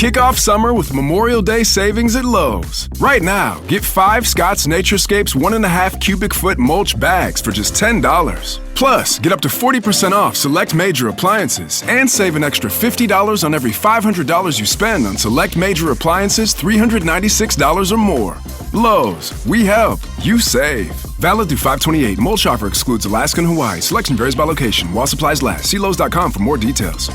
Kick off summer with Memorial Day savings at Lowe's. Right now, get 5 Scott's Naturescapes 1.5 cubic foot mulch bags for just $10. Plus, get up to 40% off select major appliances and save an extra $50 on every $500 you spend on select major appliances $396 or more. Lowe's, we help, you save. Valid through 5/28. Mulch offer excludes Alaska and Hawaii. Selection varies by location. While supplies last. See Lowe's.com for more details.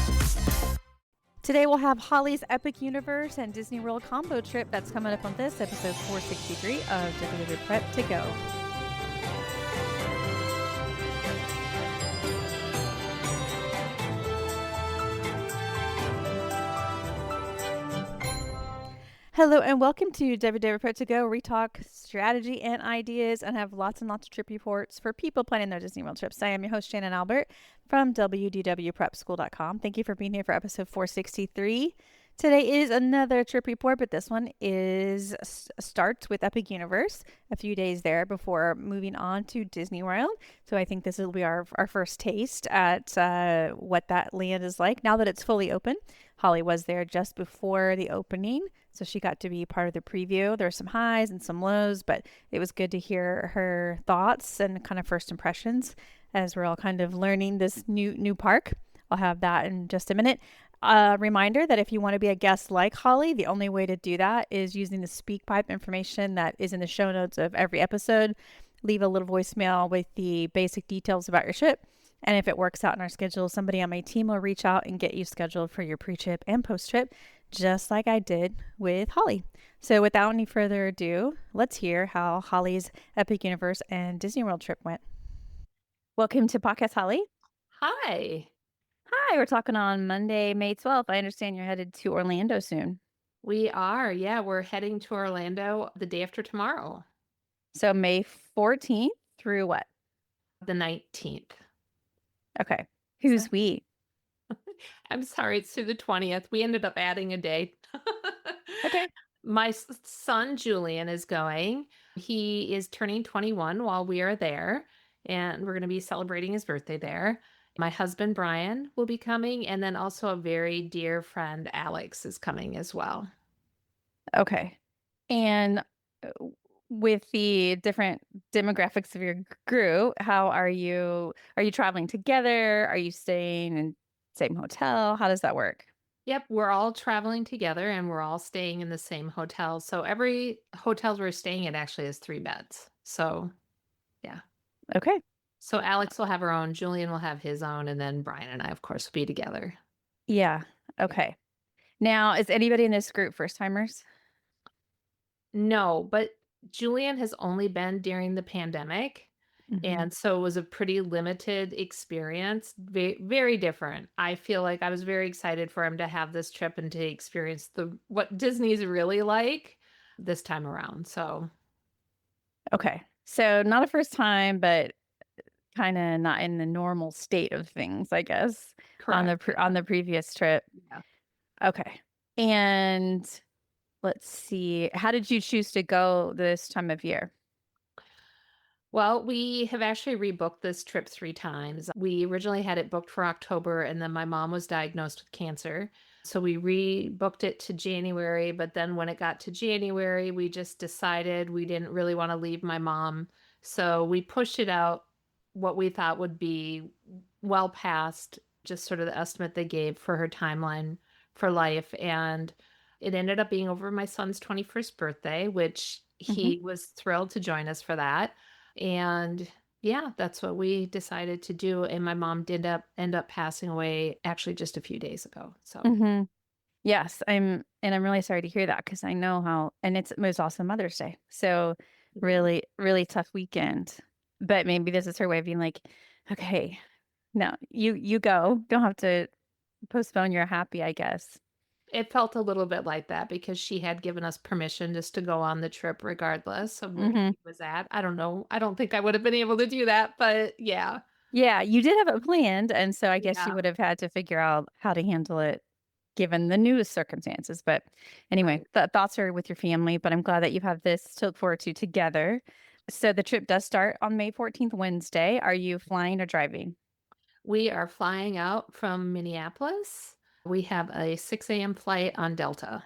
Today we'll have Holly's Epic Universe and Disney World combo trip that's coming up on this episode 463 of WDW Prep to go. Hello and welcome to WDW Prep to go, where we talk strategy and ideas and have lots and lots of trip reports for people planning their Disney World trips. I am your host, Shannon Albert from WDWPrepSchool.com. Thank you for being here for episode 463. Today is another trip report, but this one starts with Epic Universe, a few days there before moving on to Disney World. So I think this will be our first taste at what that land is like now that it's fully open. Holly was there just before the opening, so she got to be part of the preview. There were some highs and some lows, but it was good to hear her thoughts and kind of first impressions as we're all kind of learning this new park. I'll have that in just a minute. Reminder that if you want to be a guest like Holly, the only way to do that is using the SpeakPipe information that is in the show notes of every episode. Leave a little voicemail with the basic details about your trip. And if it works out in our schedule, somebody on my team will reach out and get you scheduled for your pre-trip and post-trip, just like I did with Holly. So without any further ado, let's hear how Holly's Epic Universe and Disney World trip went. Welcome to Podcast, Holly. Hi. Hi, we're talking on Monday, May 12th. I understand you're headed to Orlando soon. We are. Yeah, we're heading to Orlando the day after tomorrow. So May 14th through what? The 19th. Okay. Who's we? I'm sorry, it's through the 20th. We ended up adding a day. Okay. My son, Julian, is going. He is turning 21 while we are there, and we're going to be celebrating his birthday there. My husband, Brian, will be coming, and then also a very dear friend, Alex, is coming as well. Okay. And with the different demographics of your group, how are you traveling together? Are you staying in the same hotel? How does that work? Yep, we're all traveling together and we're all staying in the same hotel. So every hotel we're staying at actually has 3 beds. So, yeah. Okay. So Alex will have her own, Julian will have his own, and then Brian and I, of course, will be together. Yeah. Okay. Now, is anybody in this group first timers? No, but Julian has only been during the pandemic. And so it was a pretty limited experience, very different. I feel like I was very excited for him to have this trip and to experience what Disney's really like this time around. So, okay. So not a first time, but kind of not in the normal state of things, I guess. correct. On the previous trip. Yeah. Okay. And let's see. How did you choose to go this time of year? Well, we have actually rebooked this trip 3 times. We originally had it booked for October, and then my mom was diagnosed with cancer. So we rebooked it to January, but then when it got to January, we just decided we didn't really want to leave my mom. So we pushed it out what we thought would be well past just sort of the estimate they gave for her timeline for life. And it ended up being over my son's 21st birthday, which he was thrilled to join us for that. And yeah, that's what we decided to do. And my mom did end up passing away actually just a few days ago. So Yes, I'm really sorry to hear that, because I know how, and it was also Mother's Day. So really, really tough weekend. But maybe this is her way of being like, okay, no, you go. Don't have to postpone your happy, I guess. it felt a little bit like that because she had given us permission just to go on the trip regardless of where he was at. I don't know. I don't think I would have been able to do that, but yeah. Yeah, you did have it planned, and so I guess you Yeah. would have had to figure out how to handle it given the new circumstances. But anyway, thoughts are with your family, but I'm glad that you have this to look forward to together. So the trip does start on May 14th, Wednesday. Are you flying or driving? We are flying out from Minneapolis. We have a 6 a.m. flight on Delta.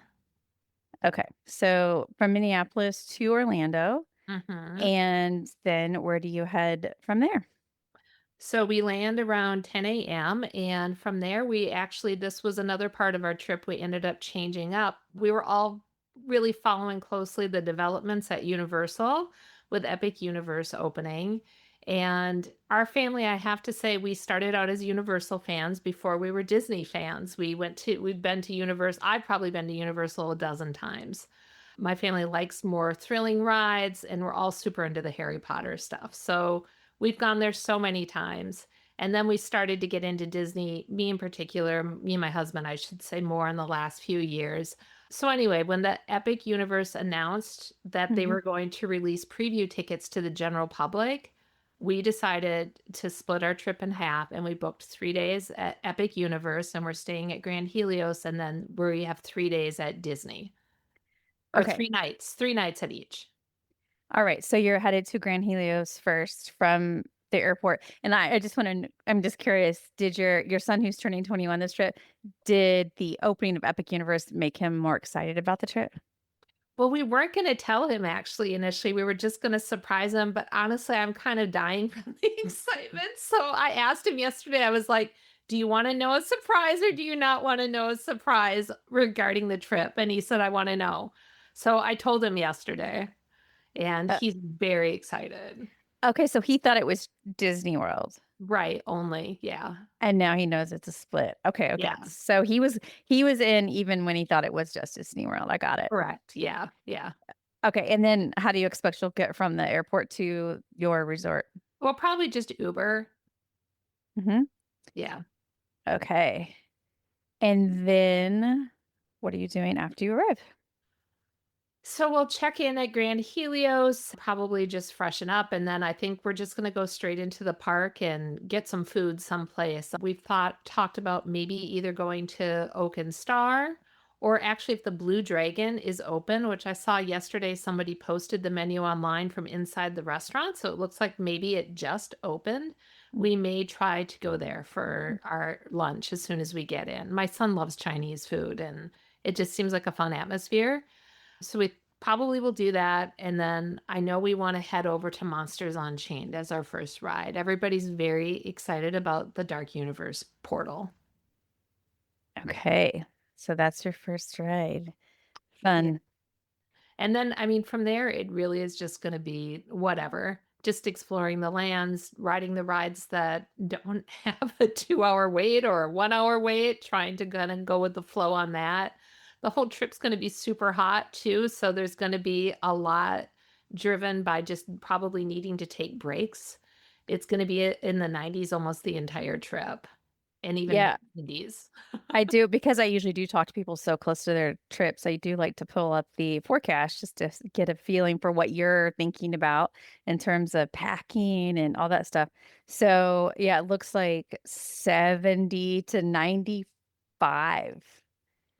Okay. So from Minneapolis to Orlando. Mhm. And then where do you head from there? So we land around 10 a.m. And from there, this was another part of our trip we ended up changing up. We were all really following closely the developments at Universal with Epic Universe opening. And our family, I have to say, we started out as Universal fans before we were Disney fans. We've been to Universal. I've probably been to Universal a dozen times. My family likes more thrilling rides, and we're all super into the Harry Potter stuff. So we've gone there so many times. And then we started to get into Disney, me in particular, me and my husband, I should say, more in the last few years. So, anyway, when the Epic Universe announced that they Mhm. were going to release preview tickets to the general public, we decided to split our trip in half and we booked 3 days at Epic Universe and we're staying at Grand Helios. And then we have 3 days at Disney, or Okay. 3 nights at each. All right. So you're headed to Grand Helios first from the airport. And I just want to, I'm just curious, did your son who's turning 21 this trip, did the opening of Epic Universe make him more excited about the trip? Well, we weren't gonna tell him actually initially, we were just gonna surprise him, but honestly, I'm kind of dying from the excitement, so I asked him yesterday, I was like, "Do you wanna know a surprise or do you not wanna know a surprise regarding the trip?" And he said, "I wanna know." So I told him yesterday, and Uh, he's very excited. okay. So he thought it was Disney World. Right, only, yeah. And now he knows it's a split. Okay, okay. Yeah, So he was in even when he thought it was just Disney World. I got it. correct, yeah, yeah. Okay, and then how do you expect you'll get from the airport to your resort? Well, probably just Uber. Mhm. Yeah. Okay. And then what are you doing after you arrive? So we'll check in at Grand Helios, probably just freshen up, and then I think we're just going to go straight into the park and get some food someplace. We've talked about maybe either going to Oak and Star, or actually if the Blue Dragon is open, which I saw yesterday somebody posted the menu online from inside the restaurant, so it looks like maybe it just opened. We may try to go there for our lunch as soon as we get in. My son loves Chinese food and it just seems like a fun atmosphere. So we probably will do that. And then I know we want to head over to Monsters Unchained as our first ride. Everybody's very excited about the Dark Universe portal. Okay. So that's your first ride. Yeah. Fun. And then, I mean, from there, it really is just going to be whatever, just exploring the lands, riding the rides that don't have a 2 hour wait or a 1 hour wait, trying to kind of go with the flow on that. The whole trip's going to be super hot too. So there's going to be a lot driven by just probably needing to take breaks. It's going to be in the 90s almost the entire trip and even Yeah, mid-90s. I do because I usually do talk to people so close to their trips. I do like to pull up the forecast just to get a feeling for what you're thinking about in terms of packing and all that stuff. So, yeah, it looks like 70 to 95.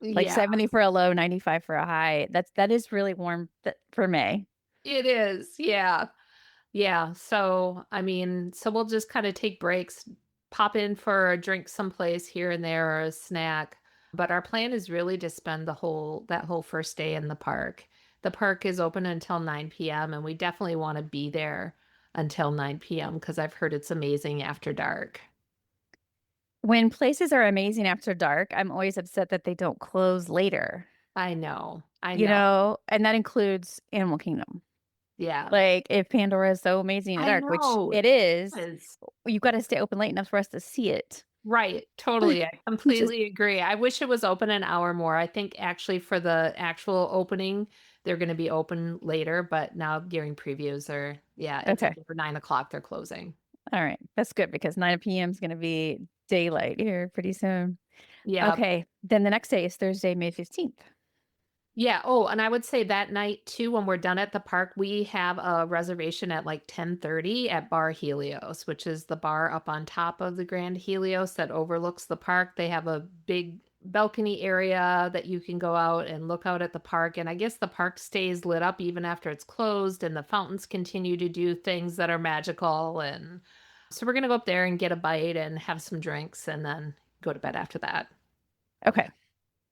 Like Yeah, 70 for a low, 95 for a high. That is really warm for May. it is. Yeah. Yeah, so, I mean, so we'll just kinda take breaks, pop in for a drink someplace here and there or a snack, but our plan is really to spend that whole first day in the park. The park is open until 9 p.m., and we definitely wanna be there until 9 p.m. because 'cause I've heard it's amazing after dark. When places are amazing after dark, I'm always upset that they don't close later, I know. and that includes Animal Kingdom. Yeah. Like, if Pandora is so amazing at I dark, which know, it is, is. you've gotta stay open late enough for us to see it. Right, totally, I Just completely agree. I wish it was open an hour more. I think actually for the actual opening, they're gonna be open later, but now during previews are yeah, it's okay. like over 9 o'clock they're closing. All right. That's good because 9 p.m. is gonna be daylight here pretty soon. Yeah. Okay. Then the next day is Thursday, May 15th. Yeah, oh, and I would say that night too, when we're done at the park, we have a reservation at like 10:30 at Bar Helios, which is the bar up on top of the Grand Helios that overlooks the park. They have a big balcony area that you can go out and look out at the park. And I guess the park stays lit up even after it's closed, and the fountains continue to do things that are magical. And so we're gonna go up there and get a bite and have some drinks and then go to bed after that. Okay.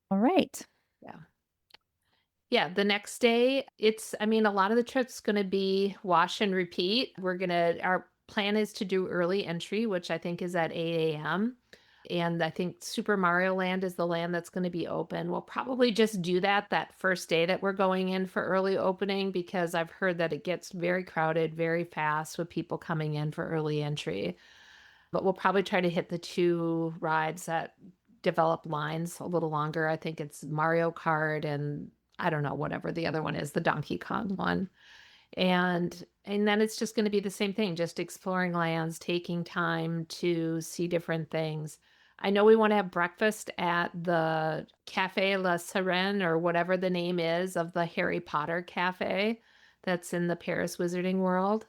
All right. Yeah. Yeah, the next day, a lot of the trip's gonna be wash and repeat. Our plan is to do early entry, which I think is at 8 AM. And I think Super Mario Land is the land that's gonna be open. We'll probably just do that first day that we're going in for early opening because I've heard that it gets very crowded very fast with people coming in for early entry. But we'll probably try to hit the 2 rides that develop lines a little longer. I think it's Mario Kart and I don't know, whatever the other one is, the Donkey Kong one. And then it's just gonna be the same thing, just exploring lands, taking time to see different things. I know we wanna have breakfast at the Café La Sirène or whatever the name is of the Harry Potter cafe that's in the Paris Wizarding World.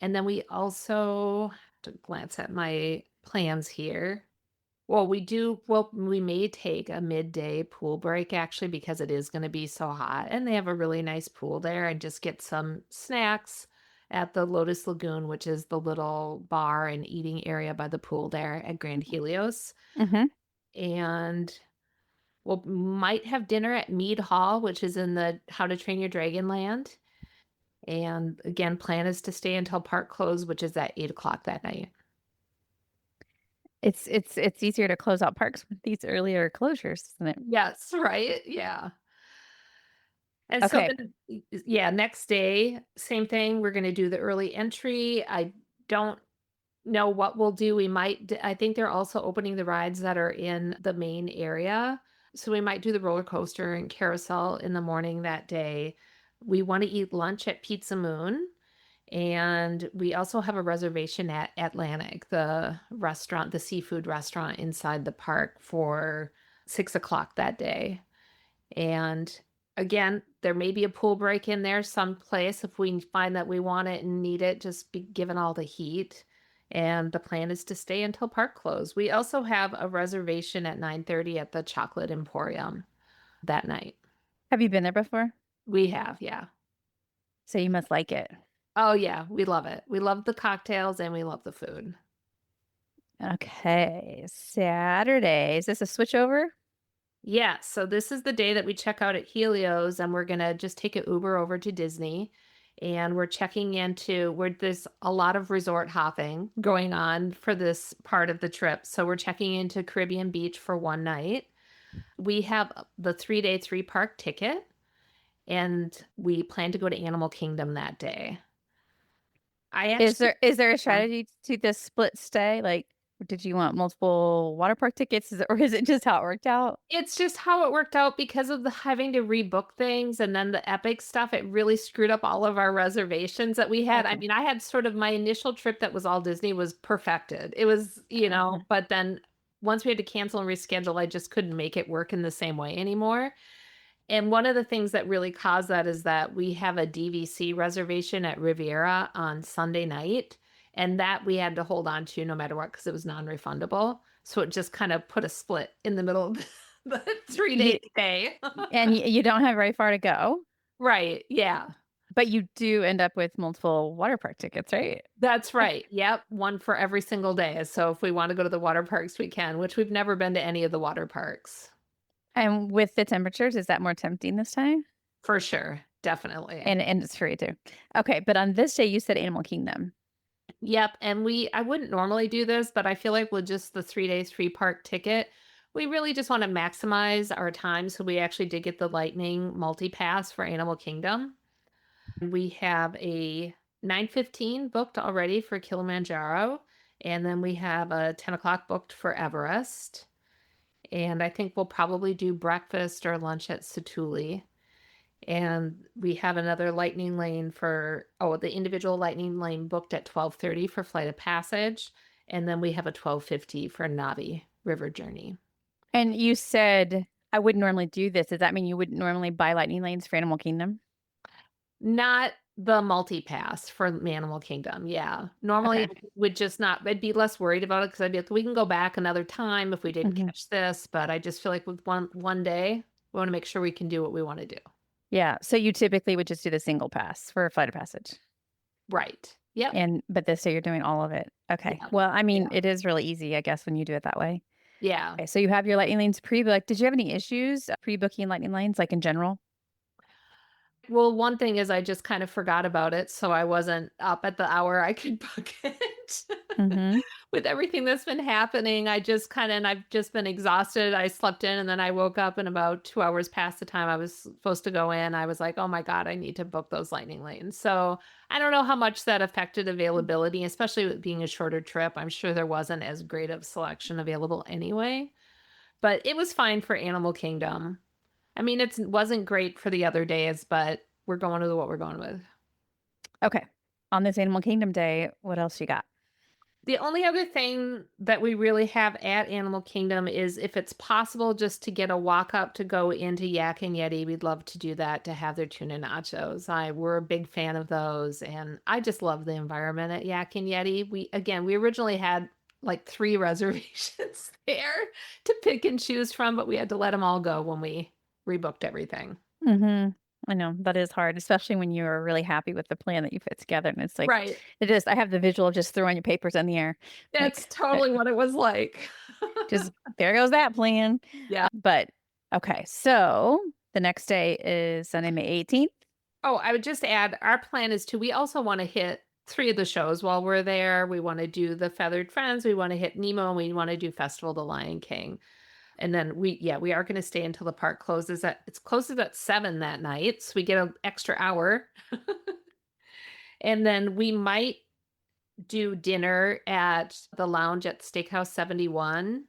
And then we also to glance at my plans here. We may take a midday pool break actually because it is gonna be so hot, and they have a really nice pool there, and just get some snacks at the Lotus Lagoon, which is the little bar and eating area by the pool there at Grand Helios. Mm-hmm. And we'll might have dinner at Mead Hall, which is in the How to Train Your Dragon land. And again, plan is to stay until park close, which is at 8 o'clock that night. It's easier to close out parks with these earlier closures, isn't it? Yes, right? Yeah. And so Okay. then, yeah, next day, same thing. We're going to do the early entry. I don't know what we'll do. I think they're also opening the rides that are in the main area. So we might do the roller coaster and carousel in the morning that day. We want to eat lunch at Pizza Moon. And we also have a reservation at Atlantic, the restaurant, the seafood restaurant inside the park for 6 o'clock that day. And again, there may be a pool break in there someplace if we find that we want it and need it, just be given all the heat. And the plan is to stay until park close. We also have a reservation at 9:30 at the Chocolate Emporium that night. Have you been there before? We have, yeah. So you must like it. Oh yeah, we love it. We love the cocktails and we love the food. Okay. Saturday. Is this a switchover? Yeah, so this is the day that we check out at Helios, and we're gonna just take an Uber over to Disney. And we're checking into where there's a lot of resort hopping going on for this part of the trip. So we're checking into Caribbean Beach for one night. We have the 3-day, 3-park ticket, and we plan to go to Animal Kingdom that day. Is there a Um, strategy to this split stay? Like, did you want multiple water park tickets, or is it just how it worked out? It's just how it worked out because of the having to rebook things and then the Epic stuff. It really screwed up all of our reservations that we had. I Okay. mean, I had sort of my initial trip that was all Disney was perfected. It was, Mhm. but then once we had to cancel and reschedule, I just couldn't make it work in the same way anymore. And one of the things that really caused that is that we have a DVC reservation at Riviera on Sunday night, and that we had to hold on to no matter what because it was non-refundable. So it just kind of put a split in the middle of the 3-day You, stay. and you don't have very far to go, Right, yeah. but you do end up with multiple water park tickets, right? That's right. Yep, one for every single day. So if we want to go to the water parks, we can, which we've never been to any of the water parks. And with the temperatures, is that more tempting this time? For sure, definitely. And it's free too. Okay, but on this day you said Animal Kingdom. Yep, and I wouldn't normally do this, but I feel like with just the 3-day, 3-park ticket, we really just wanna maximize our time, so we actually did get the Lightning multi-pass for Animal Kingdom. We have a 9:15 booked already for Kilimanjaro, and then we have a 10 o'clock booked for Everest, and I think we'll probably do breakfast or lunch at Satuli. And we have another the individual lightning lane booked at 12:30 for Flight of Passage. And then we have a 12:50 for Navi River Journey. And you said I wouldn't normally do this. Does that mean you wouldn't normally buy lightning lanes for Animal Kingdom? Not the multi-pass for Animal Kingdom. Yeah. Normally Okay. I'd be less worried about it because I'd be like, we can go back another time if we didn't Mhm. catch this. But I just feel like with one day, we want to make sure we can do what we want to do. Yeah. So you typically would just do the single pass for a Flight of Passage. Right. Yep. But this day you're doing all of it. Okay. Yeah. Well, I mean, Yeah. it is really easy, I guess, when you do it that way. Yeah. Okay, so you have your lightning lanes pre-booked. Did you have any issues pre-booking lightning lanes, like in general? Well, one thing is I just kind of forgot about it, so I wasn't up at the hour I could book it. Mm-hmm. With everything that's been happening, I just kinda and I've just been exhausted. I slept in and then I woke up and about 2 hours past the time I was supposed to go in. I was like, "Oh my god, I need to book those lightning lanes." So, I don't know how much that affected availability, especially with being a shorter trip. I'm sure there wasn't as great of selection available anyway, but it was fine for Animal Kingdom. I mean, it wasn't great for the other days, but we're going with what we're going with. Okay. On this Animal Kingdom day, what else you got? The only other thing that we really have at Animal Kingdom is if it's possible just to get a walk up to go into Yak and Yeti, we'd love to do that to have their tuna nachos. We're a big fan of those, and I just love the environment at Yak and Yeti. We originally had like 3 reservations there to pick and choose from, but we had to let them all go when we rebooked everything. Mm-hmm. I know that is hard, especially when you're really happy with the plan that you put together. And it's like, Right. I have the visual of just throwing your papers in the air. That's Like, uh, totally what it was like. just there goes that plan. Yeah. But okay. So the next day is Sunday, May 18th. Oh, I would just add, our plan is we also wanna hit 3 of the shows while we're there. We wanna do the Feathered Friends, we wanna hit Nemo, and we wanna do Festival of the Lion King. And then we are gonna stay until the park closes at 7 that night, so we get an extra hour. And then we might do dinner at the lounge at Steakhouse 71.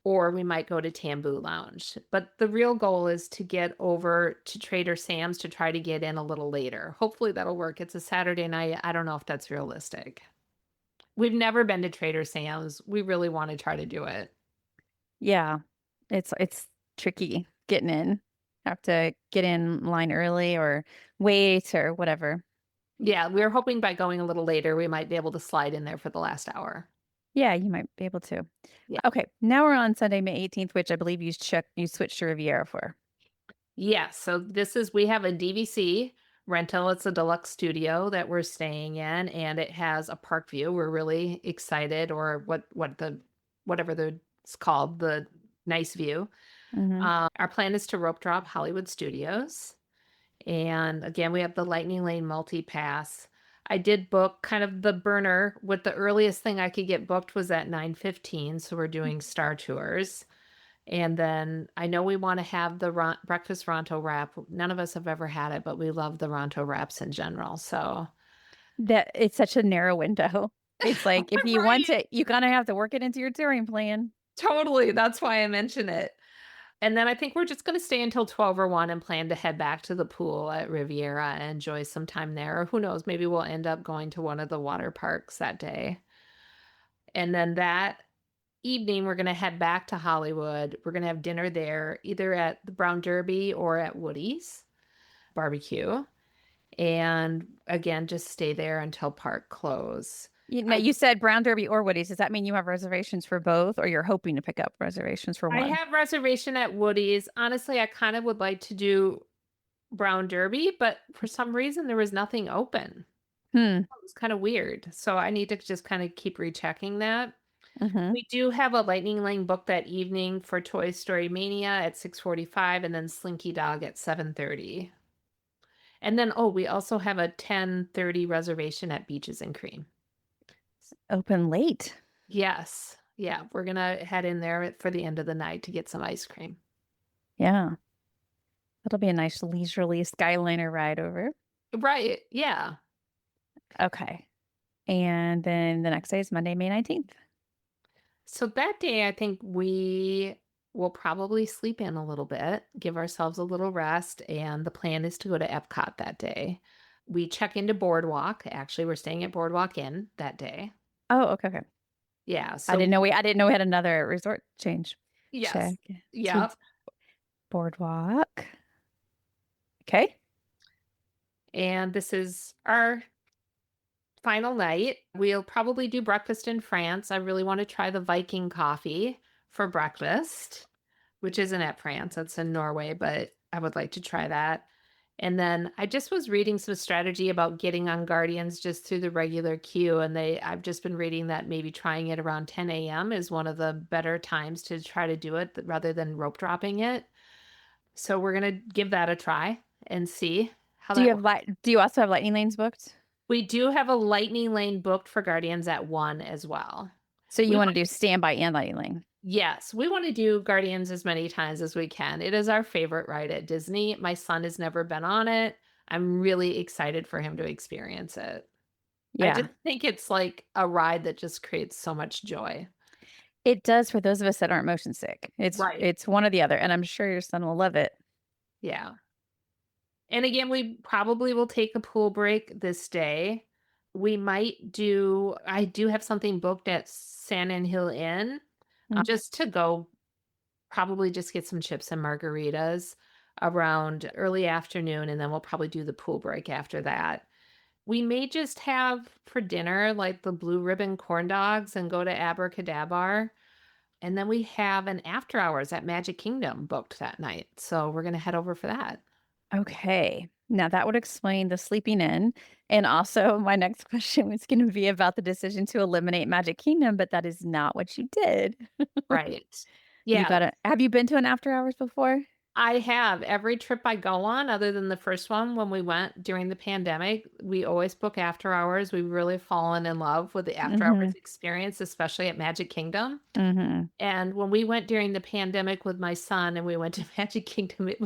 Or we might go to Tamboo Lounge. But the real goal is to get over to Trader Sam's to try to get in a little later. Hopefully that'll work. It's a Saturday night. I don't know if that's realistic. We've never been to Trader Sam's. We really want to try to do it. Yeah. It's tricky getting in. Have to get in line early or wait or whatever. Yeah, we're hoping by going a little later, we might be able to slide in there for the last hour. Yeah, you might be able to. Yeah. Okay, now we're on Sunday, May 18th, which I believe you switched to Riviera for. Yeah, so we have a DVC rental. It's a deluxe studio that we're staying in, and it has a park view. We're really excited, or whatever it's called, the nice view. Mhm. Our plan is to rope drop Hollywood Studios, and again, we have the Lightning Lane multi pass. I did book kind of the burner. With the earliest thing I could get booked was at 9:15, so we're doing Star Tours. And then I know we wanna have the breakfast Ronto wrap. None of us have ever had it, but we love the Ronto wraps in general, so That it's such a narrow window. It's like if you want Right. it, you kind of have to work it into your touring plan. Totally, that's why I mention it. And then I think we're just gonna stay until 12 or 1 and plan to head back to the pool at Riviera and enjoy some time there, or who knows, maybe we'll end up going to one of the water parks that day. And then that evening, we're gonna head back to Hollywood. We're gonna have dinner there, either at the Brown Derby or at Woody's barbecue. And again, just stay there until park close. I You said Brown Derby or Woody's. Does that mean you have reservations for both, or you're hoping to pick up reservations for I one? have reservation at Woody's. Honestly, I kind of would like to do Brown Derby, but for some reason there was nothing open. Hmm. It was kind of weird. So I need to just kind of keep rechecking that. Mm-hmm. We do have a Lightning Lane book that evening for Toy Story Mania at 6:45 and then Slinky Dog at 7:30. And then we also have a 10:30 reservation at Beaches and Cream. Open late. Yes. Yeah, we're gonna head in there for the end of the night to get some ice cream. Yeah. That'll be a nice leisurely Skyliner ride over. Right. Yeah. Okay. And then the next day is Monday, May 19th. So that day, I think we will probably sleep in a little bit, give ourselves a little rest, and the plan is to go to Epcot that day. We check into Boardwalk. Actually, we're staying at Boardwalk Inn that day. Oh, okay. Yeah. I didn't know we had another resort change. Yes. Check. Yep. Boardwalk. Okay. And this is our final night. We'll probably do breakfast in France. I really want to try the Viking coffee for breakfast, which isn't at France. That's in Norway, but I would like to try that. And then I just was reading some strategy about getting on Guardians just through the regular queue. And I've just been reading that maybe trying it around 10 a.m. is one of the better times to try to do it rather than rope dropping it. So we're going to give that a try and see how Do that you have do you also have lightning lanes booked? We do have a lightning lane booked for Guardians at 1 as well. So you We want to do standby and lightning lane? Yes, we want to do Guardians as many times as we can. It is our favorite ride at Disney. My son has never been on it. I'm really excited for him to experience it. I Yeah, just think it's like a ride that just creates so much joy. it does for those of us that aren't motion sick. Right. It's one or the other, and I'm sure your son will love it. Yeah. And again, we probably will take a pool break this day. I do have something booked at Shannon Hill Inn just to go probably just get some chips and margaritas around early afternoon, and then we'll probably do the pool break after that. We may just have for dinner like the blue ribbon corn dogs and go to Abracadabar. And then we have an after hours at Magic Kingdom booked that night. So we're going to head over for that. Okay. Now that would explain the sleeping in. And also, my next question was going to be about the decision to eliminate Magic Kingdom, but that is not what you did. Right. You Yeah. gotta, have you been to an after hours before? I have every trip I go on, other than the first one when we went during the pandemic, we always book after hours. We've really fallen in love with the after hours experience, especially at Magic Kingdom. Mm-hmm. And when we went during the pandemic with my son and we went to Magic Kingdom, it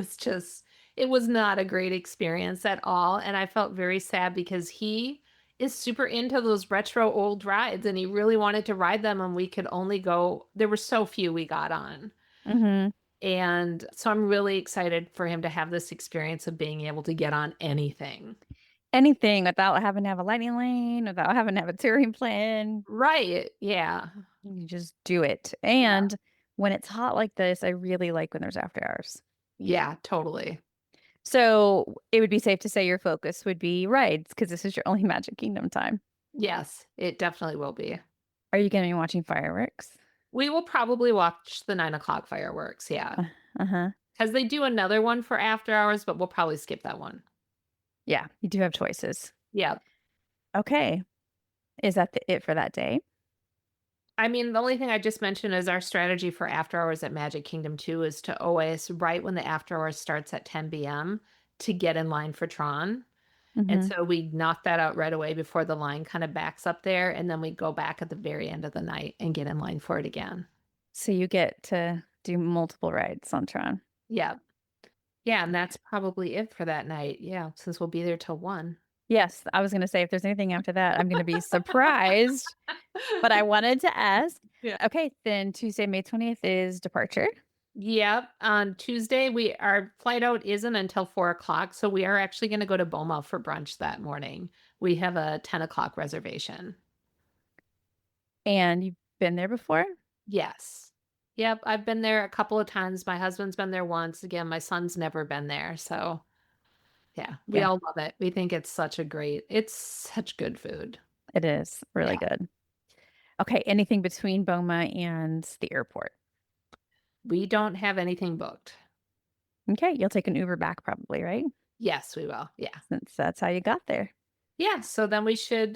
was not a great experience at all. And I felt very sad because he is super into those retro old rides and he really wanted to ride them. And we could only go, there were so few we got on. Mm-hmm. And so I'm really excited for him to have this experience of being able to get on anything. Anything without having to have a lightning lane, without having to have a touring plan. Right. Yeah. You just do it. Yeah. And when it's hot like this, I really like when there's after hours. Yeah, totally. So it would be safe to say your focus would be rides because this is your only Magic Kingdom time. Yes, it definitely will be. Are you going to be watching fireworks? We will probably watch the 9 o'clock fireworks. Yeah. Uh-huh. Because they do another one for after hours, but we'll probably skip that one. Yeah, you do have choices. Yeah. Okay. Is that it for that day? I mean, the only thing I just mentioned is our strategy for after hours at Magic Kingdom 2 is to always, right when the after hours starts at 10 p.m., to get in line for Tron. And so we knock that out right away before the line kind of backs up there. And then we go back at the very end of the night and get in line for it again. So you get to do multiple rides on Tron. Yeah. Yeah. And that's probably it for that night. Yeah. Since we'll be there till 1. Yes, I was going to say if there's anything after that, I'm going to be surprised. But I wanted to ask. Yeah. Okay, then Tuesday, May 20th is departure. Yep. On Tuesday, our flight out isn't until 4 o'clock. So we are actually going to go to Boma for brunch that morning. We have a 10 o'clock reservation. And you've been there before? Yes. Yep. I've been there a couple of times. My husband's been there once. Again, my son's never been there. So yeah, we all love it. We think it's such good food. It is really good. Okay, anything between Boma and the airport? We don't have anything booked. Okay, you'll take an Uber back probably, right? Yes, we will. Yeah. Since that's how you got there. Yeah. So then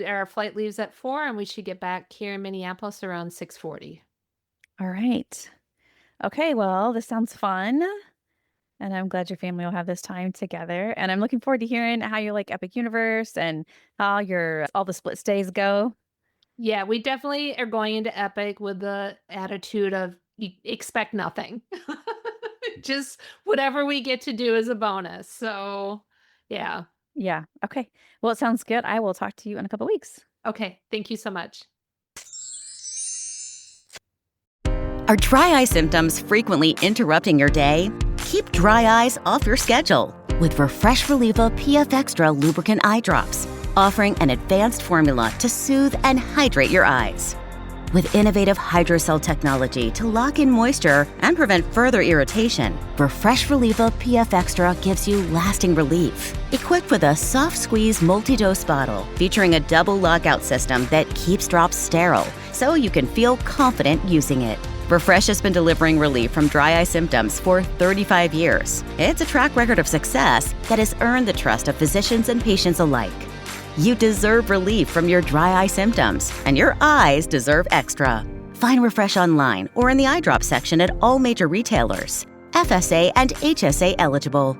our flight leaves at 4 and we should get back here in Minneapolis around 6:40. All right. Okay, well, this sounds fun. And I'm glad your family will have this time together. And I'm looking forward to hearing how you like Epic Universe and how all the split stays go. Yeah, we definitely are going into Epic with the attitude of you expect nothing. Just whatever we get to do is a bonus. So, yeah. Yeah. Okay. Well, it sounds good. I will talk to you in a couple weeks. Okay. Thank you so much. Are dry eye symptoms frequently interrupting your day? Keep dry eyes off your schedule with Refresh Reliever PF Extra Lubricant Eye Drops, offering an advanced formula to soothe and hydrate your eyes. With innovative hydrocell technology to lock in moisture and prevent further irritation, Refresh Reliever PF Extra gives you lasting relief. Equipped with a soft squeeze multi-dose bottle featuring a double lockout system that keeps drops sterile, so you can feel confident using it. Refresh has been delivering relief from dry eye symptoms for 35 years. It's a track record of success that has earned the trust of physicians and patients alike. You deserve relief from your dry eye symptoms, and your eyes deserve extra. Find Refresh online or in the eye drop section at all major retailers. FSA and HSA eligible.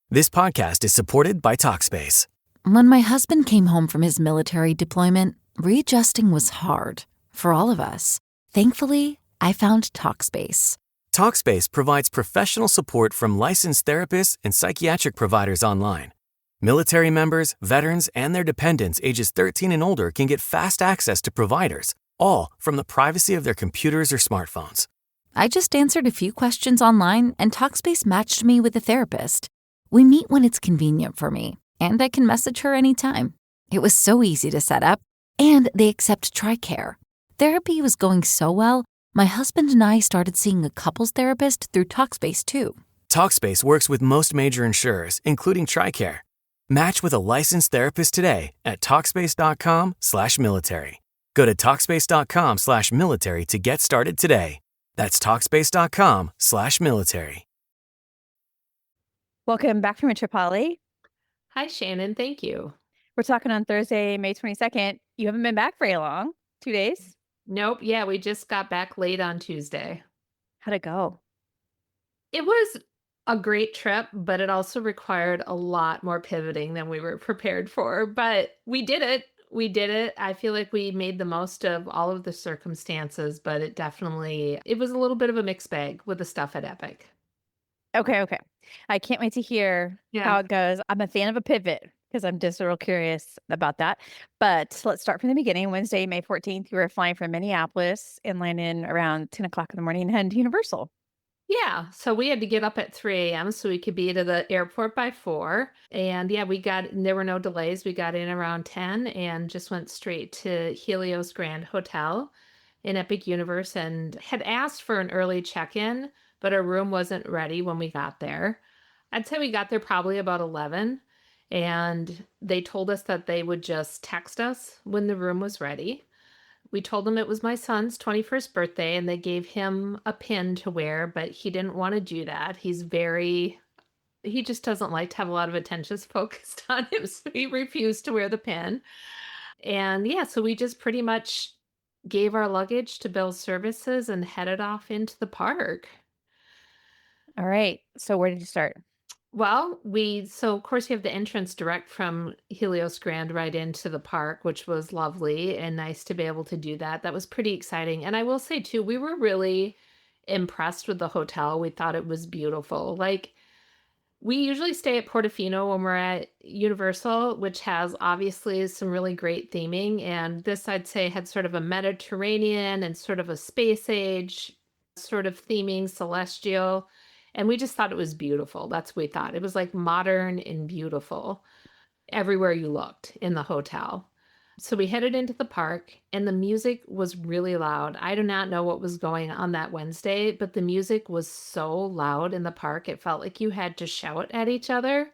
This podcast is supported by Talkspace. When my husband came home from his military deployment, readjusting was hard for all of us. Thankfully, I found Talkspace. Talkspace provides professional support from licensed therapists and psychiatric providers online. Military members, veterans, and their dependents ages 13 and older can get fast access to providers, all from the privacy of their computers or smartphones. I just answered a few questions online, and Talkspace matched me with a therapist. We meet when it's convenient for me, and I can message her anytime. It was so easy to set up, and they accept TRICARE. Therapy was going so well, my husband and I started seeing a couples therapist through Talkspace too. Talkspace works with most major insurers, including TRICARE. Match with a licensed therapist today at Talkspace.com/military. Go to Talkspace.com/military to get started today. That's Talkspace.com/military. Welcome back from your trip, Holly. Hi, Shannon. Thank you. We're talking on Thursday, May 22nd. You haven't been back very long. 2 days. Nope. Yeah, we just got back late on Tuesday. How'd it go? It was a great trip, but it also required a lot more pivoting than we were prepared for. But we did it. We did it. I feel like we made the most of all of the circumstances, but it was a little bit of a mixed bag with the stuff at Epic. Okay. I can't wait to hear how it goes. I'm a fan of a pivot because I'm just real curious about that. But let's start from the beginning. Wednesday, May 14th, you were flying from Minneapolis and landing around 10 o'clock in the morning and heading to Universal. Yeah, so we had to get up at 3 a.m. so we could be to the airport by 4. And yeah, there were no delays. We got in around 10 and just went straight to Helios Grand Hotel in Epic Universe and had asked for an early check-in, but our room wasn't ready when we got there. I'd say we got there probably about 11, and they told us that they would just text us when the room was ready. We told them it was my son's 21st birthday, and they gave him a pin to wear, but he didn't want to do that. He just doesn't like to have a lot of attention focused on him, so he refused to wear the pin. And yeah, so we just pretty much gave our luggage to Bill's Services and headed off into the park. All right. So where did you start? Well, of course you have the entrance direct from Helios Grand right into the park, which was lovely and nice to be able to do that. That was pretty exciting. And I will say too, we were really impressed with the hotel. We thought it was beautiful. Like, we usually stay at Portofino when we're at Universal, which has obviously some really great theming. And this, I'd say, had sort of a Mediterranean and sort of a space age sort of theming, celestial. And we just thought it was beautiful. That's what we thought. It was like modern and beautiful everywhere you looked in the hotel. So we headed into the park and the music was really loud. I do not know what was going on that Wednesday, but the music was so loud in the park. It felt like you had to shout at each other.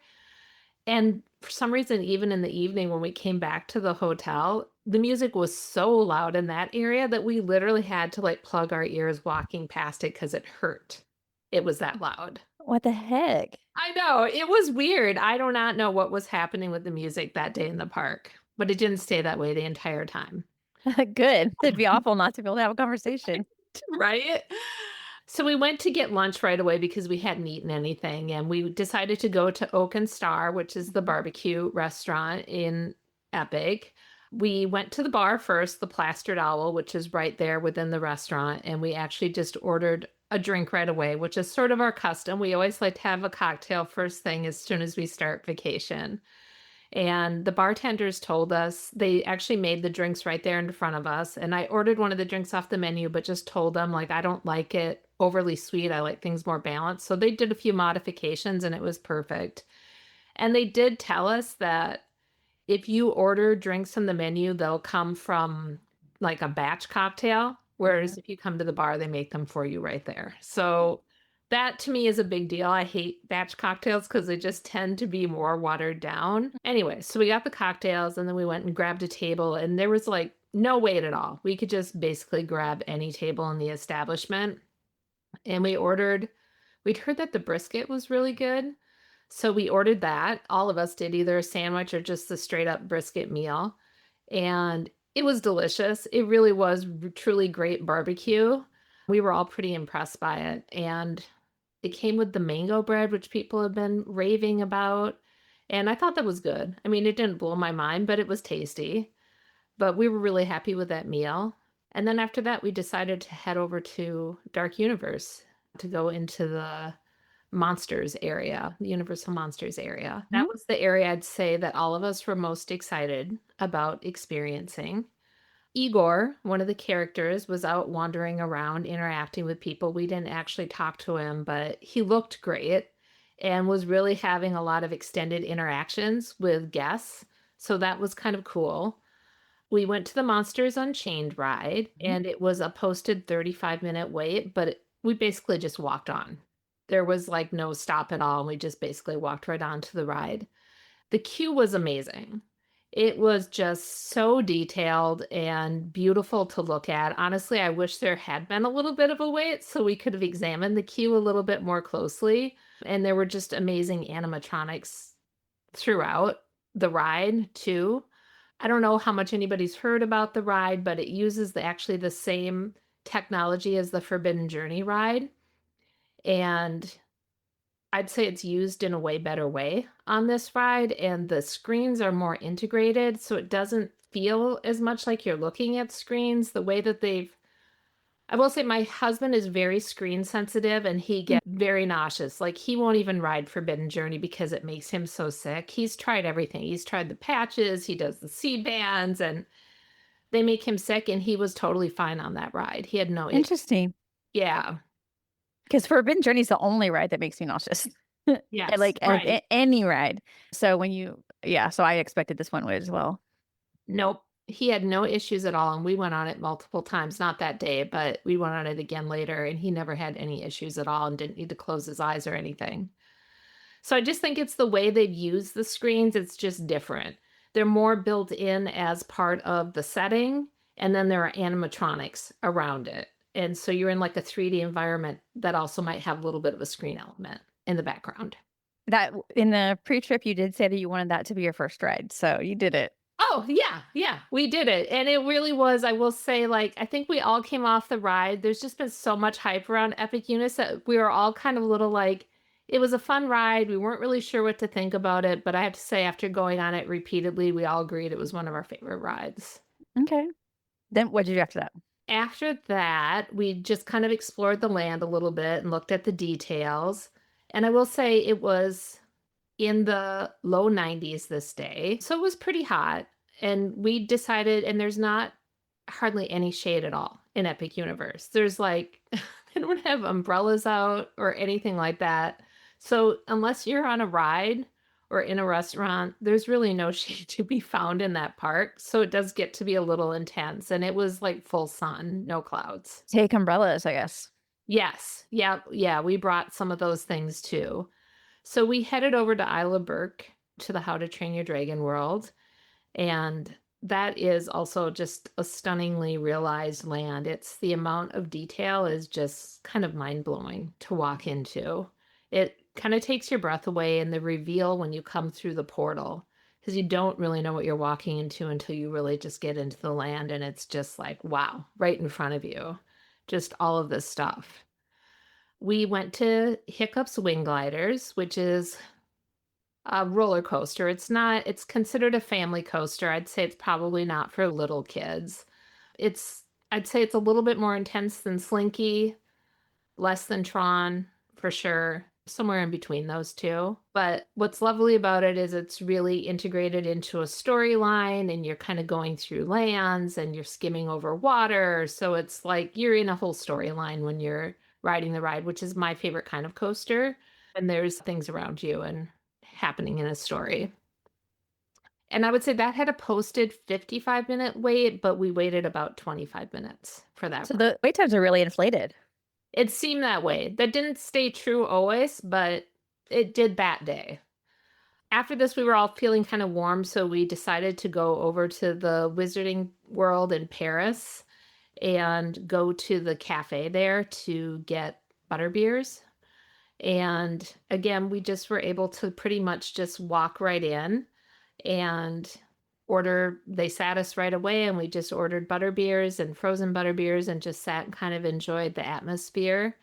And for some reason, even in the evening when we came back to the hotel, the music was so loud in that area that we literally had to like plug our ears walking past it because it hurt. It was that loud. What the heck? I know. It was weird. I do not know what was happening with the music that day in the park, but it didn't stay that way the entire time. Good. It'd be awful not to be able to have a conversation. Right? So we went to get lunch right away because we hadn't eaten anything, and we decided to go to Oak and Star, which is the barbecue restaurant in Epic. We went to the bar first, the Plastered Owl, which is right there within the restaurant, and we actually just ordered a drink right away, which is sort of our custom. We always like to have a cocktail first thing as soon as we start vacation. And the bartenders told us, they actually made the drinks right there in front of us. And I ordered one of the drinks off the menu, but just told them, like, I don't like it overly sweet. I like things more balanced. So they did a few modifications and it was perfect. And they did tell us that if you order drinks on the menu, they'll come from like a batch cocktail. Whereas if you come to the bar, they make them for you right there. So that to me is a big deal. I hate batch cocktails because they just tend to be more watered down. Anyway, so we got the cocktails and then we went and grabbed a table and there was like no wait at all. We could just basically grab any table in the establishment. And we'd heard that the brisket was really good. So we ordered that. All of us did, either a sandwich or just the straight up brisket meal. And it was delicious. It really was truly great barbecue. We were all pretty impressed by it. And it came with the mango bread, which people have been raving about. And I thought that was good. I mean, it didn't blow my mind, but it was tasty. But we were really happy with that meal. And then after that, we decided to head over to Dark Universe to go into the Monsters area, the Universal Monsters area. That was the area I'd say that all of us were most excited about experiencing. Igor, one of the characters, was out wandering around interacting with people. We didn't actually talk to him, but he looked great and was really having a lot of extended interactions with guests. So that was kind of cool. We went to the Monsters Unchained ride, and it was a posted 35-minute wait, but we basically just walked on. There was like no stop at all, and we just basically walked right on to the ride. The queue was amazing. It was just so detailed and beautiful to look at. Honestly, I wish there had been a little bit of a wait so we could have examined the queue a little bit more closely. And there were just amazing animatronics throughout the ride too. I don't know how much anybody's heard about the ride, but it uses actually the same technology as the Forbidden Journey ride. And I'd say it's used in a way better way on this ride, and the screens are more integrated, so it doesn't feel as much like you're looking at screens. The way that I will say my husband is very screen sensitive, and he gets very nauseous. Like, he won't even ride Forbidden Journey because it makes him so sick. He's tried everything. He's tried the patches, he does the C-bands, and they make him sick, and he was totally fine on that ride. He had no issue. Interesting. Yeah. Because Forbidden Journey is the only ride that makes me nauseous. Yes, Like right. any ride. So so I expected this one would as well. Nope. He had no issues at all, and we went on it multiple times. Not that day, but we went on it again later, and he never had any issues at all and didn't need to close his eyes or anything. So I just think it's the way they've used the screens. It's just different. They're more built in as part of the setting, and then there are animatronics around it. And so you're in like a 3D environment that also might have a little bit of a screen element in the background. That in the pre-trip, you did say that you wanted that to be your first ride. So you did it. Oh, yeah, we did it. And it really was, I will say, like, I think we all came off the ride. There's just been so much hype around Epic Units that we were all kind of a little like, it was a fun ride. We weren't really sure what to think about it. But I have to say, after going on it repeatedly, we all agreed it was one of our favorite rides. Okay. Then what did you do after that? After that, we just kind of explored the land a little bit and looked at the details. And I will say it was in the low 90s this day. So it was pretty hot. And we decided, and there's not hardly any shade at all in Epic Universe. There's like, they don't have umbrellas out or anything like that. So unless you're on a ride or in a restaurant, there's really no shade to be found in that park. So it does get to be a little intense. And it was like full sun, no clouds. Take umbrellas, I guess. Yes. Yeah. We brought some of those things too. So we headed over to Isla Burke to the How to Train Your Dragon world. And that is also just a stunningly realized land. It's the amount of detail is just kind of mind-blowing to walk into. It kind of takes your breath away in the reveal when you come through the portal, because you don't really know what you're walking into until you really just get into the land, and it's just like, wow, right in front of you. Just all of this stuff. We went to Hiccup's Wing Gliders, which is a roller coaster. It's considered a family coaster. I'd say it's probably not for little kids. I'd say it's a little bit more intense than Slinky, less than Tron, for sure. Somewhere in between those two. But what's lovely about it is it's really integrated into a storyline, and you're kind of going through lands and you're skimming over water. So it's like you're in a whole storyline when you're riding the ride, which is my favorite kind of coaster. And there's things around you and happening in a story. And I would say that had a posted 55-minute wait, but we waited about 25 minutes for that. So the wait times are really inflated. It seemed that way. That didn't stay true always, but it did that day. After this, we were all feeling kind of warm, so we decided to go over to the Wizarding World in Paris and go to the cafe there to get butterbeers. And again, we just were able to pretty much just walk right in and order. They sat us right away, and we just ordered butterbeers and frozen butterbeers and just sat and kind of enjoyed the atmosphere,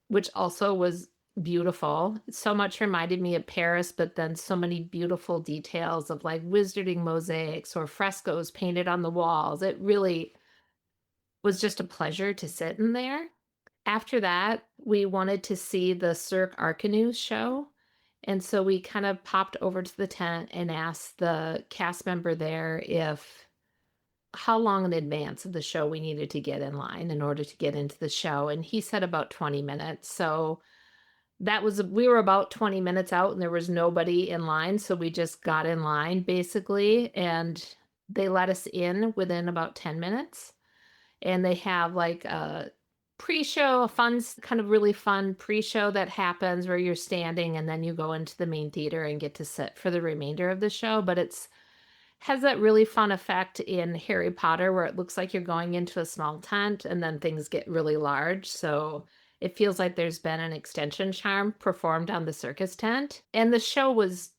which also was beautiful. So much reminded me of Paris, but then so many beautiful details of like wizarding mosaics or frescoes painted on the walls. It really was just a pleasure to sit in there. After that, we wanted to see the Cirque Arcanus show. And so we kind of popped over to the tent and asked the cast member there how long in advance of the show we needed to get in line in order to get into the show. And he said about 20 minutes. So we were about 20 minutes out and there was nobody in line. So we just got in line basically, and they let us in within about 10 minutes. And they have like a pre-show, kind of really fun pre-show that happens where you're standing and then you go into the main theater and get to sit for the remainder of the show. But has that really fun effect in Harry Potter where it looks like you're going into a small tent and then things get really large. So it feels like there's been an extension charm performed on the circus tent. And the show was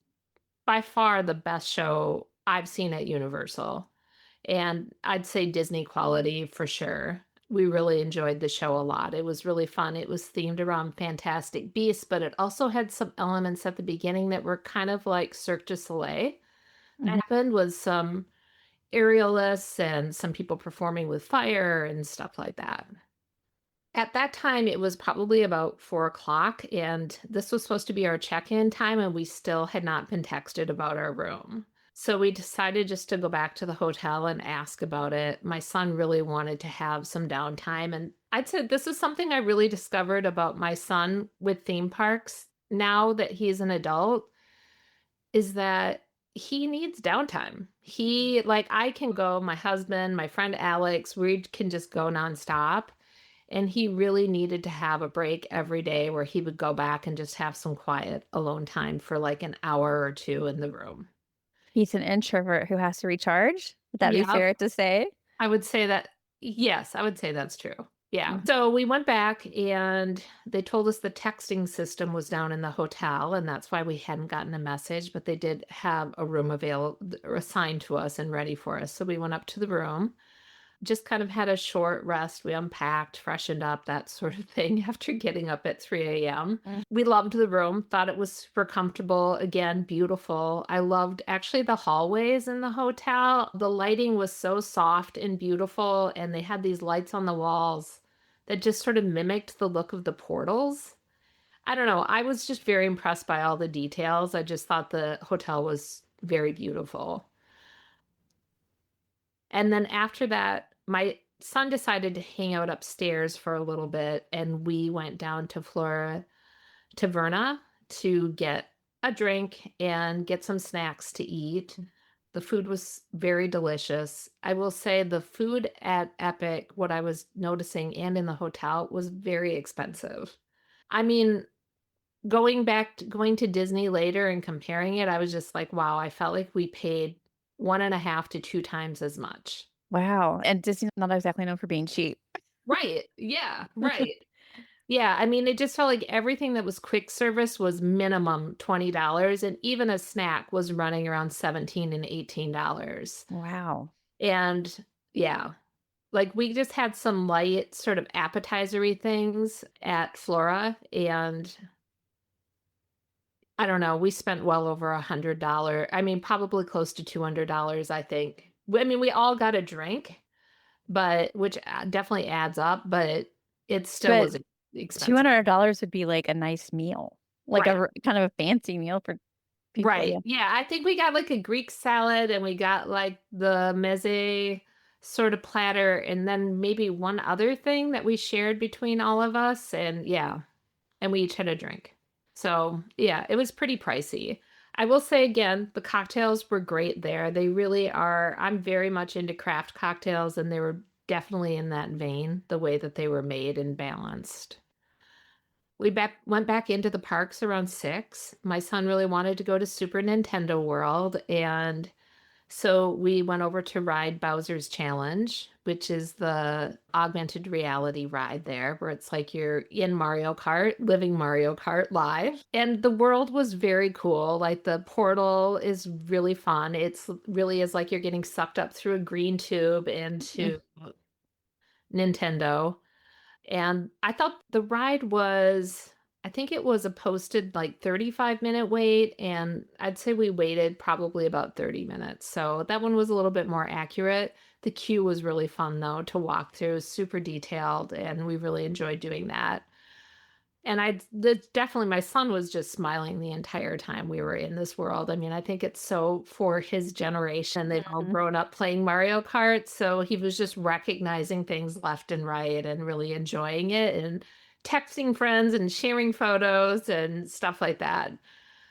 by far the best show I've seen at Universal. And I'd say Disney quality for sure. We really enjoyed the show a lot. It was really fun. It was themed around Fantastic Beasts, but it also had some elements at the beginning that were kind of like Cirque du Soleil. What happened was some aerialists and some people performing with fire and stuff like that. At that time, it was probably about 4:00, and this was supposed to be our check-in time, and we still had not been texted about our room. So we decided just to go back to the hotel and ask about it. My son really wanted to have some downtime. And I'd say this is something I really discovered about my son with theme parks now that he's an adult, is that he needs downtime. I can go, my husband, my friend Alex, we can just go nonstop. And he really needed to have a break every day where he would go back and just have some quiet alone time for like an hour or two in the room. He's an introvert who has to recharge. Would that be fair to say? I would say that, yes, I would say that's true. Yeah. So we went back and they told us the texting system was down in the hotel, and that's why we hadn't gotten a message, but they did have a room available or assigned to us and ready for us. So we went up to the room. Just kind of had a short rest. We unpacked, freshened up, that sort of thing after getting up at 3 a.m. We loved the room, thought it was super comfortable. Again, beautiful. I loved actually the hallways in the hotel. The lighting was so soft and beautiful, and they had these lights on the walls that just sort of mimicked the look of the portals. I don't know. I was just very impressed by all the details. I just thought the hotel was very beautiful. And then after that, my son decided to hang out upstairs for a little bit, and we went down to Flora Taverna to get a drink and get some snacks to eat. The food was very delicious. I will say the food at Epic, what I was noticing and in the hotel, was very expensive. I mean, going to Disney later and comparing it, I was just like, wow, I felt like we paid 1.5 to 2 times as much. Wow. And Disney's not exactly known for being cheap. Right. Yeah. Right. Yeah. I mean, it just felt like everything that was quick service was minimum $20, and even a snack was running around $17 and $18. Wow. And yeah, like we just had some light sort of appetizer-y things at Flora, and I don't know, we spent well over $100. I mean, probably close to $200, I think. I mean, we all got a drink, which definitely adds up, but it still was expensive. $200 would be like a nice meal, like a kind of a fancy meal for people. Right. Yeah. I think we got like a Greek salad, and we got like the meze sort of platter, and then maybe one other thing that we shared between all of us. And yeah, and we each had a drink. So yeah, it was pretty pricey. I will say again, the cocktails were great there. They really are. I'm very much into craft cocktails, and they were definitely in that vein, the way that they were made and balanced. We went back into the parks around 6. My son really wanted to go to Super Nintendo World, and so we went over to ride Bowser's Challenge, which is the augmented reality ride there, where it's like you're in Mario Kart, living Mario Kart live. And the world was very cool. Like the portal is really fun. It's really is like you're getting sucked up through a green tube into Nintendo. And I thought the ride was, I think it was a posted like 35-minute wait, and I'd say we waited probably about 30 minutes. So that one was a little bit more accurate. The queue was really fun though to walk through, super detailed, and we really enjoyed doing that. And definitely my son was just smiling the entire time we were in this world. I mean, I think it's so for his generation. They've all grown up playing Mario Kart, so he was just recognizing things left and right and really enjoying it and texting friends and sharing photos and stuff like that.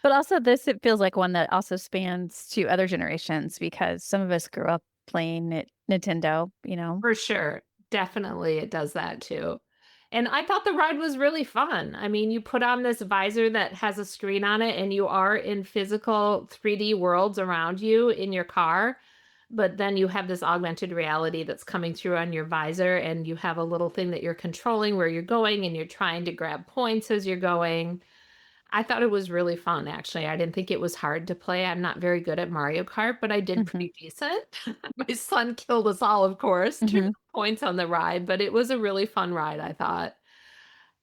But also it feels like one that also spans to other generations because some of us grew up playing Nintendo, For sure. Definitely it does that too. And I thought the ride was really fun. I mean, you put on this visor that has a screen on it and you are in physical 3D worlds around you in your car, but then you have this augmented reality that's coming through on your visor and you have a little thing that you're controlling where you're going and you're trying to grab points as you're going. I thought it was really fun, actually. I didn't think it was hard to play. I'm not very good at Mario Kart, but I did pretty decent. My son killed us all, of course, 2 points on the ride, but it was a really fun ride, I thought.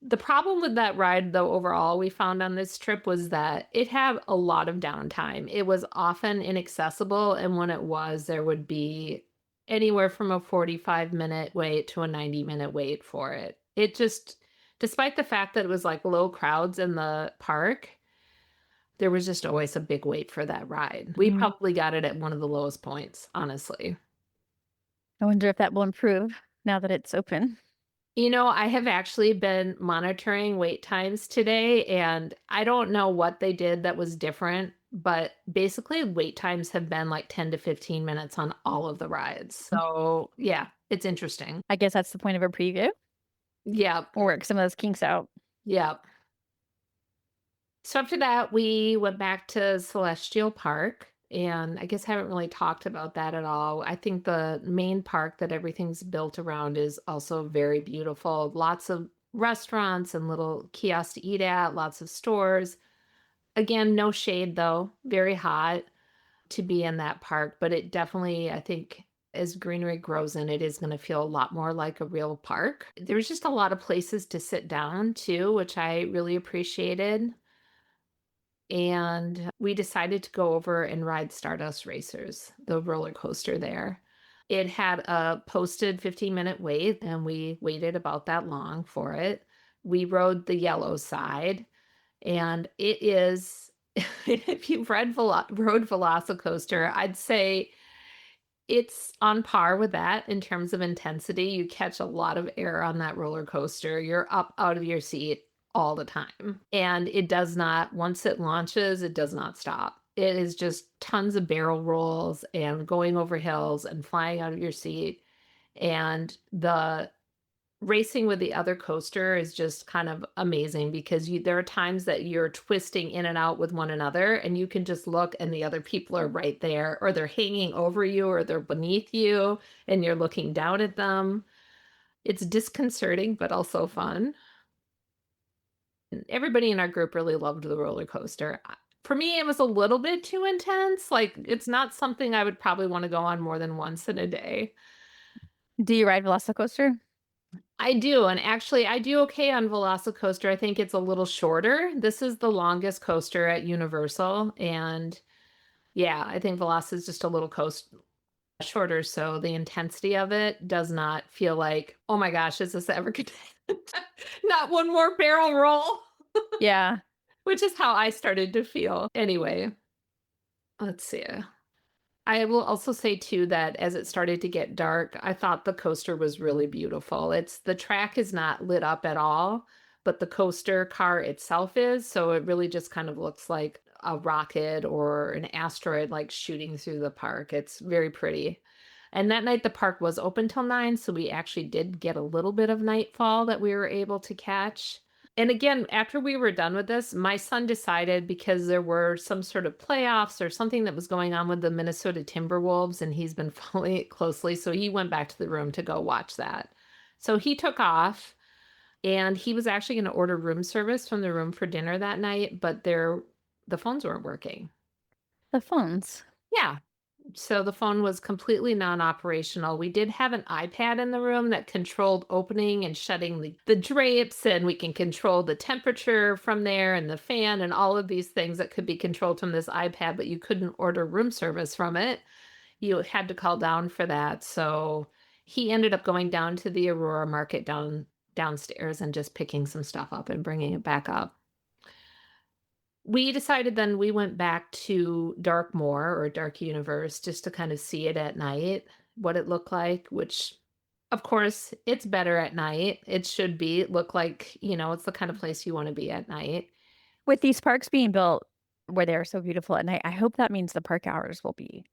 The problem with that ride, though, overall, we found on this trip was that it had a lot of downtime. It was often inaccessible, and when it was, there would be anywhere from a 45-minute wait to a 90-minute wait for it. It just, despite the fact that it was like low crowds in the park, there was just always a big wait for that ride. We probably got it at one of the lowest points, honestly. I wonder if that will improve now that it's open. I have actually been monitoring wait times today, and I don't know what they did that was different, but basically wait times have been like 10 to 15 minutes on all of the rides. So yeah, it's interesting. I guess that's the point of a preview. Yeah. Or work some of those kinks out. Yeah. So after that, we went back to Celestial Park. And I guess I haven't really talked about that at all. I think the main park that everything's built around is also very beautiful. Lots of restaurants and little kiosks to eat at, lots of stores. Again, no shade though, very hot to be in that park, but it definitely, I think, as greenery grows in, it is going to feel a lot more like a real park. There's just a lot of places to sit down too, which I really appreciated. And we decided to go over and ride Stardust Racers, the roller coaster there. It had a posted 15-minute wait, and we waited about that long for it. We rode the yellow side, and it is, if you've rode Velocicoaster, I'd say it's on par with that in terms of intensity. You catch a lot of air on that roller coaster. You're up out of your seat all the time. And it does not, once it launches, it does not stop. It is just tons of barrel rolls and going over hills and flying out of your seat. And the racing with the other coaster is just kind of amazing because there are times that you're twisting in and out with one another and you can just look and the other people are right there, or they're hanging over you, or they're beneath you and you're looking down at them. It's disconcerting, but also fun. Everybody in our group really loved the roller coaster. For me, it was a little bit too intense. Like, it's not something I would probably want to go on more than once in a day. Do you ride Velocicoaster? I do. And actually, I do okay on Velocicoaster. I think it's a little shorter. This is the longest coaster at Universal. And yeah, I think Veloci is just a little shorter. So the intensity of it does not feel like, oh my gosh, is this ever going to not one more barrel roll? Yeah. Which is how I started to feel. Anyway, let's see. I will also say too that as it started to get dark, I thought the coaster was really beautiful. The track is not lit up at all, but the coaster car itself is. So it really just kind of looks like a rocket or an asteroid like shooting through the park. It's very pretty. And that night the park was open till 9, so we actually did get a little bit of nightfall that we were able to catch. And again, after we were done with this, my son decided because there were some sort of playoffs or something that was going on with the Minnesota Timberwolves, and he's been following it closely. So he went back to the room to go watch that. So he took off and he was actually going to order room service from the room for dinner that night, but the phones weren't working. The phones. Yeah. So the phone was completely non-operational. We did have an iPad in the room that controlled opening and shutting the drapes, and we can control the temperature from there and the fan and all of these things that could be controlled from this iPad, but you couldn't order room service from it. You had to call down for that. So he ended up going down to the Aurora market downstairs and just picking some stuff up and bringing it back up. We decided then we went back to Darkmoor or Dark Universe just to kind of see it at night, what it looked like, which of course it's better at night. It should look like, it's the kind of place you want to be at night. With these parks being built where they're so beautiful at night, I hope that means the park hours will be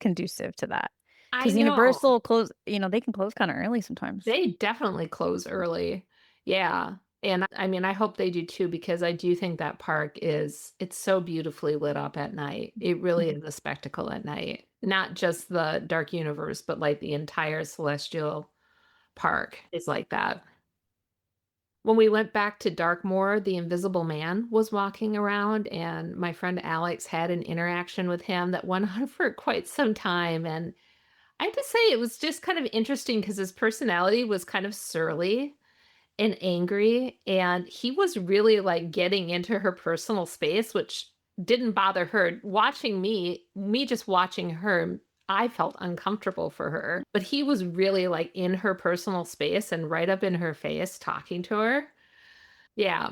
conducive to that. I Because know. Universal close, they can close kind of early sometimes. They definitely close early. Yeah. And I mean, I hope they do too, because I do think that park it's so beautifully lit up at night. It really is a spectacle at night. Not just the Dark Universe, but like the entire Celestial Park is like that. When we went back to Darkmoor, the Invisible Man was walking around, and my friend Alex had an interaction with him that went on for quite some time. And I have to say, it was just kind of interesting because his personality was kind of surly and angry, and he was really like getting into her personal space, which didn't bother her. Watching me just watching her, I felt uncomfortable for her, but he was really like in her personal space and right up in her face talking to her. Yeah,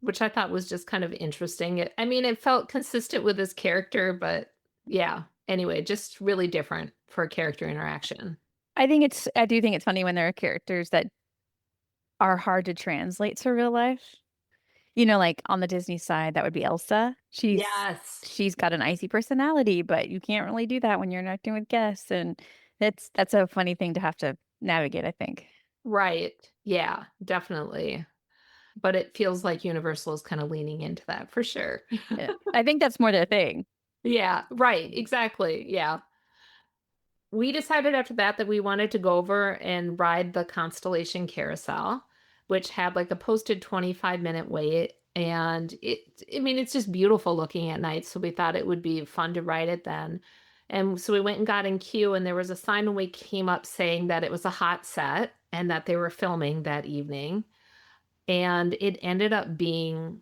which I thought was just kind of interesting. It felt consistent with his character, but yeah. Anyway, just really different for a character interaction. I do think it's funny when there are characters that are hard to translate to real life. Like on the Disney side, that would be Elsa. Yes. She's got an icy personality, but you can't really do that when you're interacting with guests. And that's a funny thing to have to navigate, I think. Right. Yeah, definitely. But it feels like Universal is kind of leaning into that for sure. Yeah. I think that's more their thing. Yeah, right. Exactly. Yeah. We decided after that we wanted to go over and ride the Constellation Carousel, which had like a posted 25-minute wait. And it's just beautiful looking at night. So we thought it would be fun to ride it then. And so we went and got in queue, and there was a sign when we came up saying that it was a hot set and that they were filming that evening. And it ended up being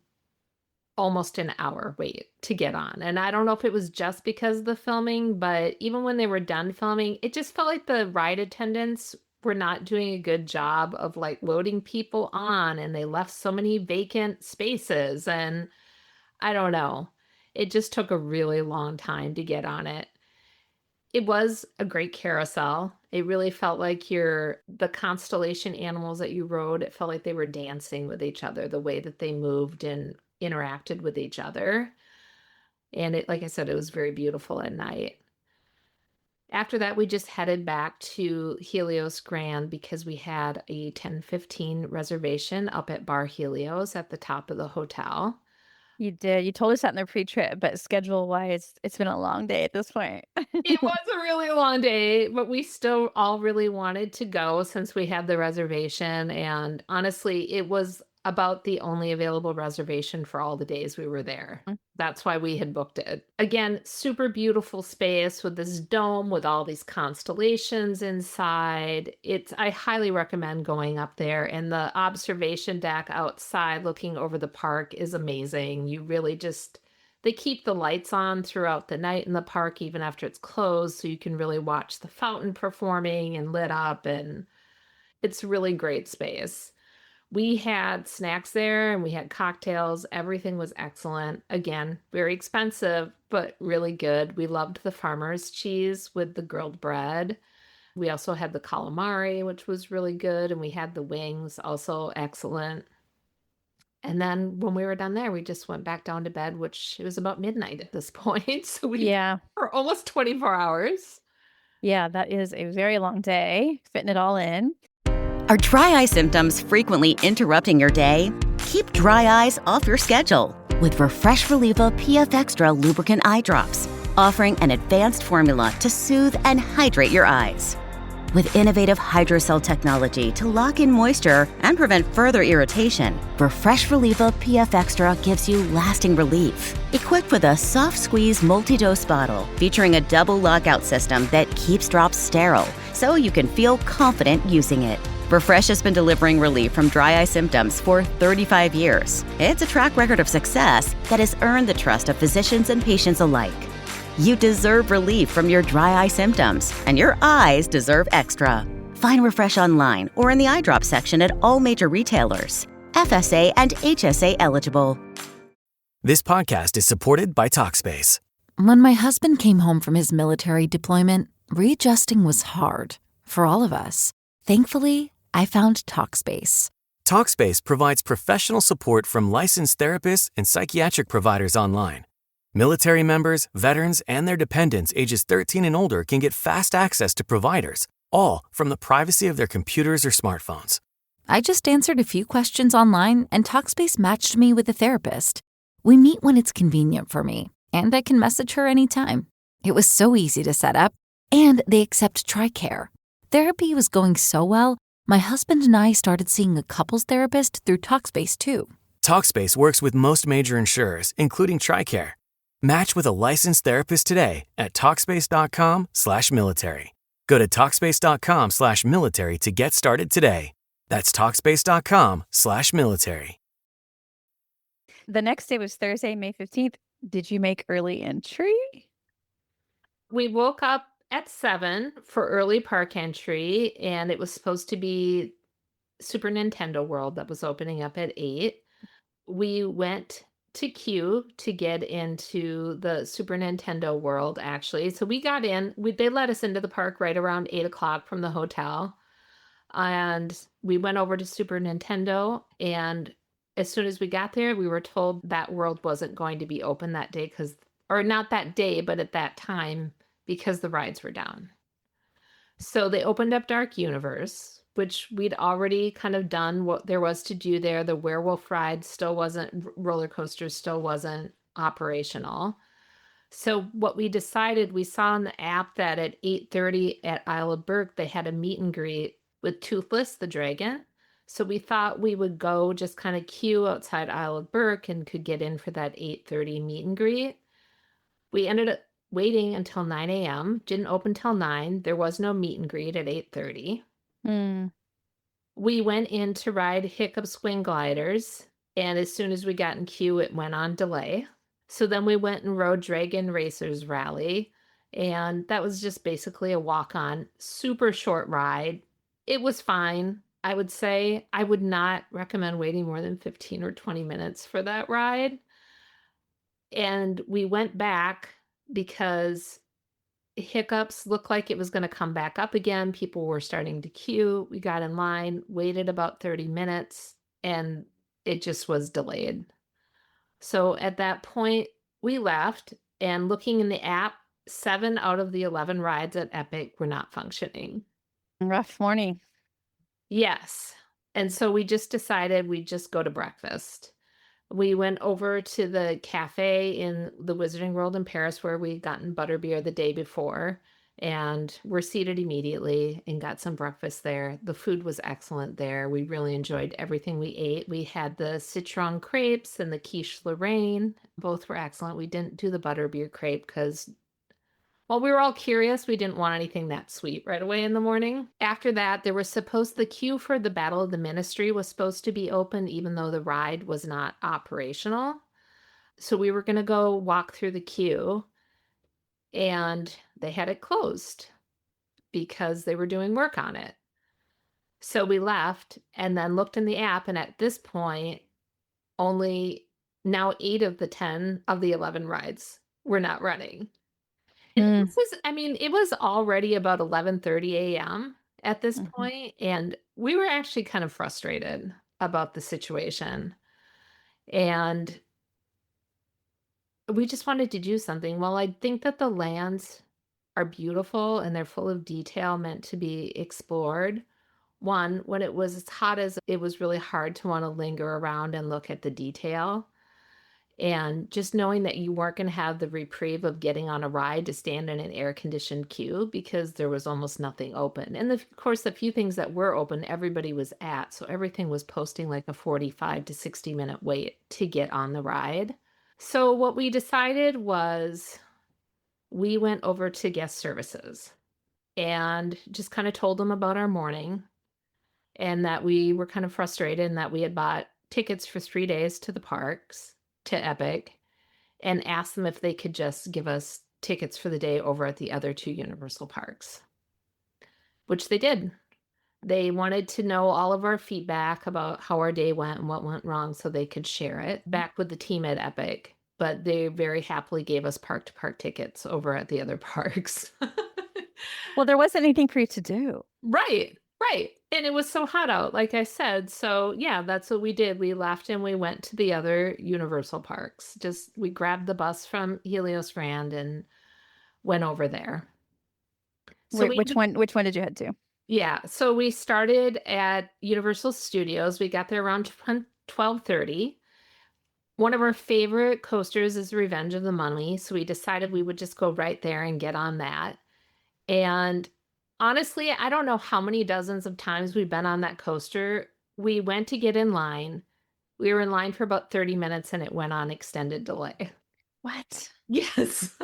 almost an hour wait to get on. And I don't know if it was just because of the filming, but even when they were done filming, it just felt like the ride attendants were not doing a good job of like loading people on, and they left so many vacant spaces. And I don't know. It just took a really long time to get on it. It was a great carousel. It really felt like the constellation animals that you rode, it felt like they were dancing with each other, the way that they moved and interacted with each other. And like I said, it was very beautiful at night. After that, we just headed back to Helios Grand because we had a 10:15 reservation up at Bar Helios at the top of the hotel. You did. You told us that in the pre-trip, but schedule-wise, it's been a long day at this point. It was a really long day, but we still all really wanted to go since we had the reservation. And honestly, it was about the only available reservation for all the days we were there. That's why we had booked it. Again, super beautiful space with this dome with all these constellations inside. I highly recommend going up there. And the observation deck outside looking over the park is amazing. You really they keep the lights on throughout the night in the park, even after it's closed, so you can really watch the fountain performing and lit up, and it's really great space. We had snacks there and we had cocktails. Everything was excellent. Again, very expensive, but really good. We loved the farmer's cheese with the grilled bread. We also had the calamari, which was really good, and we had the wings, also excellent. And then when we were done there, we just went back down to bed, which it was about midnight at this point. So for almost 24 hours. Yeah, that is a very long day, fitting it all in. Are dry eye symptoms frequently interrupting your day? Keep dry eyes off your schedule with Refresh Relieva PF Extra Lubricant Eye Drops, offering an advanced formula to soothe and hydrate your eyes. With innovative hydrocell technology to lock in moisture and prevent further irritation, Refresh Relieva PF Extra gives you lasting relief. Equipped with a soft squeeze multi-dose bottle featuring a double lockout system that keeps drops sterile, so you can feel confident using it. Refresh has been delivering relief from dry eye symptoms for 35 years. It's a track record of success that has earned the trust of physicians and patients alike. You deserve relief from your dry eye symptoms, and your eyes deserve extra. Find Refresh online or in the eye drop section at all major retailers. FSA and HSA eligible. This podcast is supported by Talkspace. When my husband came home from his military deployment, readjusting was hard for all of us. Thankfully, I found Talkspace. Talkspace provides professional support from licensed therapists and psychiatric providers online. Military members, veterans, and their dependents ages 13 and older can get fast access to providers, all from the privacy of their computers or smartphones. I just answered a few questions online, and Talkspace matched me with a therapist. We meet when it's convenient for me, and I can message her anytime. It was so easy to set up, and they accept TRICARE. Therapy was going so well, my husband and I started seeing a couples therapist through Talkspace too. Talkspace works with most major insurers, including TRICARE. Match with a licensed therapist today at Talkspace.com/military. Go to Talkspace.com/military to get started today. That's Talkspace.com/military. The next day was Thursday, May 15th. Did you make early entry? We woke up at 7 for early park entry, and it was supposed to be Super Nintendo World that was opening up at 8. We went to queue to get into the Super Nintendo World, actually. So we got in. They let us into the park right around 8 o'clock from the hotel. And we went over to Super Nintendo. And as soon as we got there, we were told that world wasn't going to be open that day or not that day, but at that time, because the rides were down. So they opened up Dark Universe, which we'd already kind of done what there was to do there. The werewolf ride still wasn't, roller coasters still wasn't operational. So what we decided, we saw on the app that at 8:30 at Isle of Berk, they had a meet and greet with Toothless the dragon. So we thought we would go just kind of queue outside Isle of Berk and could get in for that 8:30 meet and greet. We ended up waiting until 9 a.m. Didn't open till 9. There was no meet and greet at 8:30. We went in to ride Hiccup Swing Gliders, and as soon as we got in queue, it went on delay. So then we went and rode Dragon Racers Rally, and that was just basically a walk-on, super short ride. It was fine, I would say. I would not recommend waiting more than 15 or 20 minutes for that ride. And we went back because Hiccups looked like it was going to come back up again. People were starting to queue. We got in line, waited about 30 minutes, and it just was delayed. So at that point, we left, and looking in the app, 7 out of the 11 rides at Epic were not functioning. Rough morning. Yes. And so we just decided we'd just go to breakfast. We went over to the cafe in the Wizarding World in Paris where we'd gotten butterbeer the day before, and we're seated immediately and got some breakfast there. The food was excellent there. We really enjoyed everything we ate. We had the citron crepes and the quiche Lorraine. Both were excellent. We didn't do the butterbeer crepe because, well, we were all curious. We didn't want anything that sweet right away in the morning. After that, the queue for the Battle of the Ministry was supposed to be open, even though the ride was not operational. So we were going to go walk through the queue, and they had it closed because they were doing work on it. So we left and then looked in the app, and at this point, only now 8 of the 10 of the 11 rides were not running. And it was already about 11:30 a.m. at this point, and we were actually kind of frustrated about the situation. And we just wanted to do something. Well, I think that the lands are beautiful and they're full of detail meant to be explored. One, when it was as hot as it was really hard to want to linger around and look at the detail. And just knowing that you weren't going to have the reprieve of getting on a ride to stand in an air-conditioned queue because there was almost nothing open. And of course, the few things that were open, everybody was at. So everything was posting like a 45 to 60-minute wait to get on the ride. So what we decided was we went over to guest services and just kind of told them about our morning and that we were kind of frustrated and that we had bought tickets for 3 days to the parks, to Epic, and asked them if they could just give us tickets for the day over at the other 2 Universal parks, which they did. They wanted to know all of our feedback about how our day went and what went wrong so they could share it back with the team at Epic, but they very happily gave us park-to-park tickets over at the other parks. Well, there wasn't anything for you to do. Right. And it was so hot out, like I said. So yeah, that's what we did. We left and we went to the other Universal parks. We grabbed the bus from Helios Grand and went over there. So Wait, which one did you head to? Yeah, so we started at Universal Studios. We got there around 12:30. One of our favorite coasters is Revenge of the Mummy, so we decided we would just go right there and get on that. And honestly, I don't know how many dozens of times we've been on that coaster. We went to get in line. We were in line for about 30 minutes and it went on extended delay. What? Yes.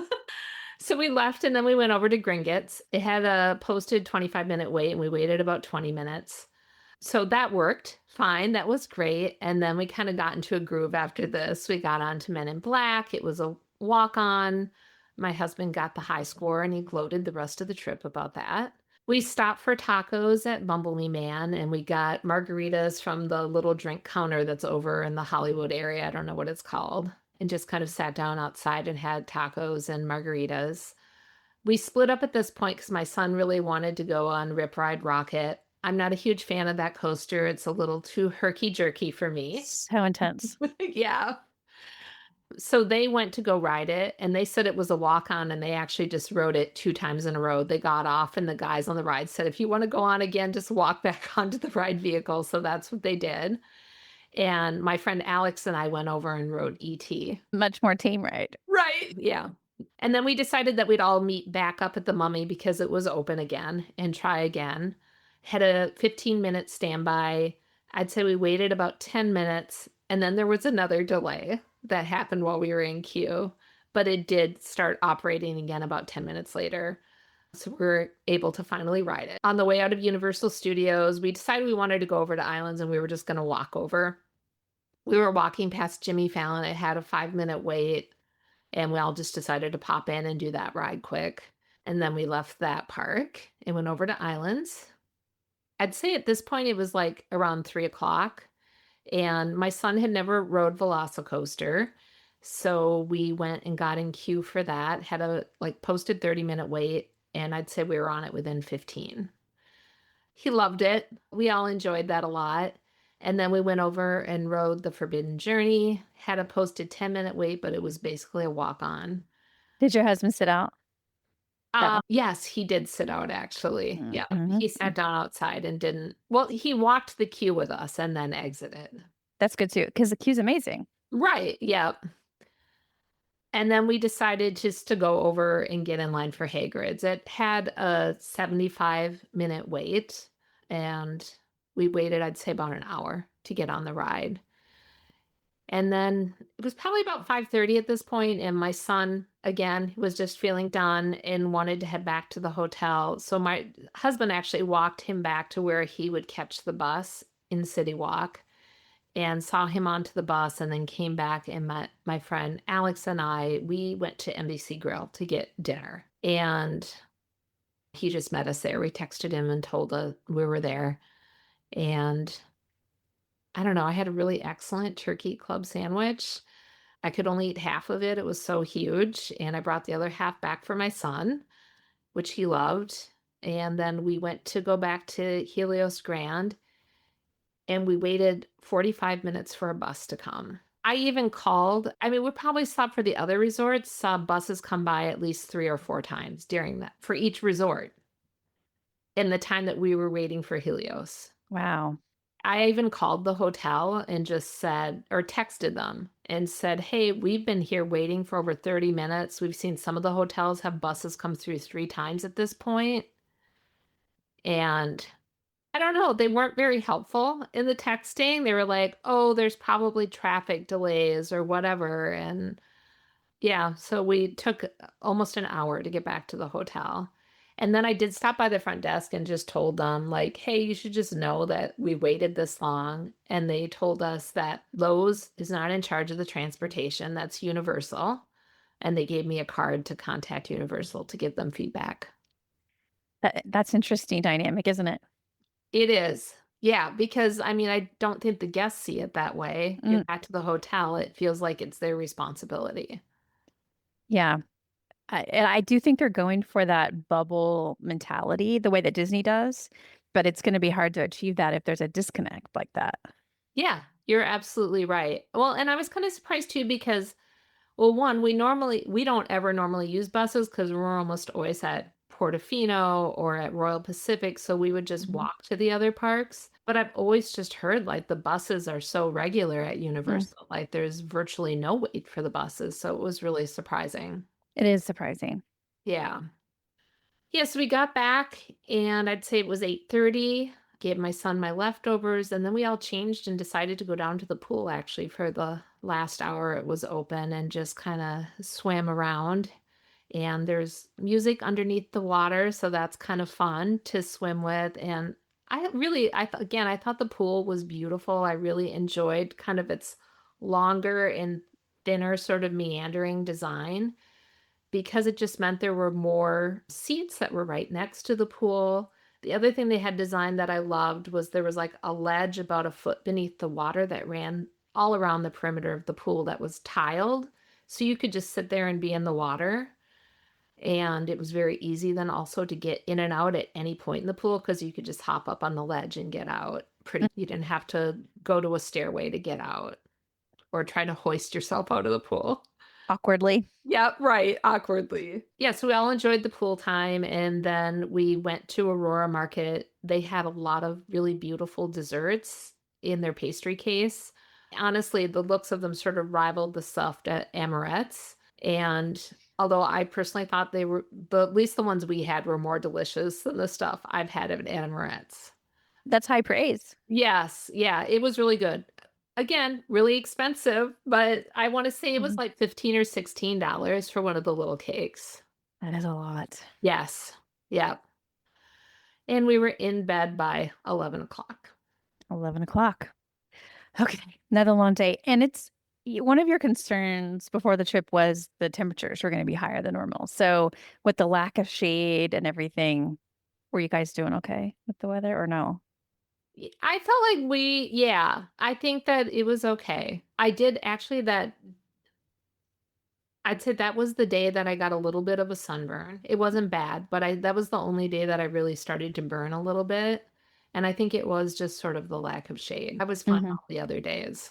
So we left and then we went over to Gringotts. It had a posted 25-minute wait and we waited about 20 minutes. So that worked fine. That was great. And then we kind of got into a groove after this. We got on to Men in Black. It was a walk-on. My husband got the high score and he gloated the rest of the trip about that. We stopped for tacos at Bumblebee Man and we got margaritas from the little drink counter that's over in the Hollywood area. I don't know what it's called. And just kind of sat down outside and had tacos and margaritas. We split up at this point because my son really wanted to go on Rip Ride Rocket. I'm not a huge fan of that coaster. It's a little too herky-jerky for me. So intense. Yeah. So they went to go ride it and they said it was a walk-on and they actually just rode it 2 times in a row. They got off and the guys on the ride said, if you want to go on again, just walk back onto the ride vehicle. So that's what they did. And my friend Alex and I went over and rode E.T. Much more tame ride. Right. Yeah. And then we decided that we'd all meet back up at the Mummy because it was open again and try again. Had a 15-minute standby. I'd say we waited about 10 minutes and then there was another delay that happened while we were in queue, but it did start operating again about 10 minutes later. So we were able to finally ride it. On the way out of Universal Studios, we decided we wanted to go over to Islands and we were just going to walk over. We were walking past Jimmy Fallon. It had a 5-minute wait and we all just decided to pop in and do that ride quick. And then we left that park and went over to Islands. I'd say at this point it was like around 3 o'clock and my son had never rode Velocicoaster. So we went and got in queue for that, had a posted 30-minute wait. And I'd say we were on it within 15. He loved it. We all enjoyed that a lot. And then we went over and rode the Forbidden Journey, had a posted 10-minute wait, but it was basically a walk-on. Did your husband sit out? Yes, he did sit out, actually. Mm-hmm. Yeah, he sat down outside and didn't. Well, he walked the queue with us and then exited. That's good too, because the queue's amazing. Right, yeah. And then we decided just to go over and get in line for Hagrid's. It had a 75-minute wait, and we waited, I'd say, about an hour to get on the ride. And then it was probably about 5:30 at this point, and my son, again, was just feeling done and wanted to head back to the hotel. So my husband actually walked him back to where he would catch the bus in City Walk and saw him onto the bus and then came back and met my friend Alex and I. We went to NBC Grill to get dinner, and he just met us there. We texted him and told us we were there. And I don't know, I had a really excellent turkey club sandwich. I could only eat half of it. It was so huge. And I brought the other half back for my son, which he loved. And then we went to go back to Helios Grand and we waited 45 minutes for a bus to come. I even called, we probably stopped for the other resorts, saw buses come by at least 3 or 4 times during that for each resort. in the time that we were waiting for Helios. Wow. I even called the hotel and just said, or texted them and said, hey, we've been here waiting for over 30 minutes. We've seen some of the hotels have buses come through 3 times at this point. And I don't know, they weren't very helpful in the texting. They were like, oh, there's probably traffic delays or whatever. And yeah, so we took almost an hour to get back to the hotel. And then I did stop by the front desk and just told them, like, hey, you should just know that we waited this long. And they told us that Lowe's is not in charge of the transportation. That's Universal. And they gave me a card to contact Universal to give them feedback. That's interesting dynamic, isn't it? It is. Yeah, because I mean, I don't think the guests see it that way. Get back to the hotel, it feels like it's their responsibility. Yeah. And I do think they're going for that bubble mentality, the way that Disney does, but it's going to be hard to achieve that if there's a disconnect like that. Yeah, you're absolutely right. Well, and I was kind of surprised too because, well, one, we don't ever normally use buses because we're almost always at Portofino or at Royal Pacific, so we would just walk to the other parks. But I've always just heard like the buses are so regular at Universal, like there's virtually no wait for the buses, so it was really surprising. It is surprising. Yeah. Yeah, so we got back and I'd say it was 8:30. Gave my son my leftovers, and then we all changed and decided to go down to the pool actually for the last hour it was open and just kind of swam around. And there's music underneath the water, so that's kind of fun to swim with. And I thought the pool was beautiful. I really enjoyed kind of its longer and thinner sort of meandering design, because it just meant there were more seats that were right next to the pool. The other thing they had designed that I loved was there was like a ledge about a foot beneath the water that ran all around the perimeter of the pool that was tiled. So you could just sit there and be in the water. And it was very easy then also to get in and out at any point in the pool because you could just hop up on the ledge and get out. You didn't have to go to a stairway to get out or try to hoist yourself out of the pool. Awkwardly. Yeah, right. Awkwardly. Yeah, so we all enjoyed the pool time and then we went to Aurora Market. They had a lot of really beautiful desserts in their pastry case. Honestly, the looks of them sort of rivaled the stuffed amarettes. And although I personally thought they were, at least the ones we had were more delicious than the stuff I've had at amarettes. That's high praise. Yes. Yeah, it was really good. Again, really expensive, but I want to say it was like $15 or $16 for one of the little cakes. That is a lot. Yes. Yeah. And we were in bed by 11 o'clock. 11 o'clock. Okay. Another long day. And it's one of your concerns before the trip was the temperatures were going to be higher than normal. So with the lack of shade and everything, were you guys doing okay with the weather or no? I felt like I think that it was okay. I did actually I'd say that was the day that I got a little bit of a sunburn. It wasn't bad, but that was the only day that I really started to burn a little bit. And I think it was just sort of the lack of shade. I was fine all the other days.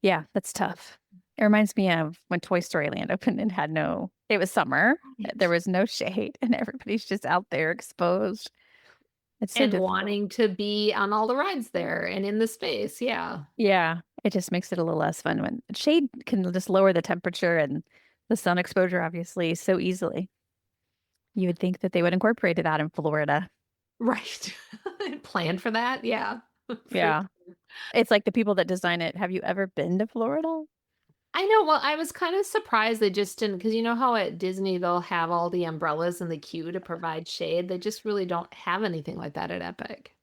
Yeah, that's tough. It reminds me of when Toy Story Land opened and it was summer. There was no shade and everybody's just out there exposed. It's so difficult. Wanting to be on all the rides there and in the space. Yeah. Yeah. It just makes it a little less fun when shade can just lower the temperature and the sun exposure, obviously, so easily. You would think that they would incorporate that in Florida. Right. Plan for that. Yeah. Yeah. It's like the people that design it. Have you ever been to Florida? I know. Well, I was kind of surprised they just didn't, because you know how at Disney they'll have all the umbrellas in the queue to provide shade. They just really don't have anything like that at Epic.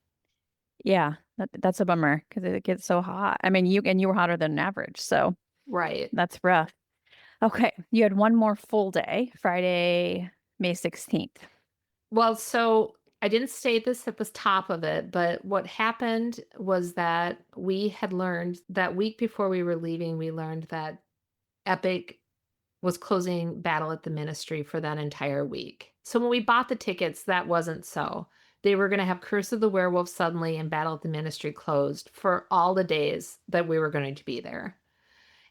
Yeah, that's a bummer because it gets so hot. I mean, you were hotter than average, so right. That's rough. Okay, you had one more full day, Friday, May 16th. Well, so I didn't state this at the top of it, but what happened was that we had learned that week before we were leaving, we learned that Epic was closing Battle at the Ministry for that entire week. So when we bought the tickets, that wasn't so. They were going to have Curse of the Werewolf suddenly and Battle at the Ministry closed for all the days that we were going to be there.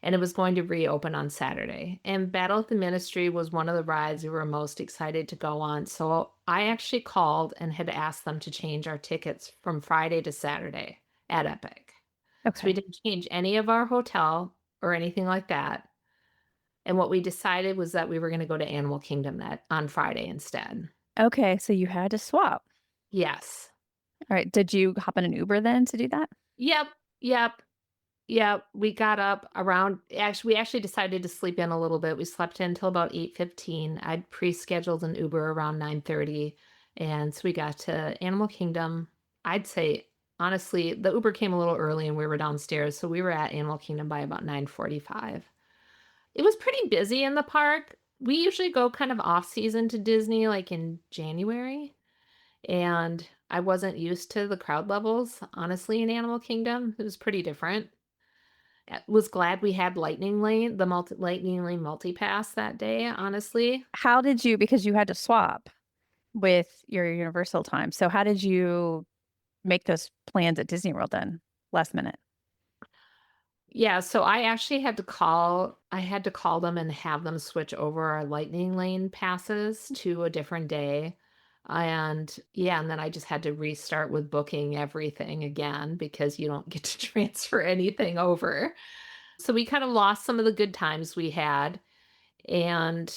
and it was going to reopen on Saturday. And Battle at the Ministry was one of the rides we were most excited to go on. So I actually called and had asked them to change our tickets from Friday to Saturday at Epic. So we Okay. didn't change any of our hotel or anything like that. And what we decided was that we were going to go to Animal Kingdom on Friday instead. Okay. So you had to swap. Yes. All right. Did you hop in an Uber then to do that? Yep. We got up we actually decided to sleep in a little bit. We slept in until about 8:15. I'd pre-scheduled an Uber around 9:30. And so we got to Animal Kingdom. I'd say, honestly, the Uber came a little early and we were downstairs. So we were at Animal Kingdom by about 9:45. It was pretty busy in the park. We usually go kind of off season to Disney, like in January. And I wasn't used to the crowd levels, honestly, in Animal Kingdom. It was pretty different. Was glad we had Lightning Lane, the Lightning Lane multi-pass that day, honestly. How did you, because you had to swap with your Universal time. So how did you make those plans at Disney World then, last minute? Yeah, so I actually had to call them and have them switch over our Lightning Lane passes to a different day. And then I just had to restart with booking everything again because you don't get to transfer anything over. So we kind of lost some of the good times we had, and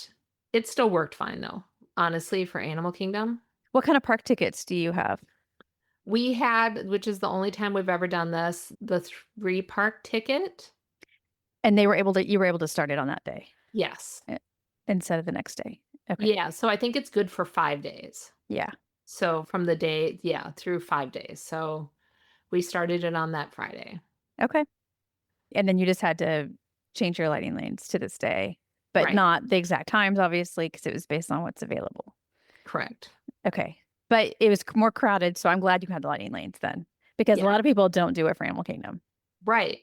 it still worked fine though, honestly, for Animal Kingdom. What kind of park tickets do you have? We had, which is the only time we've ever done this, the 3 park ticket. And you were able to start it on that day Yes. instead of the next day. Okay. Yeah, so I think it's good for 5 days. Yeah. So from the day, through 5 days. So we started it on that Friday. Okay. And then you just had to change your lighting lanes to this day, but Right. not the exact times, obviously, because it was based on what's available. Correct. Okay. But it was more crowded, so I'm glad you had the lighting lanes then, because a lot of people don't do it for Animal Kingdom. Right.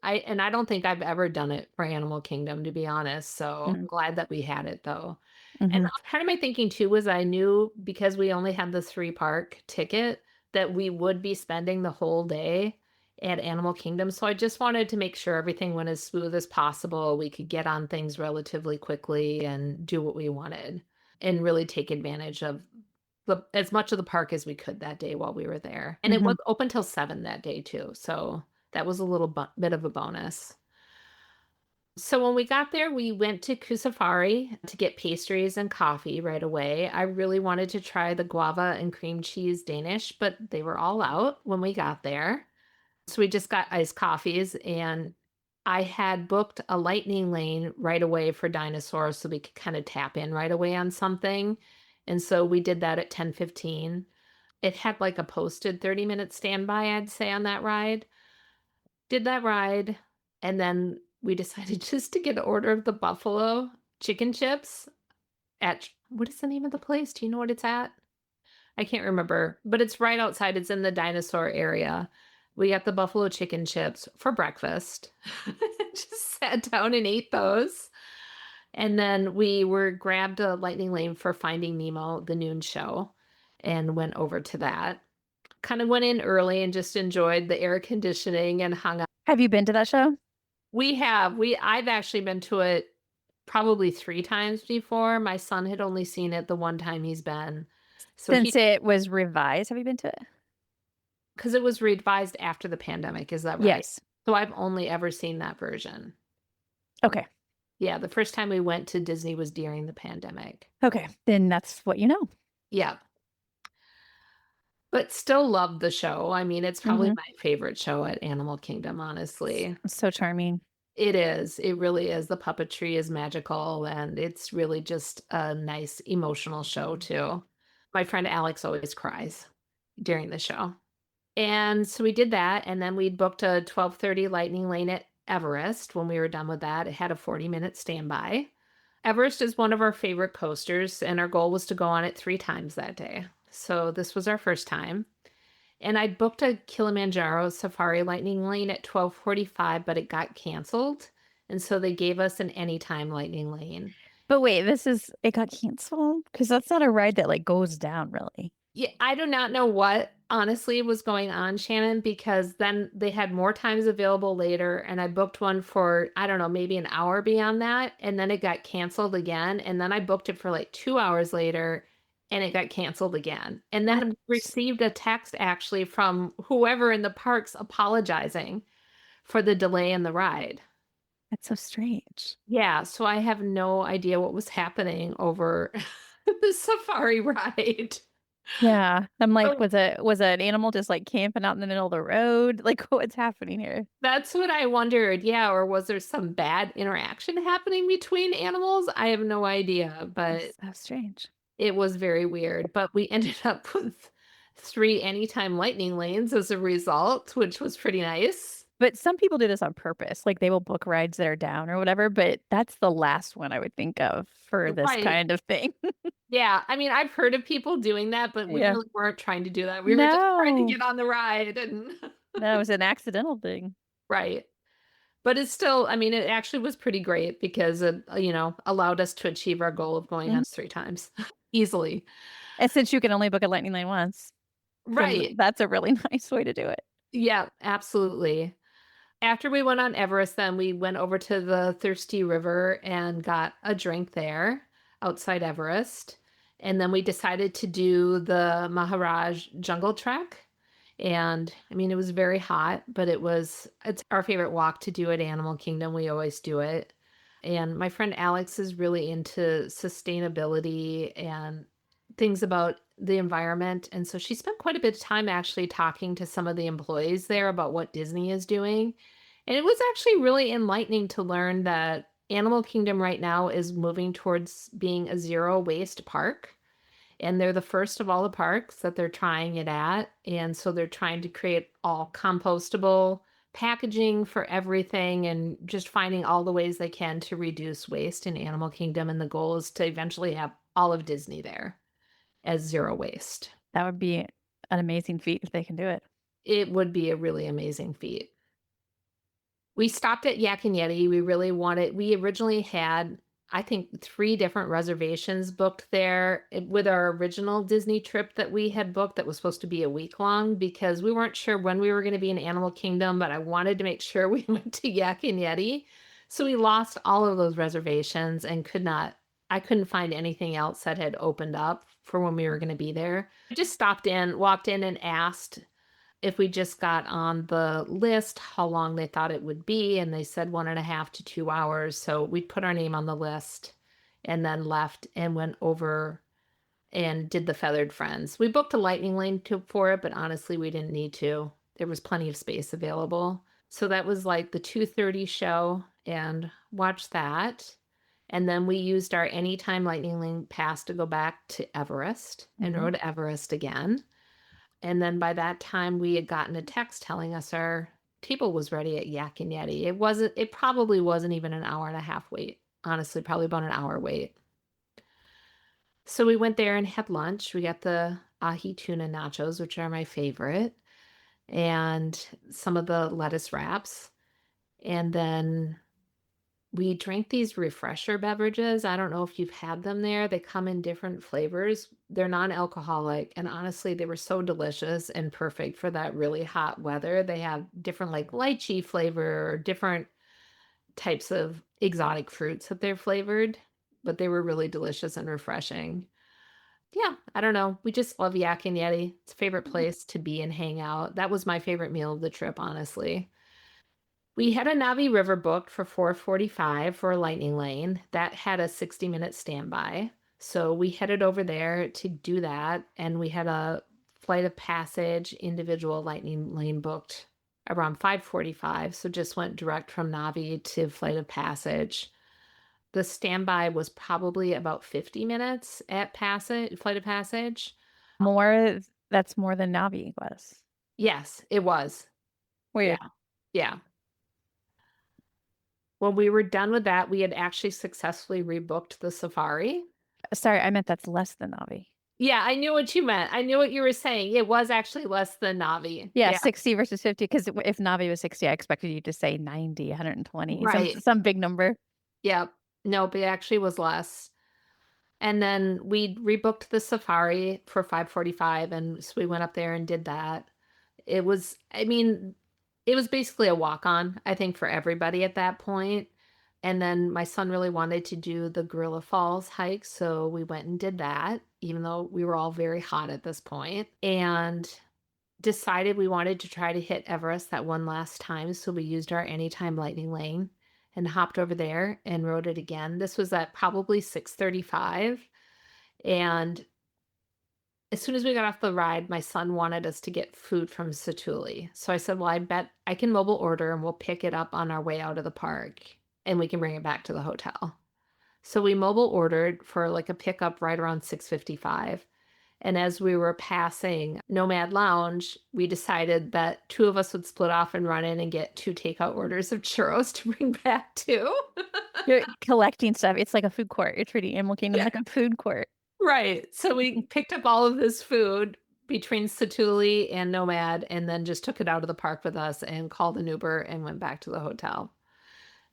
I don't think I've ever done it for Animal Kingdom, to be honest. So I'm glad that we had it though. And part of my thinking too was I knew because we only had the 3 park ticket that we would be spending the whole day at Animal Kingdom. So I just wanted to make sure everything went as smooth as possible. We could get on things relatively quickly and do what we wanted and really take advantage of as much of the park as we could that day while we were there. And it was open till 7 that day too. So that was a little bit of a bonus. So when we got there, we went to Safari to get pastries and coffee right away. I really wanted to try the guava and cream cheese Danish, but they were all out when we got there. So we just got iced coffees, and I had booked a lightning lane right away for dinosaurs so we could kind of tap in right away on something. And so we did that at 10:15. It had like a posted 30-minute standby, I'd say, on that ride. Did that ride, and then we decided just to get an order of the buffalo chicken chips at, what is the name of the place? Do you know what it's at? I can't remember, but it's right outside. It's in the dinosaur area. We got the buffalo chicken chips for breakfast. Just sat down and ate those. And then we grabbed a lightning lane for Finding Nemo, the noon show, and went over to that. Kind of went in early and just enjoyed the air conditioning and hung out. Have you been to that show? I've actually been to it probably 3 times before. My son had only seen it the one time he's been. So Since it was revised, have you been to it? Because it was revised after the pandemic, is that right? Yes. So I've only ever seen that version. Okay. Yeah, the first time we went to Disney was during the pandemic. Okay, then that's what you know. Yeah. But still love the show. I mean, it's probably my favorite show at Animal Kingdom, honestly. It's so charming. It is. It really is. The puppetry is magical, and it's really just a nice emotional show too. My friend Alex always cries during the show. And so we did that, and then we'd booked a 12:30 lightning lane at Everest. When we were done with that, it had a 40-minute standby. Everest is one of our favorite coasters, and our goal was to go on it 3 times that day. So this was our first time. And I booked a Kilimanjaro Safari lightning lane at 12:45, but it got canceled. And so they gave us an anytime lightning lane. But wait, it got canceled? Because that's not a ride that like goes down really. Yeah, I do not know what honestly was going on, Shannon, because then they had more times available later, and I booked one for, I don't know, maybe an hour beyond that, and then it got canceled again, and then I booked it for like 2 hours later, and it got canceled again. And then received a text actually from whoever in the parks apologizing for the delay in the ride. That's so strange. Yeah, so I have no idea what was happening over the safari ride. Yeah. I'm like, So was an animal just like camping out in the middle of the road? Like, what's happening here? that's what I wondered. Yeah, or was there some bad interaction happening between animals? I have no idea, but That's so strange. it was very weird. But we ended up with 3 anytime lightning lanes as a result, which was pretty nice. But some people do this on purpose. Like they will book rides that are down or whatever, but that's the last one I would think of for this Right. kind of thing. Yeah, I mean, I've heard of people doing that, but we Yeah. really weren't trying to do that. We were just trying to No. get on the ride and No, it was an accidental thing. right. But it's still, I mean, it actually was pretty great because it, allowed us to achieve our goal of going Mhm. on 3 times easily. And since you can only book a lightning lane once, then Right. that's a really nice way to do it. Yeah, absolutely. After we went on Everest, then we went over to the Thirsty River and got a drink there outside Everest. And then we decided to do the Maharaj Jungle Trek. And I mean, it was very hot, but it's our favorite walk to do at Animal Kingdom. We always do it. And my friend Alex is really into sustainability and things about the environment. And so she spent quite a bit of time actually talking to some of the employees there about what Disney is doing. And it was actually really enlightening to learn that Animal Kingdom right now is moving towards being a zero waste park. And they're the first of all the parks that they're trying it at. And so they're trying to create all compostable packaging for everything and just finding all the ways they can to reduce waste in Animal Kingdom. And the goal is to eventually have all of Disney there as zero waste. That would be an amazing feat if they can do it. It would be a really amazing feat. We stopped at Yak Yeti. We originally had, I think, 3 different reservations booked there with our original Disney trip that we had booked that was supposed to be a week long because we weren't sure when we were going to be in Animal Kingdom, but I wanted to make sure we went to Yak Yeti. So we lost all of those reservations and I couldn't find anything else that had opened up for when we were going to be there. I just walked in and asked if we just got on the list, how long they thought it would be. And they said 1.5 to 2 hours. So we put our name on the list and then left and went over and did the Feathered Friends. We booked a lightning lane for it, but honestly, we didn't need to. There was plenty of space available. So that was like the 2:30 show and watched that. And then we used our Anytime Lightning Lane pass to go back to Everest and rode Everest again. And then by that time, we had gotten a text telling us our table was ready at Yak Yeti. It probably wasn't even an hour and a half wait. Honestly, probably about an hour wait. So we went there and had lunch. We got the ahi tuna nachos, which are my favorite, and some of the lettuce wraps. And then we drank these refresher beverages. I don't know if you've had them there. They come in different flavors. They're non-alcoholic, and honestly, they were so delicious and perfect for that really hot weather. They have different like lychee flavor or different types of exotic fruits that they're flavored, but they were really delicious and refreshing. Yeah, I don't know. We just love Yak Yeti. It's a favorite place to be and hang out. That was my favorite meal of the trip, honestly. We had a Navi River booked for 4:45 for a lightning lane. That had a 60-minute standby. So we headed over there to do that, and we had a flight of passage individual lightning lane booked around 5:45. So just went direct from Navi to flight of passage. The standby was probably about 50 minutes at flight of passage. That's more than Navi was. Yes, it was. Weird. Yeah. When we were done with that, we had actually successfully rebooked the safari. Sorry, I meant that's less than Navi. Yeah, I knew what you meant. I knew what you were saying. It was actually less than Navi. Yeah, 60 versus 50, because if Navi was 60, I expected you to say 90, 120, Right. some big number. Yep. Nope, it actually was less. And then we rebooked the safari for 5:45, and so we went up there and did that. It was, I mean, it was basically a walk-on, I think, for everybody at that point. And then my son really wanted to do the Gorilla Falls hike, so we went and did that, even though we were all very hot at this point, and decided we wanted to try to hit Everest that one last time, so we used our Anytime Lightning Lane and hopped over there and rode it again. This was at probably 6:35, and as soon as we got off the ride, my son wanted us to get food from Satuli. So I said, "Well, I bet I can mobile order and we'll pick it up on our way out of the park and we can bring it back to the hotel." So we mobile ordered for like a pickup right around 6:55. And as we were passing Nomad Lounge, we decided that two of us would split off and run in and get 2 takeout orders of churros to bring back too. You're collecting stuff. It's like a food court. You're treating Animal Kingdom like a food court. Right. So we picked up all of this food between Satuli and Nomad and then just took it out of the park with us and called an Uber and went back to the hotel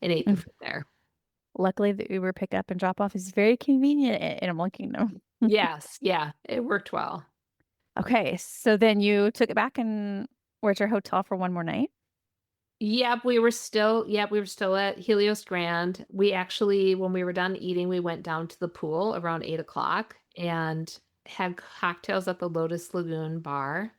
and ate the food there. Luckily, the Uber pickup and drop off is very convenient at Animal Kingdom. Yes. Yeah. It worked well. Okay, so then you took it back and were at your hotel for one more night? Yep, we were still at Helios Grand. We actually, when we were done eating, we went down to the pool around 8 o'clock and had cocktails at the Lotus Lagoon bar.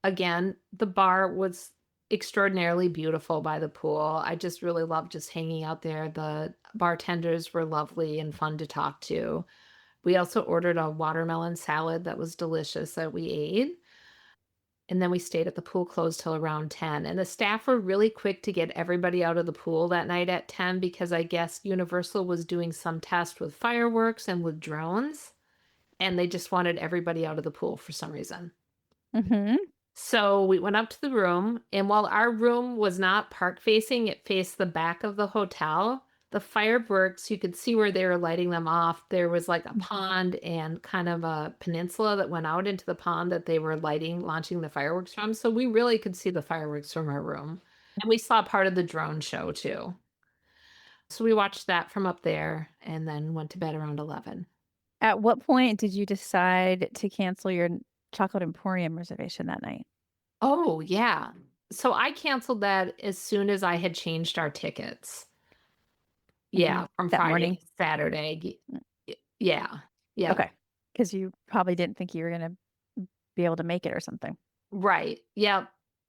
Again, the bar was extraordinarily beautiful by the pool. I just really loved just hanging out there. The bartenders were lovely and fun to talk to. We also ordered a watermelon salad that was delicious that we ate. And then we stayed at the pool closed till around 10. And the staff were really quick to get everybody out of the pool that night at 10 because I guess Universal was doing some test with fireworks and with drones. And they just wanted everybody out of the pool for some reason. Mm-hmm. So we went up to the room. And while our room was not park facing, it faced the back of the hotel. The fireworks, you could see where they were lighting them off. There was like a pond and kind of a peninsula that went out into the pond that they were launching the fireworks from. So we really could see the fireworks from our room. And we saw part of the drone show too. So we watched that from up there and then went to bed around 11. At what point did you decide to cancel your Chocolate Emporium reservation that night? Oh, yeah. So I canceled that as soon as I had changed our tickets. Yeah, from That Friday morning? to Saturday. Yeah. Yeah. Okay, because you probably didn't think you were going to be able to make it or something. Right. Yeah.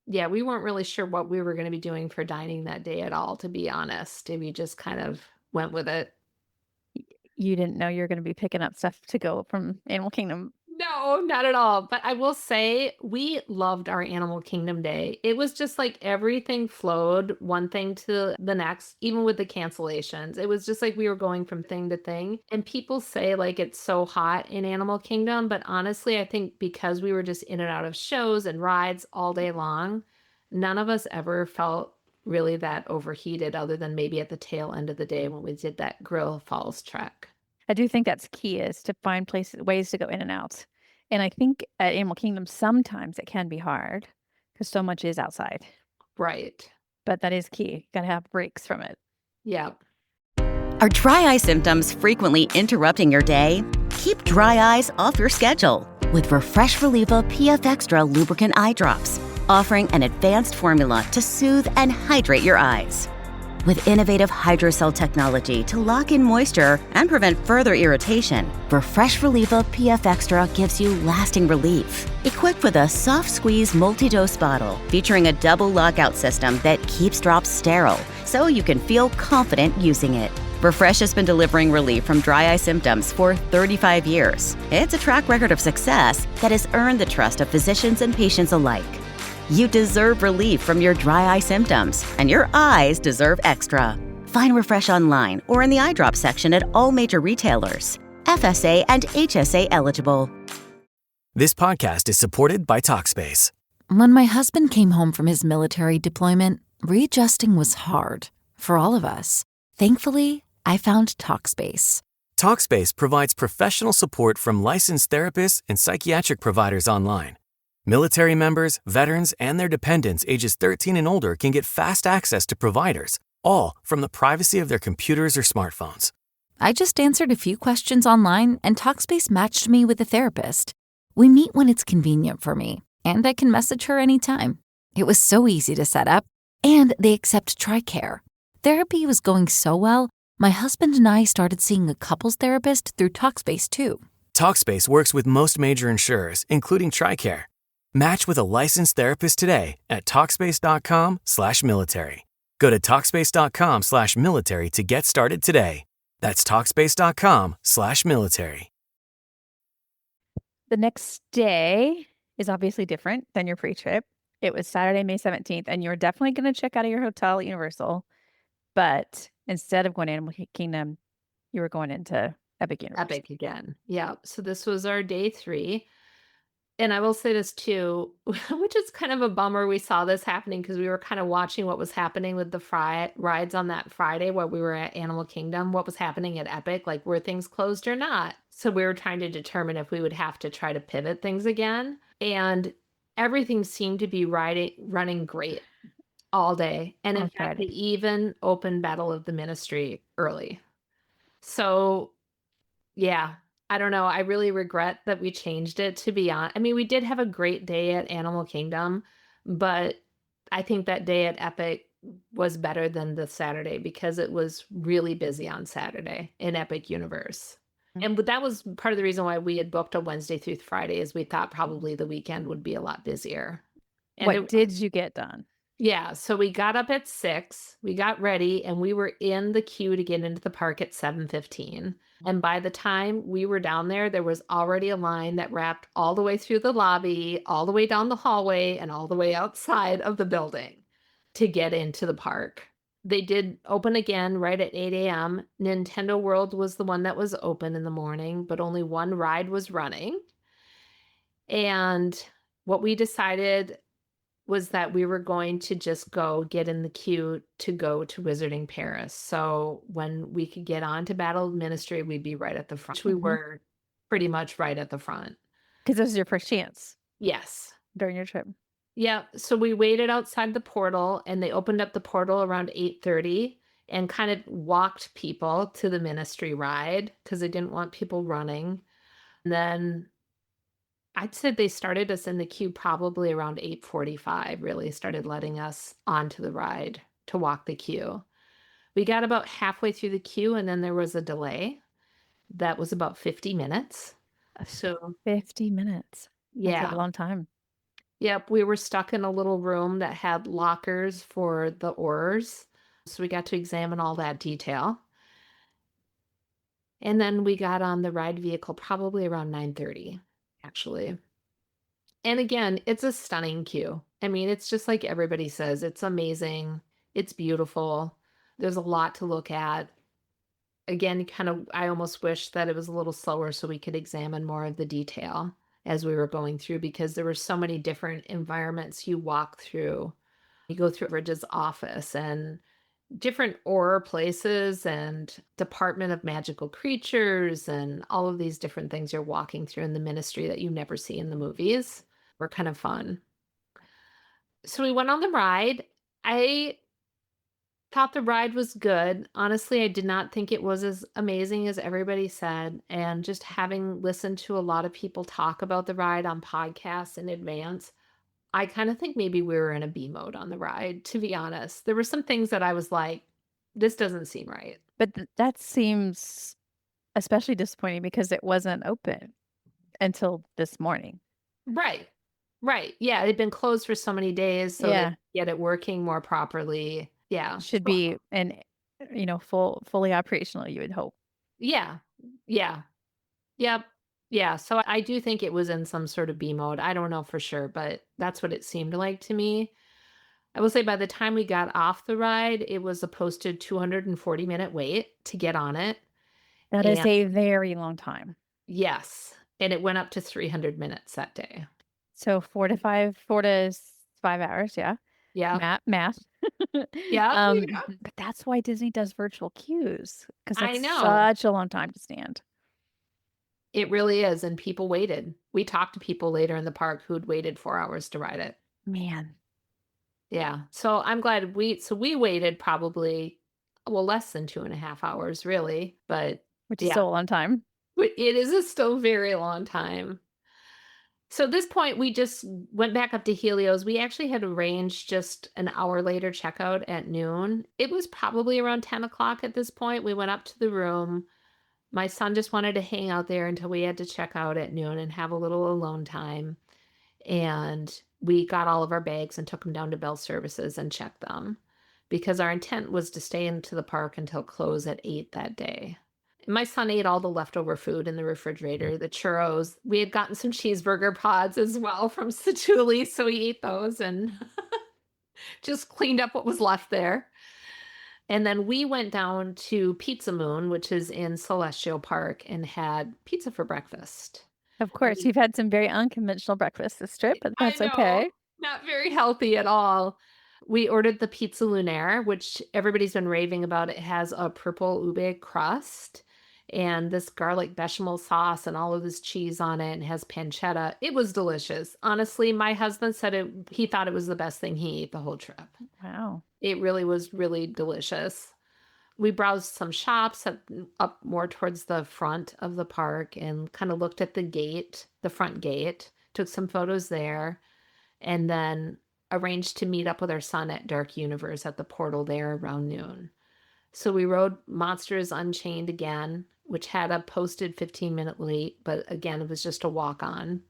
Yeah, we weren't really sure what we were going to be doing for dining that day at all, to be honest. We just kind of went with it. You didn't know you were going to be picking up stuff to go from Animal Kingdom. No, not at all. But I will say we loved our Animal Kingdom day. It was just like everything flowed one thing to the next, even with the cancellations. It was just like we were going from thing to thing. And people say like it's so hot in Animal Kingdom. But honestly, I think because we were just in and out of shows and rides all day long, none of us ever felt really that overheated other than maybe at the tail end of the day when we did that Grill Falls trek. I do think that's key is to find ways to go in and out. And I think at Animal Kingdom, sometimes it can be hard because so much is outside. Right. But that is key. Got to have breaks from it. Yeah. Are dry eye symptoms frequently interrupting your day? Keep dry eyes off your schedule with Refresh Reliever PF Extra Lubricant Eye Drops, offering an advanced formula to soothe and hydrate your eyes. With innovative hydrocell technology to lock in moisture and prevent further irritation, Refresh Reliever PF Extra gives you lasting relief. Equipped with a soft squeeze multi-dose bottle featuring a double lockout system that keeps drops sterile, so you can feel confident using it. Refresh has been delivering relief from dry eye symptoms for 35 years. It's a track record of success that has earned the trust of physicians and patients alike. You deserve relief from your dry eye symptoms, and your eyes deserve extra. Find Refresh online or in the eye drop section at all major retailers. FSA and HSA eligible. This podcast is supported by Talkspace. When my husband came home from his military deployment, readjusting was hard for all of us. Thankfully, I found Talkspace. Talkspace provides professional support from licensed therapists and psychiatric providers online. Military members, veterans, and their dependents ages 13 and older can get fast access to providers, all from the privacy of their computers or smartphones. I just answered a few questions online, and Talkspace matched me with a therapist. We meet when it's convenient for me, and I can message her anytime. It was so easy to set up, and they accept TRICARE. Therapy was going so well, my husband and I started seeing a couples therapist through Talkspace too. Talkspace works with most major insurers, including TRICARE. Match with a licensed therapist today at Talkspace.com/military. Go to Talkspace.com/military to get started today. That's Talkspace.com/military. The next day is obviously different than your pre-trip. It was Saturday, May 17th, and you're definitely going to check out of your hotel at Universal. But instead of going to Animal Kingdom, you were going into Epic Universe. Epic again. Yeah. So this was our day 3. And I will say this too, which is kind of a bummer we saw this happening because we were kind of watching what was happening with the rides on that Friday while we were at Animal Kingdom, what was happening at Epic, like were things closed or not. So we were trying to determine if we would have to try to pivot things again. And everything seemed to be running great all day. And in On fact, Friday. they even opened Battle of the Ministry early. So yeah, I don't know. I really regret that we changed it, to be honest. I mean, we did have a great day at Animal Kingdom, but I think that day at Epic was better than the Saturday because it was really busy on Saturday in Epic Universe. And that was part of the reason why we had booked a Wednesday through Friday is we thought probably the weekend would be a lot busier. And What did you get done? yeah, so we got up at 6, we got ready, and we were in the queue to get into the park at 7:15. And by the time we were down there, there was already a line that wrapped all the way through the lobby, all the way down the hallway, and all the way outside of the building to get into the park. They did open again right at 8 a.m. Nintendo World was the one that was open in the morning, but only one ride was running. And what we decided was that we were going to just go get in the queue to go to Wizarding Paris. So when we could get on to Battle of Ministry, we'd be right at the front. We were pretty much right at the front. Because this was your first chance Yes. during your trip. Yeah. So we waited outside the portal and they opened up the portal around 8:30 and kind of walked people to the Ministry ride because they didn't want people running. And then I'd say they started us in the queue probably around 8:45, really started letting us onto the ride to walk the queue. We got about halfway through the queue and then there was a delay. That was about 50 minutes. So 50 minutes. That's yeah. a long time. Yep, we were stuck in a little room that had lockers for the oars. So we got to examine all that detail. And then we got on the ride vehicle probably around 9:30, actually. And again, it's a stunning queue. I mean, it's just like everybody says, it's amazing. It's beautiful. There's a lot to look at. Again, kind of, I almost wish that it was a little slower so we could examine more of the detail as we were going through because there were so many different environments you walk through. You go through Bridget's office and different Aurora places and Department of Magical Creatures and all of these different things you're walking through in the Ministry that you never see in the movies. Were kind of fun. So we went on the ride. I thought the ride was good. Honestly, I did not think it was as amazing as everybody said. And just having listened to a lot of people talk about the ride on podcasts in advance, I kind of think maybe we were in a B mode on the ride, to be honest. There were some things that I was like, this doesn't seem right. But that seems especially disappointing because it wasn't open until this morning. Right. Right. Yeah. It had been closed for so many days. So Yeah. they get it working more properly. Yeah. Should be fully operational, you would hope. Yeah. Yeah. Yep. Yeah. So I do think it was in some sort of B mode. I don't know for sure, but that's what it seemed like to me. I will say by the time we got off the ride, it was a posted 240-minute wait to get on it. That is a very long time. Yes. And it went up to 300 minutes that day. So 4 to 5 hours. Yeah. Yeah. Math. Yeah. But that's why Disney does virtual queues because I that's know. such a long time to stand. It really is. And people waited. We talked to people later in the park who'd waited 4 hours to ride it. Man. Yeah. So I'm glad we waited probably, less than 2.5 hours really, but which is Yeah. still a long time. It is a still very long time. So at this point, we just went back up to Helios. We actually had arranged just an hour later checkout at noon. It was probably around 10 o'clock at this point. We went up to the room. My son just wanted to hang out there until we had to check out at noon and have a little alone time. And we got all of our bags and took them down to Bell Services and checked them because our intent was to stay into the park until close at 8 that day. My son ate all the leftover food in the refrigerator, the churros. We had gotten some cheeseburger pods as well from Satuli, so he ate those and just cleaned up what was left there. And then we went down to Pizza Moon, which is in Celestial Park, and had pizza for breakfast. Of course, you've had some very unconventional breakfast this trip, but that's I know, okay. not very healthy at all. We ordered the Pizza Lunaire, which everybody's been raving about. It has a purple ube crust and this garlic bechamel sauce and all of this cheese on it and has pancetta. It was delicious. Honestly, my husband said he thought it was the best thing he ate the whole trip. Wow. It really was really delicious. We browsed some shops up more towards the front of the park and kind of looked at the front gate, took some photos there, and then arranged to meet up with our son at Dark Universe at the portal there around noon. So we rode Monsters Unchained again, which had a posted 15-minute wait, but again, it was just a walk-on.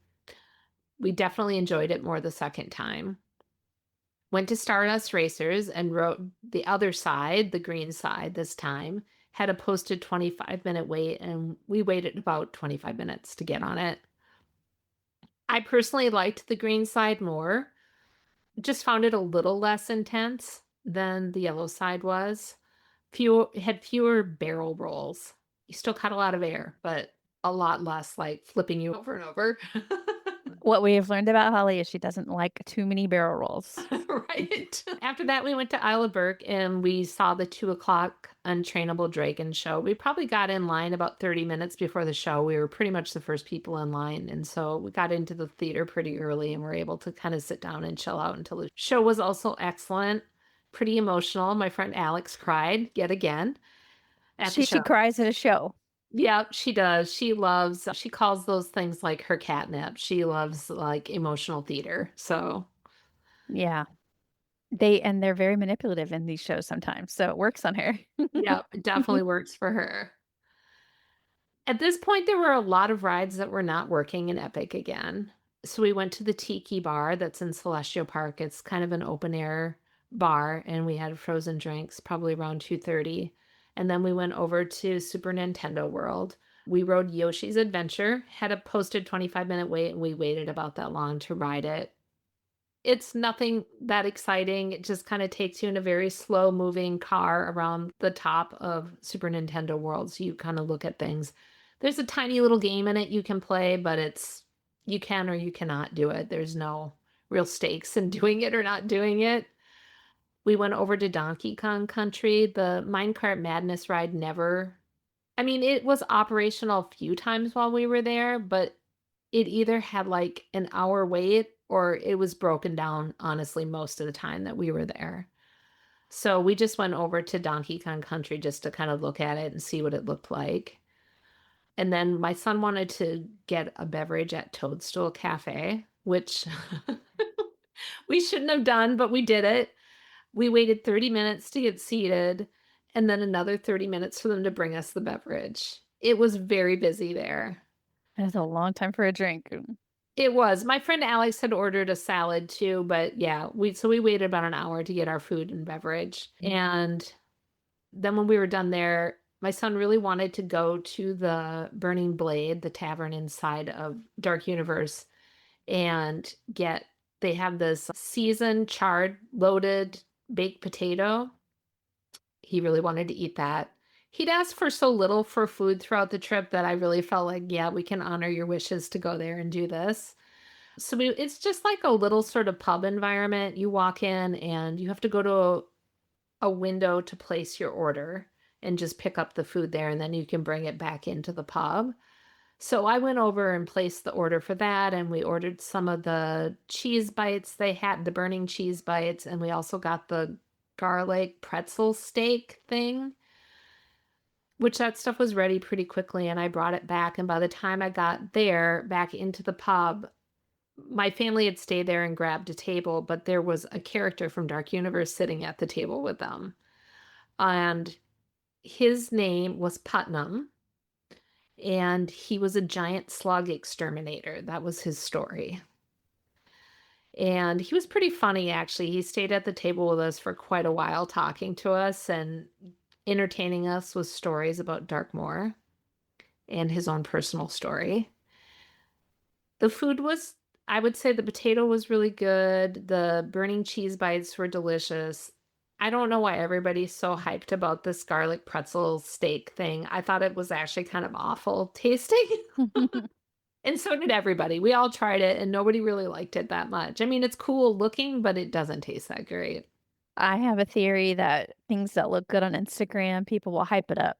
We definitely enjoyed it more the second time. Went to Stardust Racers and rode the other side, the green side this time, had a posted 25-minute wait, and we waited about 25 minutes to get on it. I personally liked the green side more. Just found it a little less intense than the yellow side was. Had fewer barrel rolls. You still caught a lot of air, but a lot less like flipping you over and over. What we have learned about Holly is she doesn't like too many barrel rolls. Right. After that, we went to Isle of Burke and we saw the 2:00 Untrainable Dragon show. We probably got in line about 30 minutes before the show. We were pretty much the first people in line. And so we got into the theater pretty early and were able to kind of sit down and chill out until the show was also excellent. Pretty emotional. My friend Alex cried yet again at the show. She cries at a show. Yeah, she does. She calls those things like her catnip. She loves like emotional theater. So yeah, they're very manipulative in these shows sometimes. So it works on her. yeah, it definitely works for her. At this point, there were a lot of rides that were not working in Epic again. So we went to the Tiki Bar that's in Celestial Park. It's kind of an open air bar, and we had frozen drinks probably around 2:30. And then we went over to Super Nintendo World. We rode Yoshi's Adventure, had a posted 25-minute wait, and we waited about that long to ride it. It's nothing that exciting. It just kind of takes you in a very slow moving car around the top of Super Nintendo World. So you kind of look at things. There's a tiny little game in it you can play, but you can or you cannot do it. There's no real stakes in doing it or not doing it. We went over to Donkey Kong Country. The Minecart Madness ride it was operational a few times while we were there, but it either had like an hour wait or it was broken down, honestly, most of the time that we were there. So we just went over to Donkey Kong Country just to kind of look at it and see what it looked like. And then my son wanted to get a beverage at Toadstool Cafe, which we shouldn't have done, but we did it. We waited 30 minutes to get seated and then another 30 minutes for them to bring us the beverage. It was very busy there. That's a long time for a drink. It was. My friend Alex had ordered a salad too, but yeah, we waited about an hour to get our food and beverage. And then when we were done there, my son really wanted to go to the Burning Blade, the tavern inside of Dark Universe, and they have this seasoned, charred, loaded baked potato. He really wanted to eat that. He'd asked for so little for food throughout the trip that I really felt like, yeah, we can honor your wishes to go there and do this. So it's just like a little sort of pub environment. You walk in and you have to go to a window to place your order and just pick up the food there, and then you can bring it back into the pub. So I went over and placed the order for that, and we ordered some of the cheese bites they had, the burning cheese bites, and we also got the garlic pretzel steak thing. which that stuff was ready pretty quickly, and I brought it back, and by the time I got there back into the pub, my family had stayed there and grabbed a table, but there was a character from Dark Universe sitting at the table with them. And his name was Putnam, and he was a giant slug exterminator. That was his story. And he was pretty funny, actually. He stayed at the table with us for quite a while, talking to us and entertaining us with stories about Darkmoor and his own personal story. The food was, I would say the potato was really good. The burning cheese bites were delicious. I don't know why everybody's so hyped about this garlic pretzel steak thing. I thought it was actually kind of awful tasting. And so did everybody. We all tried it and nobody really liked it that much. I mean, it's cool looking, but it doesn't taste that great. I have a theory that things that look good on Instagram, people will hype it up.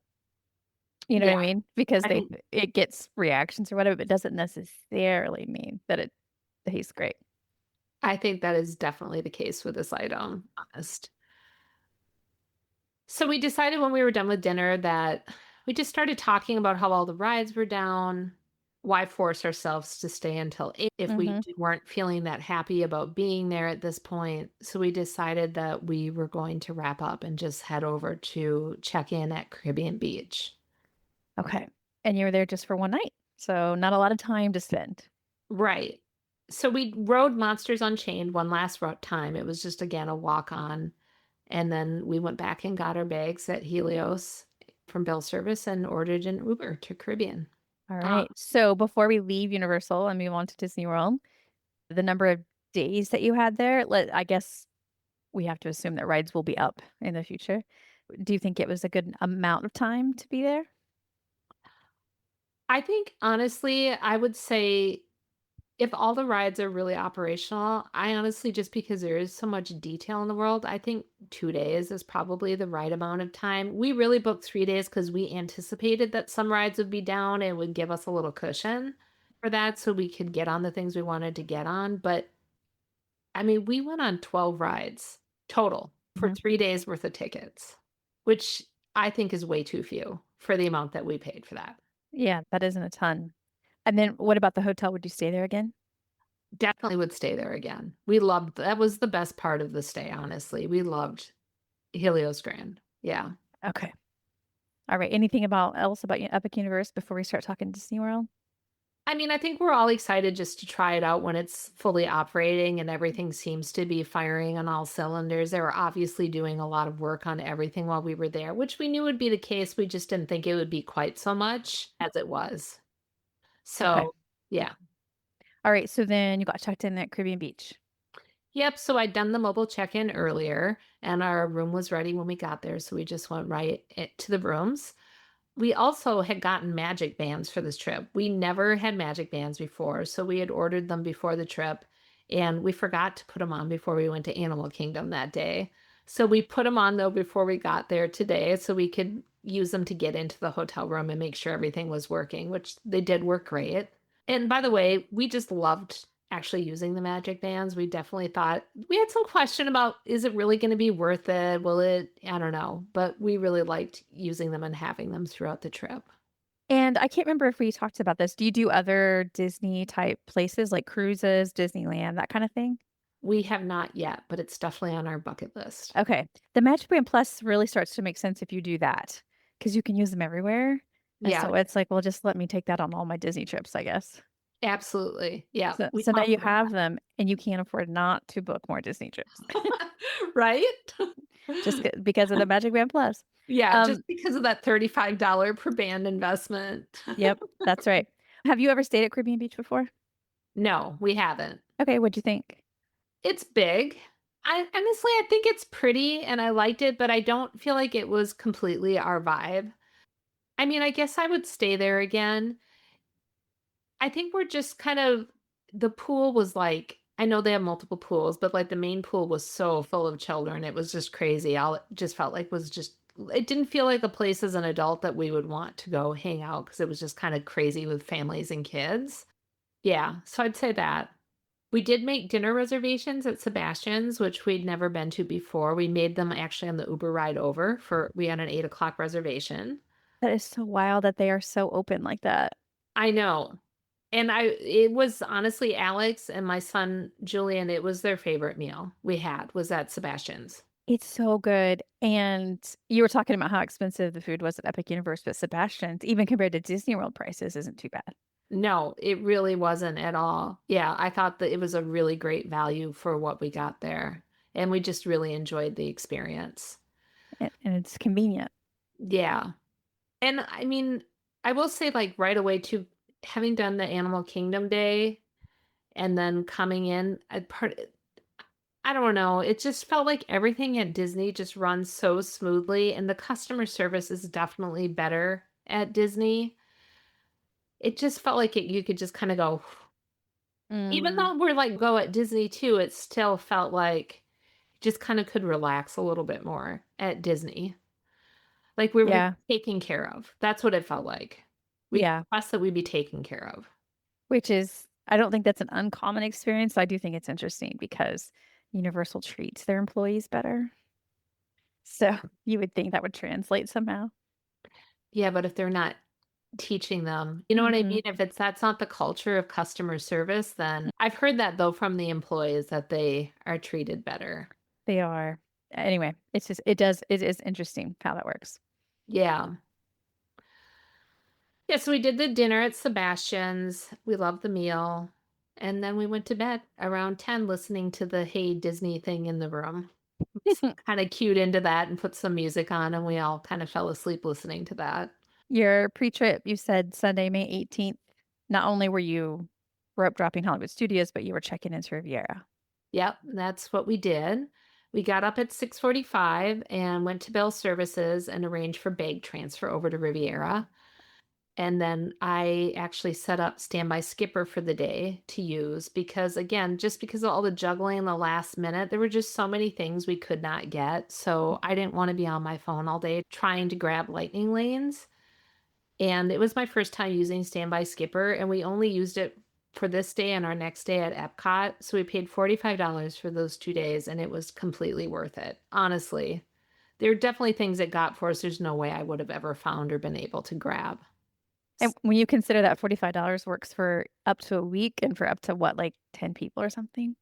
You know what I Yeah. mean? Because I think it gets reactions or whatever, but it doesn't necessarily mean that it tastes great. I think that is definitely the case with this item, honest. So we decided when we were done with dinner that we just started talking about how all the rides were down. Why force ourselves to stay until 8 if we weren't feeling that happy about being there at this point? So we decided that we were going to wrap up and just head over to check in at Caribbean Beach. Okay. And you were there just for one night. So not a lot of time to spend. Right. So we rode Monsters Unchained one last time. It was just, again, a walk on. And then we went back and got our bags at Helios from Bill Service and ordered an Uber to Caribbean. All right. So before we leave Universal and move on to Disney World, the number of days that you had there, I guess we have to assume that rides will be up in the future. Do you think it was a good amount of time to be there? I think, honestly, I would say if all the rides are really operational, I honestly, just because there is so much detail in the world, I think 2 days is probably the right amount of time. We really booked 3 days because we anticipated that some rides would be down and would give us a little cushion for that so we could get on the things we wanted to get on. But I mean, we went on 12 rides total for 3 days worth of tickets, which I think is way too few for the amount that we paid for that. Yeah, that isn't a ton. And then what about the hotel? Would you stay there again? Definitely would stay there again. We loved that was the best part of the stay, honestly. We loved Helios Grand. Yeah. Okay. All right. Anything else about Epic Universe before we start talking Disney World? I mean, I think we're all excited just to try it out when it's fully operating and everything seems to be firing on all cylinders. They were obviously doing a lot of work on everything while we were there, which we knew would be the case. We just didn't think it would be quite so much as it was. So, Okay. yeah. All right. So then you got checked in at Caribbean Beach. Yep. So I'd done the mobile check-in earlier and our room was ready when we got there. So we just went right to the rooms. We also had gotten magic bands for this trip. We never had magic bands before, so we had ordered them before the trip, and we forgot to put them on before we went to Animal Kingdom that day. So we put them on, though, before we got there today so we could use them to get into the hotel room and make sure everything was working, which they did work great. And by the way, we just loved actually using the magic bands. We definitely thought we had some question about, is it really going to be worth it? Will it? I don't know. But we really liked using them and having them throughout the trip. And I can't remember if we talked about this. Do you do other Disney type places like cruises, Disneyland, that kind of thing? We have not yet, but it's definitely on our bucket list. Okay. The Magic Band Plus really starts to make sense if you do that because you can use them everywhere. And Yeah, so it's like, well, just let me take that on all my Disney trips, I guess. absolutely. Yeah. So now you have them and you can't afford not to book more Disney trips right? just because of the Magic Band Plus. Yeah, just because of that $35 per band investment. Yep, that's right. Have you ever stayed at Caribbean Beach before? No, we haven't. Okay, what'd you think? It's big. Honestly, I think it's pretty and I liked it, but I don't feel like it was completely our vibe. I mean, I guess I would stay there again. I think we're just kind of the pool was like I know they have multiple pools, but like the main pool was so full of children. It was just crazy. All it just felt like was just it didn't feel like a place as an adult that we would want to go hang out because it was just kind of crazy with families and kids. Yeah, so I'd say that. We did make dinner reservations at Sebastian's, which we'd never been to before. We made them actually on the Uber ride over we had an 8 o'clock reservation. That is so wild that they are so open like that. I know. And it was honestly Alex and my son Julian, it was their favorite meal we had was at Sebastian's. It's so good. And you were talking about how expensive the food was at Epic Universe, but Sebastian's, even compared to Disney World prices, isn't too bad. No, it really wasn't at all. Yeah, I thought that it was a really great value for what we got there. And we just really enjoyed the experience. And it's convenient. Yeah. And I mean, I will say like right away too, having done the Animal Kingdom Day and then coming in, I don't know, it just felt like everything at Disney just runs so smoothly and the customer service is definitely better at Disney. It just felt like you could just kind of go, even Mm, though we're like go at Disney too, it still felt like just kind of could relax a little bit more at Disney. Like we were yeah. taken care of. That's what it felt like. We Yeah. trust that we'd be taken care of. Which is, I don't think that's an uncommon experience. I do think it's interesting because Universal treats their employees better. So you would think that would translate somehow. Yeah, but if they're not teaching them, you know what I Hmm. mean? If that's not the culture of customer service, then I've heard that though from the employees that they are treated better. They are. Anyway, it is interesting how that works. Yeah. Yeah, so we did the dinner at Sebastian's. We loved the meal. And then we went to bed around 10 listening to the Hey Disney thing in the room. Kind of cued into that and put some music on, and we all kind of fell asleep listening to that. Your pre-trip, you said Sunday, May 18th. Not only were you rope dropping Hollywood Studios, but you were checking into Riviera. Yep, that's what we did. We got up at 6:45 and went to Bell Services and arranged for bag transfer over to Riviera. And then I actually set up Standby Skipper for the day to use because, again, just because of all the juggling in the last minute, there were just so many things we could not get. So I didn't want to be on my phone all day trying to grab lightning lanes. And it was my first time using Standby Skipper, and we only used it for this day and our next day at Epcot. So we paid $45 for those 2 days, and it was completely worth it. Honestly, there are definitely things it got for us. There's no way I would have ever found or been able to grab. And when you consider that $45 works for up to a week and for up to what, like 10 people or something?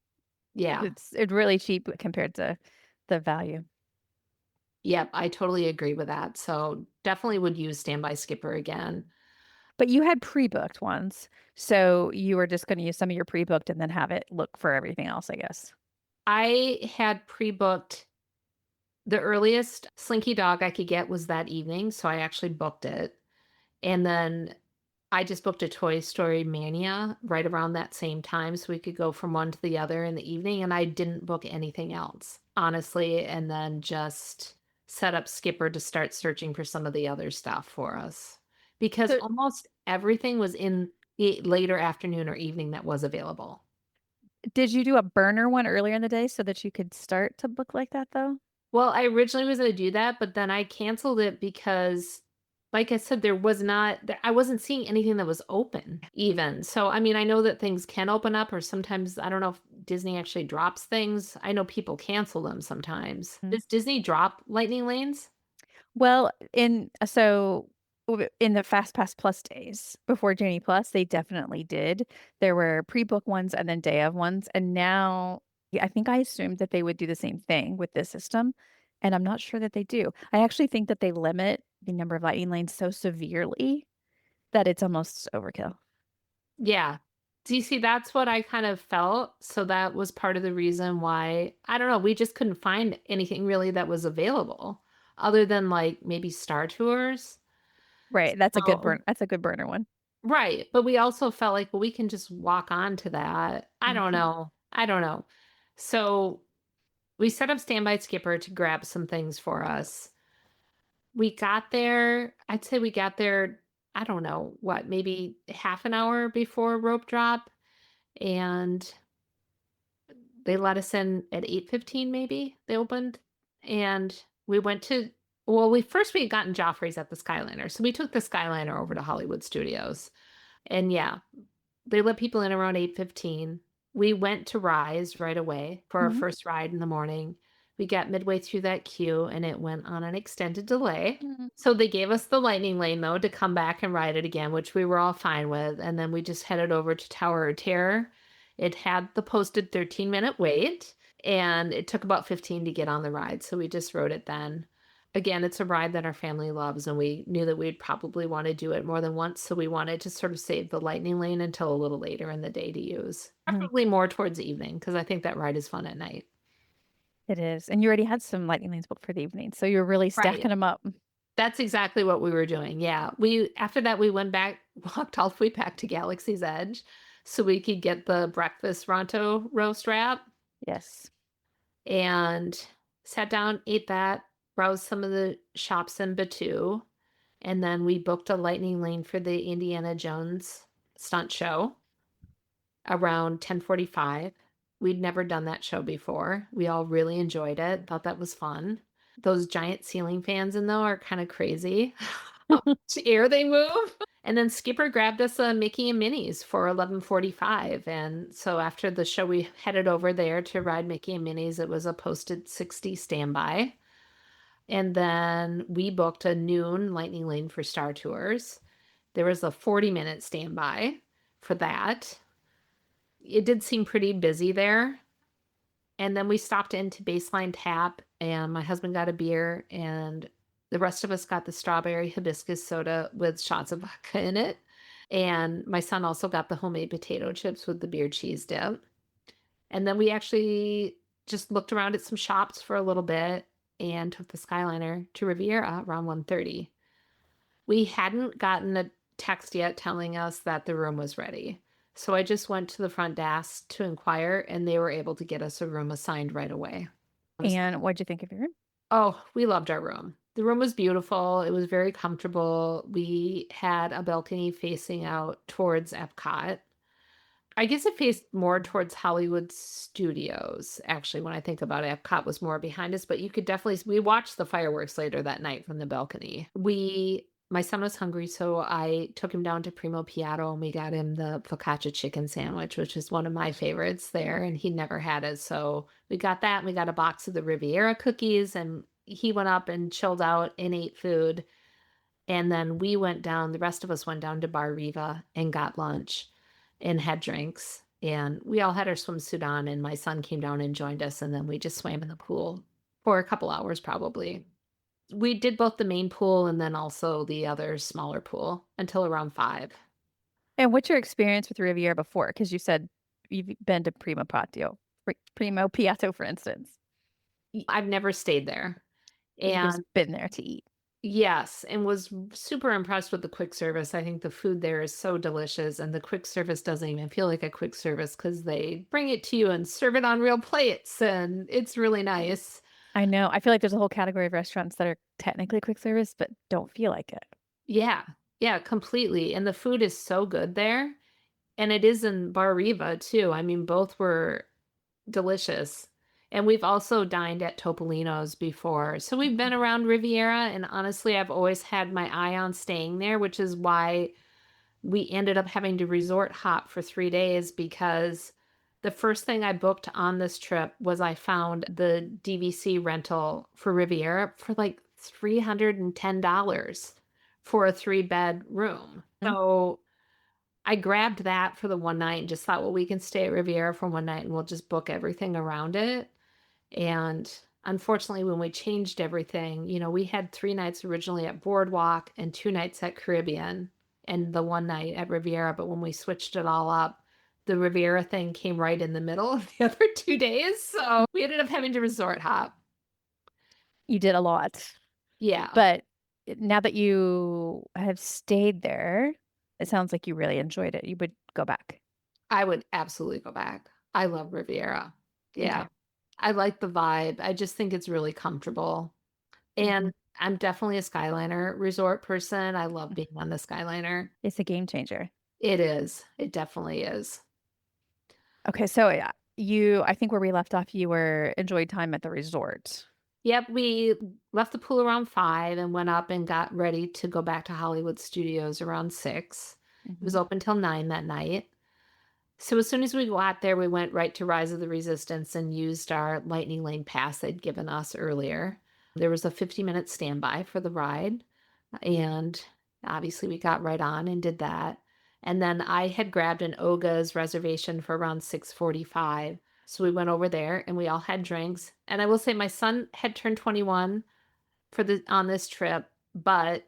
Yeah. It's really cheap compared to the value. Yep, I totally agree with that. So definitely would use Standby Skipper again. But you had pre-booked ones, so you were just going to use some of your pre-booked and then have it look for everything else, I guess. I had pre-booked the earliest Slinky Dog I could get was that evening, so I actually booked it. And then I just booked a Toy Story Mania right around that same time so we could go from one to the other in the evening, and I didn't book anything else, honestly, and then just set up Skipper to start searching for some of the other stuff for us. Because So almost everything was in the later afternoon or evening that was available. did you do a burner one earlier in the day so that you could start to book like that though? Well, I originally was gonna do that, but then I canceled it because, like I said, I wasn't seeing anything that was open even. So, I mean, I know that things can open up or sometimes I don't know if Disney actually drops things. I know people cancel them sometimes. Mm. Does Disney drop lightning lanes? Well, in the Fast Pass Plus days before Journey Plus, they definitely did. There were pre-book ones and then day of ones, and now I think I assumed that they would do the same thing with this system, and I'm not sure that they do. I actually think that they limit the number of lightning lanes so severely that it's almost overkill. Yeah. Do you see, that's what I kind of felt. So that was part of the reason why, I don't know, we just couldn't find anything really that was available other than like maybe Star Tours. Right, So, that's a good burner one. right. But we also felt like, well, we can just walk on to that. I don't Mhm. know. I don't know. So we set up Standby Skipper to grab some things for us. We got there, I'd say we got there, I don't know, what, maybe half an hour before rope drop. And they let us in at 8:15 maybe, they opened, and we went to well, we had gotten Joffrey's at the Skyliner, so we took the Skyliner over to Hollywood Studios, and yeah, they let people in around 8:15. We went to Rise right away for our Mhm. first ride in the morning, We got midway through that queue and it went on an extended delay. Mhm. So they gave us the lightning lane though to come back and ride it again, which we were all fine with. And then we just headed over to Tower of Terror. It had the posted 13-minute wait and it took about 15 to get on the ride. So we just rode it then. Again, it's a ride that our family loves, and we knew that we'd probably want to do it more than once. So we wanted to sort of save the lightning lane until a little later in the day to use. Mhm. Preferably more towards the evening because I think that ride is fun at night. It is. And you already had some lightning lanes booked for the evening. So you're really stacking Right. them up. That's exactly what we were doing. Yeah. After that, we went back, walked all the way back to Galaxy's Edge so we could get the breakfast Ronto roast wrap Yes. and sat down, ate that, browsed some of the shops in Batu. And then we booked a lightning lane for the Indiana Jones stunt show around 10:45. We'd never done that show before. We all really enjoyed it, thought that was fun. Those giant ceiling fans in though are kind of crazy. How much air they move. And then Skipper grabbed us a Mickey and Minnie's for 11:45. And so after the show, we headed over there to ride Mickey and Minnie's. It was a posted 60 standby. And then we booked a noon lightning lane for Star Tours. There was a 40-minute standby for that. It did seem pretty busy there. And then we stopped into Baseline Tap, and my husband got a beer, and the rest of us got the strawberry hibiscus soda with shots of vodka in it. And my son also got the homemade potato chips with the beer cheese dip. And then we actually just looked around at some shops for a little bit and took the Skyliner to Riviera around 1:30. We hadn't gotten a text yet telling us that the room was ready. So I just went to the front desk to inquire, and they were able to get us a room assigned right away. And what'd you think of your room? Oh, we loved our room. The room was beautiful. It was very comfortable. We had a balcony facing out towards Epcot. I guess it faced more towards Hollywood Studios, actually, when I think about it. Epcot was more behind us, but you could definitely we watched the fireworks later that night from the balcony. My son was hungry, so I took him down to Primo Piatto and we got him the focaccia chicken sandwich, which is one of my favorites there, and he never had it. So we got that, and we got a box of the Riviera cookies, and he went up and chilled out and ate food. And then we went down, the rest of us went down to Bar Riva and got lunch and had drinks. And we all had our swimsuit on, and my son came down and joined us, and then we just swam in the pool for a couple hours probably. We did both the main pool and then also the other smaller pool until around 5. And what's your experience with Riviera before? Because you said you've been to Primo Piatto, for instance. I've never stayed there. You've just And been there to eat. yes, and was super impressed with the quick service. I think the food there is so delicious, and the quick service doesn't even feel like a quick service because they bring it to you and serve it on real plates, and it's really nice. I know. I feel like there's a whole category of restaurants that are technically quick service, but don't feel like it. Yeah, yeah, completely. And the food is so good there. And it is in Bar Riva too. I mean, both were delicious. And we've also dined at Topolino's before. So we've been around Riviera, and honestly, I've always had my eye on staying there, which is why we ended up having to resort hop for 3 days, because the first thing I booked on this trip was I found the DVC rental for Riviera for like $310 for a 3-bed room. Mhm. So I grabbed that for the one night and just thought, well, we can stay at Riviera for one night and we'll just book everything around it. And unfortunately, when we changed everything, we had 3 nights originally at Boardwalk and 2 nights at Caribbean and the one night at Riviera. But when we switched it all up, the Riviera thing came right in the middle of the other 2 days. So we ended up having to resort hop. You did a lot. Yeah. But now that you have stayed there, it sounds like you really enjoyed it. You would go back. I would absolutely go back. I love Riviera. Yeah. Okay. I like the vibe. I just think it's really comfortable. And I'm definitely a Skyliner resort person. I love being on the Skyliner. It's a game changer. It is. It definitely is. Okay, so I think where we left off, you enjoyed time at the resort. Yep, we left the pool around 5 and went up and got ready to go back to Hollywood Studios around 6. It was open till 9 that night. So as soon as we got there, we went right to Rise of the Resistance and used our Lightning Lane pass they'd given us earlier. There was a 50-minute standby for the ride, and obviously we got right on and did that. And then I had grabbed an Oga's reservation for around 6:45. So we went over there and we all had drinks. And I will say my son had turned 21 on this trip, but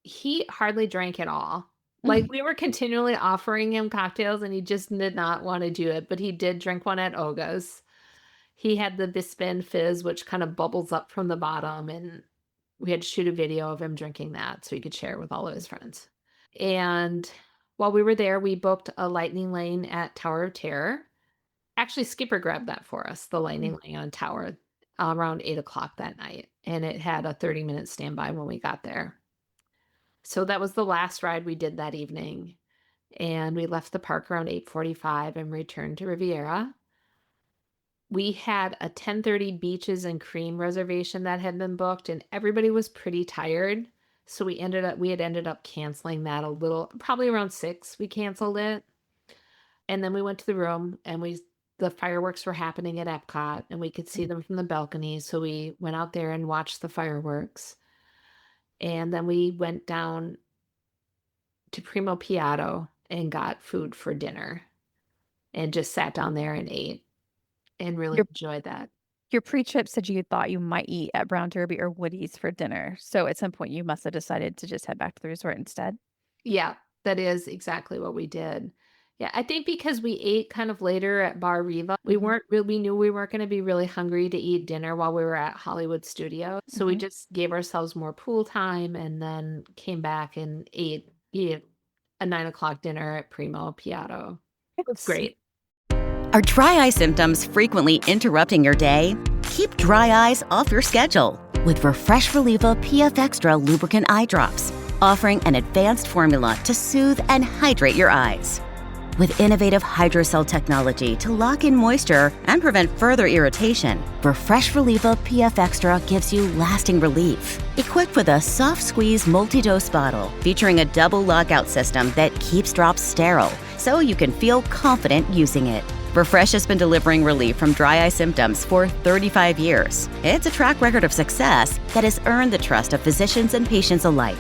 he hardly drank at all. Like, we were continually offering him cocktails, and he just did not wanna do it, but he did drink one at Oga's. He had the Bispin Fizz, which kinda bubbles up from the bottom, and we had to shoot a video of him drinking that so he could share it with all of his friends. And while we were there, we booked a lightning lane at Tower of Terror. Actually, Skipper grabbed that for us, the lightning lane on Tower, around 8 o'clock that night, and it had a 30-minute standby when we got there. So that was the last ride we did that evening, and we left the park around 8:45 and returned to Riviera. We had a 10:30 Beaches and Cream reservation that had been booked, and everybody was pretty tired, so we had ended up canceling that a little probably around 6, we canceled it, and then we went to the room, and the fireworks were happening at Epcot, and we could see them from the balcony, so we went out there and watched the fireworks. And then we went down to Primo Piatto and got food for dinner and just sat down there and ate and really Your enjoyed that. your pre-trip said you thought you might eat at Brown Derby or Woody's for dinner. So at some point you must have decided to just head back to the resort instead. Yeah, that is exactly what we did. Yeah, I think because we ate kind of later at Bar Riva, we knew we weren't gonna be really hungry to eat dinner while we were at Hollywood Studio, so we Mhm. just gave ourselves more pool time and then came back and ate a 9 o'clock dinner at Primo Piatto. It was great. Are dry eye symptoms frequently interrupting your day? Keep dry eyes off your schedule with Refresh Reliever PF Extra Lubricant Eye Drops, offering an advanced formula to soothe and hydrate your eyes. With innovative hydrocell technology to lock in moisture and prevent further irritation, Refresh Reliever PF Extra gives you lasting relief. Equipped with a soft squeeze multi-dose bottle featuring a double lockout system that keeps drops sterile, so you can feel confident using it. Refresh has been delivering relief from dry eye symptoms for 35 years. It's a track record of success that has earned the trust of physicians and patients alike.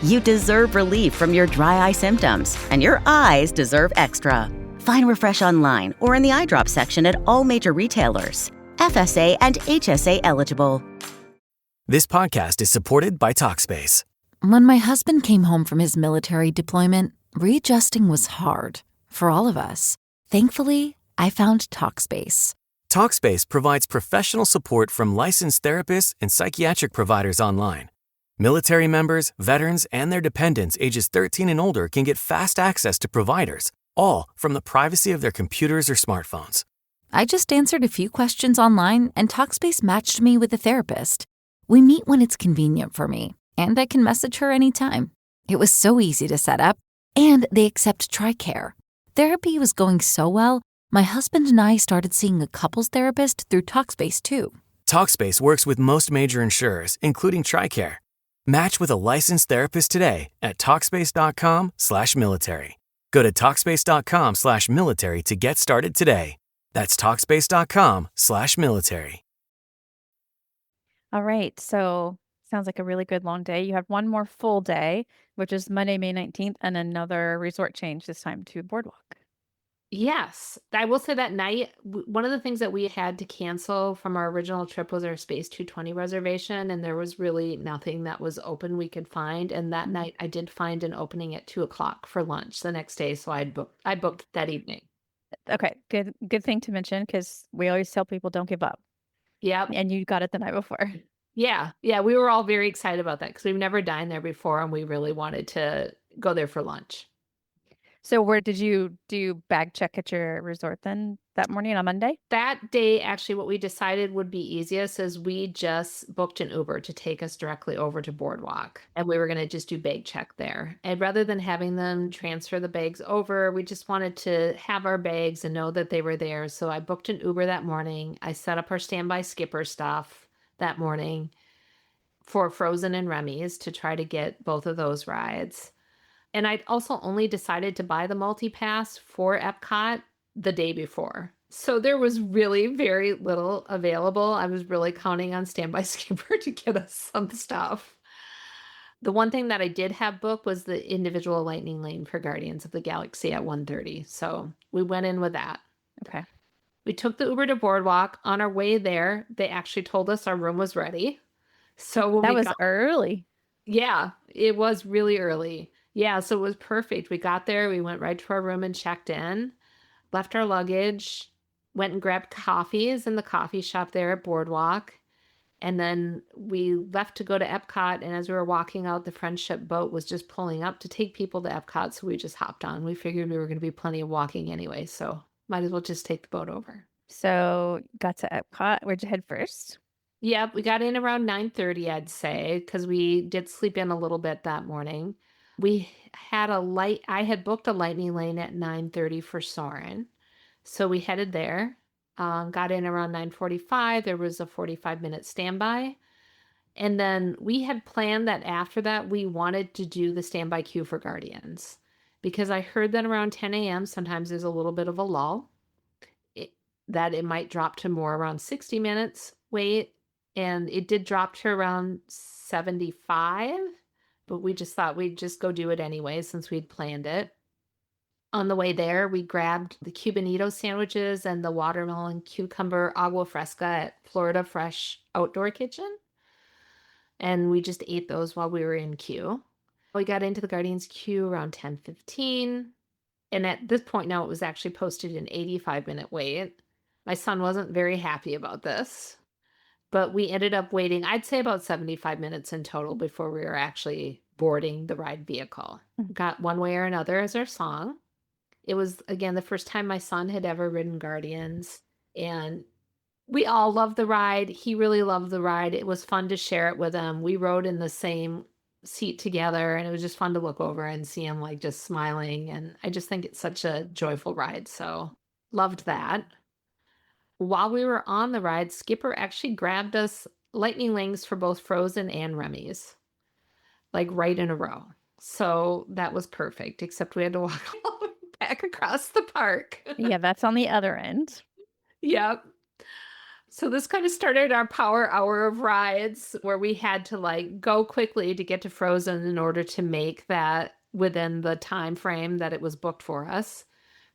You deserve relief from your dry eye symptoms, and your eyes deserve extra. Find Refresh online or in the eye drop section at all major retailers. FSA and HSA eligible. This podcast is supported by Talkspace. When my husband came home from his military deployment, readjusting was hard for all of us. Thankfully, I found Talkspace. Talkspace provides professional support from licensed therapists and psychiatric providers online. Military members, veterans, and their dependents ages 13 and older can get fast access to providers, all from the privacy of their computers or smartphones. I just answered a few questions online, and Talkspace matched me with a therapist. We meet when it's convenient for me, and I can message her anytime. It was so easy to set up, and they accept TRICARE. Therapy was going so well, my husband and I started seeing a couples therapist through Talkspace too. Talkspace works with most major insurers, including TRICARE. Match with a licensed therapist today at Talkspace.com/military. Go to Talkspace.com/military to get started today. That's Talkspace.com/military. All right. So sounds like a really good long day. You have one more full day, which is Monday, May 19th, and another resort change, this time to Boardwalk. Yes, I will say that night, one of the things that we had to cancel from our original trip was our Space 220 reservation, and there was really nothing that was open we could find. And that night, I did find an opening at 2 o'clock for lunch the next day, so I booked that evening. Okay, good thing to mention because we always tell people don't give up. Yep. And you got it the night before. Yeah, we were all very excited about that because we've never dined there before, and we really wanted to go there for lunch. So where did you do bag check at your resort then that morning on Monday? That day, actually, what we decided would be easiest is we just booked an Uber to take us directly over to Boardwalk, and we were going to just do bag check there. And rather than having them transfer the bags over, we just wanted to have our bags and know that they were there. So I booked an Uber that morning. I set up our standby skipper stuff that morning for Frozen and Remy's to try to get both of those rides. And I'd also only decided to buy the multi-pass for Epcot the day before. So there was really very little available. I was really counting on Standby Skipper to get us some stuff. The one thing that I did have booked was the individual lightning lane for Guardians of the Galaxy at 1:30. So we went in with that. Okay. We took the Uber to Boardwalk. On our way there, they actually told us our room was ready. So when That we was got, early. yeah, it was really early. Yeah, so it was perfect. We got there, we went right to our room and checked in, left our luggage, went and grabbed coffees in the coffee shop there at Boardwalk. And then we left to go to Epcot. And as we were walking out, the Friendship boat was just pulling up to take people to Epcot. So we just hopped on. We figured we were going to be plenty of walking anyway. So might as well just take the boat over. So got to Epcot. Where'd you head first? Yep, we got in around 9:30, I'd say, because we did sleep in a little bit that morning. We had I had booked a lightning lane at 9:30 for Soarin'. So we headed there, got in around 9:45. There was a 45-minute standby. And then we had planned that after that, we wanted to do the standby queue for Guardians. Because I heard that around 10 a.m., sometimes there's a little bit of a lull, that it might drop to more around 60 minutes wait. And it did drop to around 75, but we just thought we'd just go do it anyway since we'd planned it. On the way there, we grabbed the Cubanito sandwiches and the watermelon cucumber agua fresca at Florida Fresh Outdoor Kitchen. And we just ate those while we were in queue. We got into the Guardians queue around 10:15. And at this point now, it was actually posted an 85-minute wait. My son wasn't very happy about this, but we ended up waiting, I'd say about 75 minutes in total before we were actually boarding the ride vehicle. Got One Way or Another as our song. It was, again, the first time my son had ever ridden Guardians, and we all loved the ride. He really loved the ride. It was fun to share it with him. We rode in the same seat together, and it was just fun to look over and see him like just smiling. And I just think it's such a joyful ride. So loved that. While we were on the ride, Skipper actually grabbed us lightning lanes for both Frozen and Remy's, like right in a row. So that was perfect, except we had to walk all the way back across the park. Yeah, that's on the other end. Yep. So this kind of started our power hour of rides where we had to like go quickly to get to Frozen in order to make that within the time frame that it was booked for us.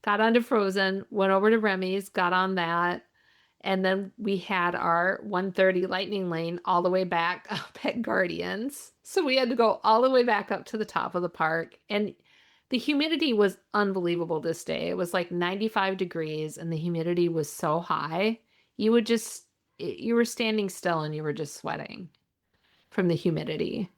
Got onto Frozen, went over to Remy's, got on that. And then we had our 1:30 lightning lane all the way back up at Guardians. So we had to go all the way back up to the top of the park. And the humidity was unbelievable this day. It was like 95 degrees and the humidity was so high. You were standing still and you were just sweating from the humidity.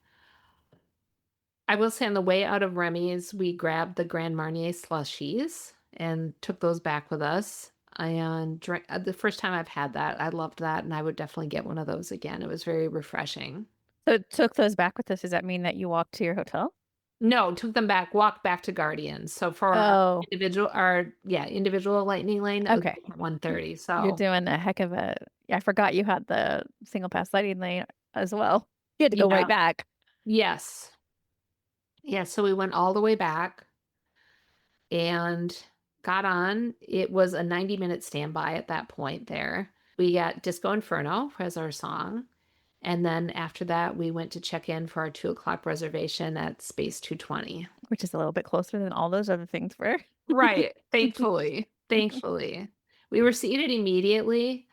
I will say on the way out of Remy's, we grabbed the Grand Marnier slushies and took those back with us. And the first time I've had that, I loved that, and I would definitely get one of those again. It was very refreshing. So took those back with us. Does that mean that you walked to your hotel? No, took them back, walked back to Guardians. So for our individual lightning lane, Okay. 1:30. So You're doing a heck of a. I forgot you had the single pass lightning lane as well. You had to go right back. Yes. Yeah, so we went all the way back and got on. It was a 90-minute standby at that point there. We got Disco Inferno as our song. And then after that, we went to check in for our 2:00 reservation at Space 220. Which is a little bit closer than all those other things were. Right. Thankfully. Thankfully. We were seated immediately.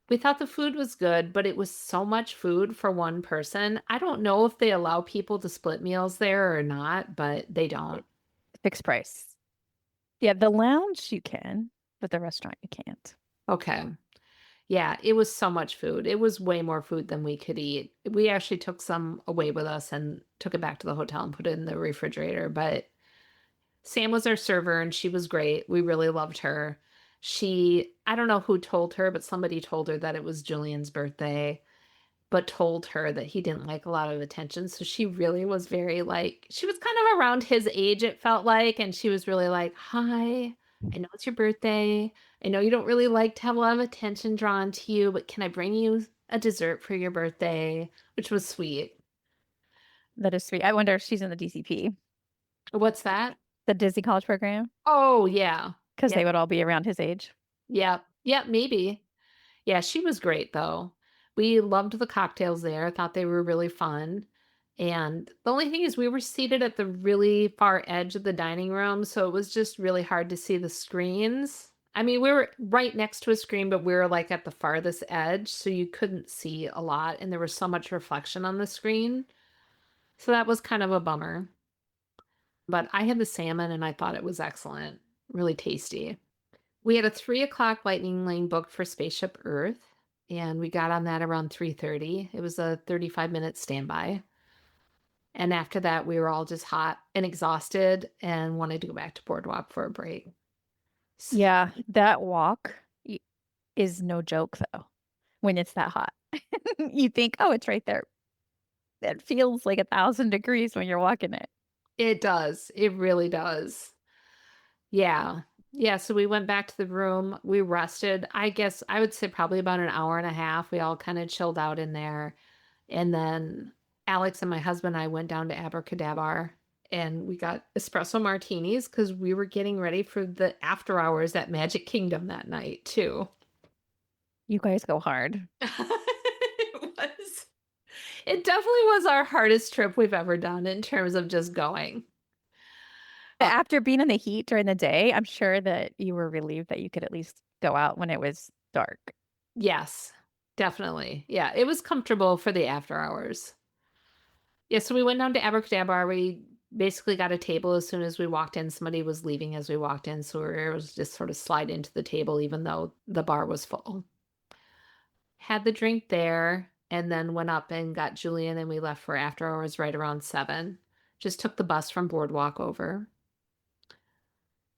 We thought the food was good, but it was so much food for one person. I don't know if they allow people to split meals there or not, but they don't. Fixed price. Yeah, the lounge you can, but the restaurant you can't. Okay. Yeah, it was so much food. It was way more food than we could eat. We actually took some away with us and took it back to the hotel and put it in the refrigerator. But Sam was our server and she was great. We really loved her. I don't know who told her, but somebody told her that it was Julian's birthday, but told her that he didn't like a lot of attention. So she really was very she was kind of around his age, it felt like. And she was really like, hi, I know it's your birthday. I know you don't really like to have a lot of attention drawn to you, but can I bring you a dessert for your birthday? Which was sweet. That is sweet. I wonder if she's in the DCP. What's that? The Disney College Program? Oh, yeah. Because Yep. they would all be around his age. Yep. Yep, maybe. Yeah, she was great though. We loved the cocktails there. Thought they were really fun. And the only thing is we were seated at the really far edge of the dining room, so it was just really hard to see the screens. I mean, we were right next to a screen, but we were like at the farthest edge, so you couldn't see a lot, and there was so much reflection on the screen. So that was kind of a bummer. But I had the salmon and I thought it was excellent. Really tasty. We had a 3 o'clock lightning lane booked for Spaceship Earth, and we got on that around 3:30. It was a 35-minute standby. And after that, we were all just hot and exhausted and wanted to go back to Boardwalk for a break. Yeah, that walk is no joke though. When it's that hot, you think, oh, it's right there. It feels like 1,000 degrees when you're walking it. It does. It really does. Yeah. Yeah. So we went back to the room. We rested. I guess I would say probably about an hour and a half. We all kind of chilled out in there. And then Alex and my husband and I went down to Abracadabra and we got espresso martinis because we were getting ready for the after hours at Magic Kingdom that night, too. You guys go hard. It was. It definitely was our hardest trip we've ever done in terms of just going. After being in the heat during the day, I'm sure that you were relieved that you could at least go out when it was dark. Yes, definitely. Yeah, it was comfortable for the after hours. Yeah, so we went down to Abracadabra. We basically got a table as soon as we walked in. Somebody was leaving as we walked in, so we were able to just sort of slide into the table even though the bar was full. Had the drink there and then went up and got Julian and we left for after hours right around 7. Just took the bus from Boardwalk over.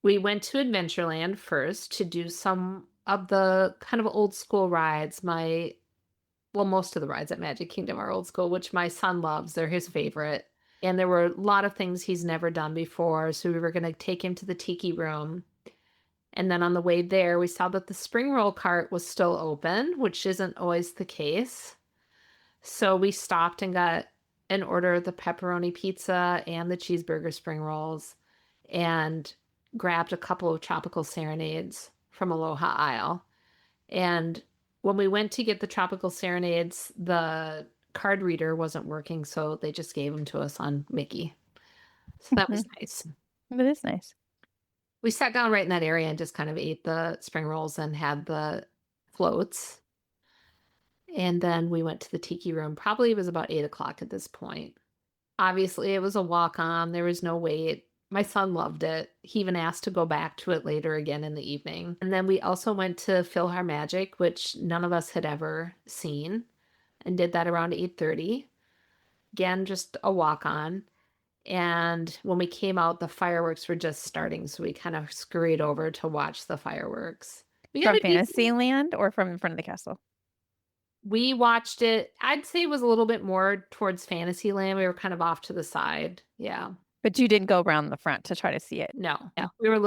We went to Adventureland first to do some of the kind of old school rides. Most of the rides at Magic Kingdom are old school, which my son loves. They're his favorite. And there were a lot of things he's never done before. So we were going to take him to the Tiki Room. And then on the way there, we saw that the spring roll cart was still open, which isn't always the case. So we stopped and got an order of the pepperoni pizza and the cheeseburger spring rolls and grabbed a couple of tropical serenades from Aloha Isle. And when we went to get the tropical serenades, the card reader wasn't working, so they just gave them to us on Mickey. So that was nice. It is nice. We sat down right in that area and just kind of ate the spring rolls and had the floats. And then we went to the Tiki Room. Probably it was about 8 o'clock at this point. Obviously, it was a walk-on. There was no wait. My son loved it. He even asked to go back to it later again in the evening. And then we also went to PhilharMagic, which none of us had ever seen, and did that around 8:30. Again, just a walk-on. And when we came out, the fireworks were just starting, so we kind of scurried over to watch the fireworks. From Fantasyland or from in front of the castle? We watched it. I'd say it was a little bit more towards Fantasyland. We were kind of off to the side. Yeah. But you didn't go around the front to try to see it? No. We had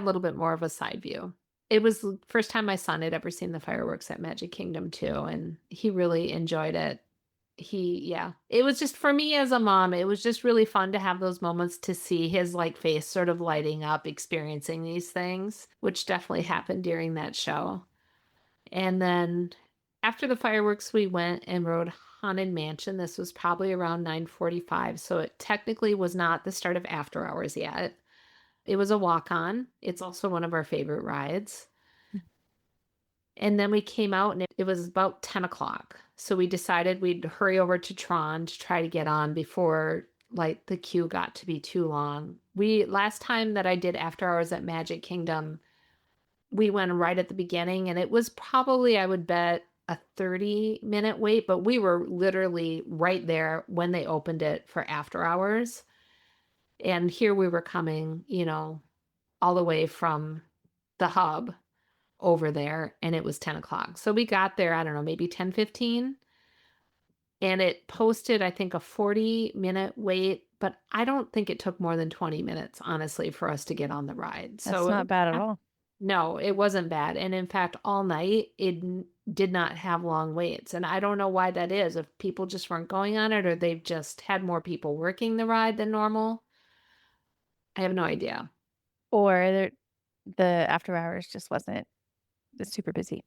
a little bit more of a side view. It was the first time my son had ever seen the fireworks at Magic Kingdom too, and he really enjoyed it. It was just, for me as a mom, it was just really fun to have those moments to see his face sort of lighting up, experiencing these things, which definitely happened during that show. And then after the fireworks, we went and rode Haunted Mansion. This was probably around 9:45, so it technically was not the start of after hours yet. It was a walk-on. It's also one of our favorite rides. And then we came out and it was about 10 o'clock. So we decided we'd hurry over to Tron to try to get on before the queue got to be too long. Last time that I did after hours at Magic Kingdom, we went right at the beginning and it was probably, I would bet, a 30-minute wait, but we were literally right there when they opened it for after hours. And here we were coming, all the way from the hub over there, and it was 10 o'clock. So we got there, I don't know, maybe 10:15, and it posted, I think, a 40-minute wait, but I don't think it took more than 20 minutes, honestly, for us to get on the ride. That's not bad at all. No, it wasn't bad. And in fact, all night, it did not have long waits. And I don't know why that is, if people just weren't going on it or they've just had more people working the ride than normal. I have no idea. Or the after hours just wasn't super busy.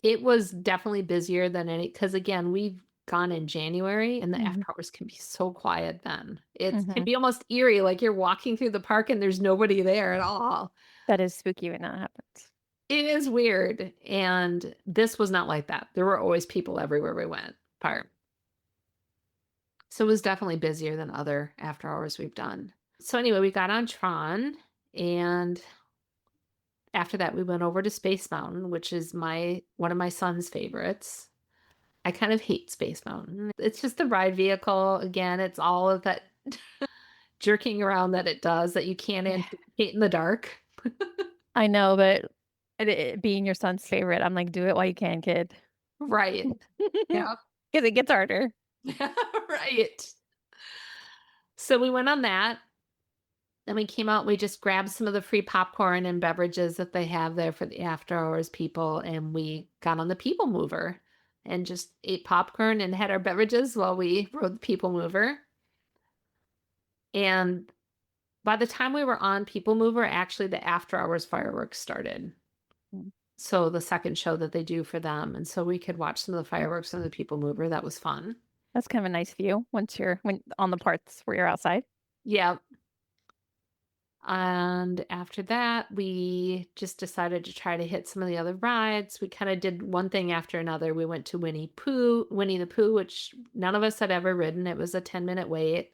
It was definitely busier than because again, we've gone in January and the after hours can be so quiet then. It can be almost eerie, like you're walking through the park and there's nobody there at all. That is spooky when that happens. It is weird. And this was not like that. There were always people everywhere we went. So it was definitely busier than other after hours we've done. So anyway, we got on Tron, and after that we went over to Space Mountain, which is one of my son's favorites. I kind of hate Space Mountain. It's just the ride vehicle. Again, it's all of that jerking around that it does that you can't anticipate in the dark. I know, but it being your son's favorite, I'm like, do it while you can, kid. Right. Yeah. Because it gets harder. Right. So we went on that. Then we came out, we just grabbed some of the free popcorn and beverages that they have there for the after hours people, and we got on the people mover and just ate popcorn and had our beverages while we rode the people mover. And by the time we were on people mover, actually the after hours fireworks started. So the second show that they do for them. And so we could watch some of the fireworks on the people mover. That was fun. That's kind of a nice view when on the parts where you're outside. Yeah. And after that, we just decided to try to hit some of the other rides. We kind of did one thing after another. We went to Winnie the Pooh, which none of us had ever ridden. It was a 10-minute wait.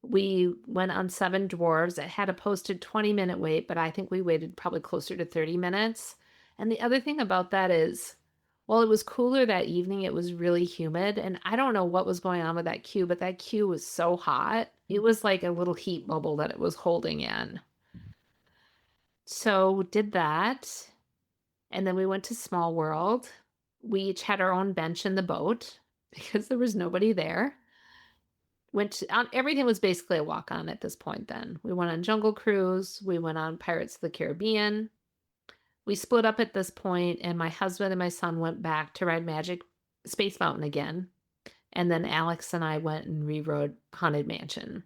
We went on Seven Dwarves. It had a posted 20-minute wait, but I think we waited probably closer to 30 minutes. And the other thing about that is, well, it was cooler that evening. It was really humid. And I don't know what was going on with that queue, but that queue was so hot. It was like a little heat bubble that it was holding in. So did that. And then we went to Small World. We each had our own bench in the boat because there was nobody there. Everything was basically a walk-on at this point then. We went on Jungle Cruise. We went on Pirates of the Caribbean. We split up at this point, and my husband and my son went back to ride Magic Space Mountain again. And then Alex and I went and rerode Haunted Mansion.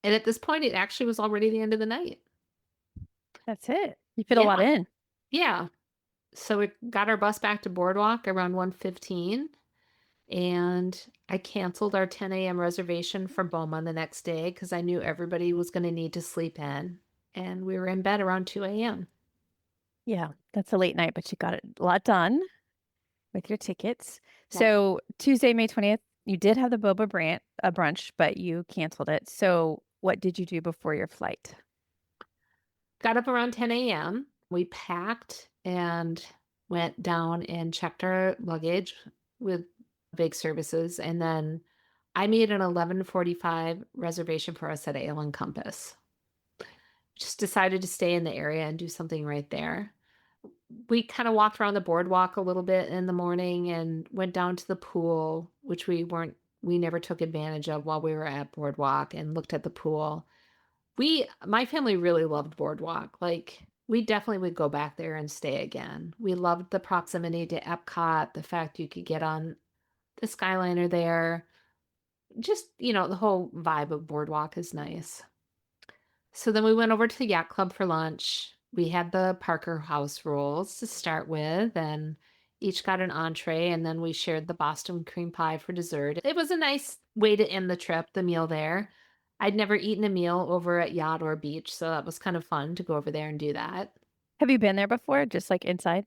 And at this point, it actually was already the end of the night. That's it. You fit a lot in. Yeah. So we got our bus back to Boardwalk around 1:15. And I canceled our 10 a.m. reservation for BOMA the next day because I knew everybody was going to need to sleep in. And we were in bed around 2 a.m. Yeah, that's a late night, but you got a lot done with your tickets. Yeah. So Tuesday, May 20th, you did have the boba brunch, but you canceled it. So what did you do before your flight? Got up around 10 a.m. We packed and went down and checked our luggage with big services. And then I made an 11:45 reservation for us at Ale and Compass. Just decided to stay in the area and do something right there. We kind of walked around the boardwalk a little bit in the morning and went down to the pool, which we never took advantage of while we were at Boardwalk, and looked at the pool. My family really loved Boardwalk. Like, we definitely would go back there and stay again. We loved the proximity to Epcot, the fact you could get on the Skyliner there. Just, the whole vibe of Boardwalk is nice. So then we went over to the yacht club for lunch. We had the Parker House rolls to start with, and each got an entree, and then we shared the Boston cream pie for dessert. It was a nice way to end the trip, the meal there. I'd never eaten a meal over at Yacht or Beach, so that was kind of fun to go over there and do that. Have you been there before, just like inside?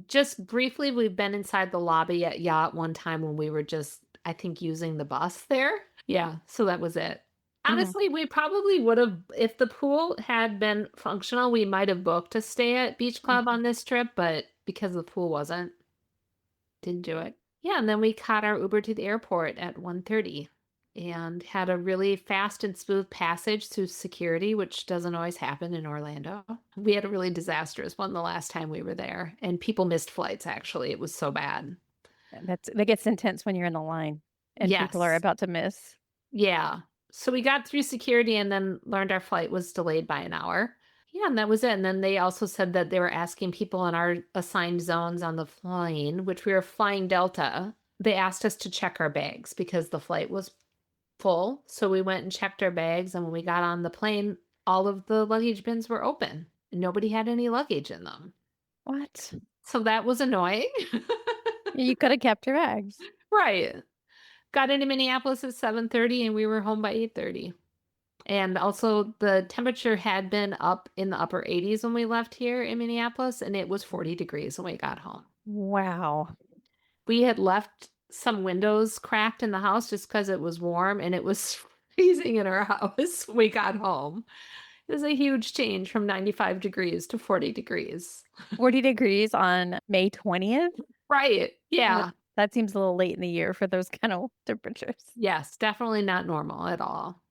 Just briefly, we've been inside the lobby at Yacht one time when we were just, I think, using the bus there. Yeah, so that was it. Honestly, we probably would have, if the pool had been functional, we might have booked a stay at Beach Club on this trip, but because the pool wasn't, didn't do it. Yeah, and then we caught our Uber to the airport at 1:30 and had a really fast and smooth passage through security, which doesn't always happen in Orlando. We had a really disastrous one the last time we were there, and people missed flights, actually. It was so bad. That gets intense when you're in the line and people are about to miss. Yeah. So we got through security and then learned our flight was delayed by an hour. Yeah, and that was it. And then they also said that they were asking people in our assigned zones on the plane, which we were flying Delta. They asked us to check our bags because the flight was full. So we went and checked our bags. And when we got on the plane, all of the luggage bins were open. And nobody had any luggage in them. What? So that was annoying. You could have kept your bags. Right. Got into Minneapolis at 7:30 and we were home by 8:30. And also the temperature had been up in the upper 80s when we left here in Minneapolis, and it was 40 degrees when we got home. Wow. We had left some windows cracked in the house just because it was warm, and it was freezing in our house when we got home. It was a huge change from 95 degrees to 40 degrees. 40 degrees on May 20th? Right. Yeah. That seems a little late in the year for those kind of temperatures. Yes, definitely not normal at all.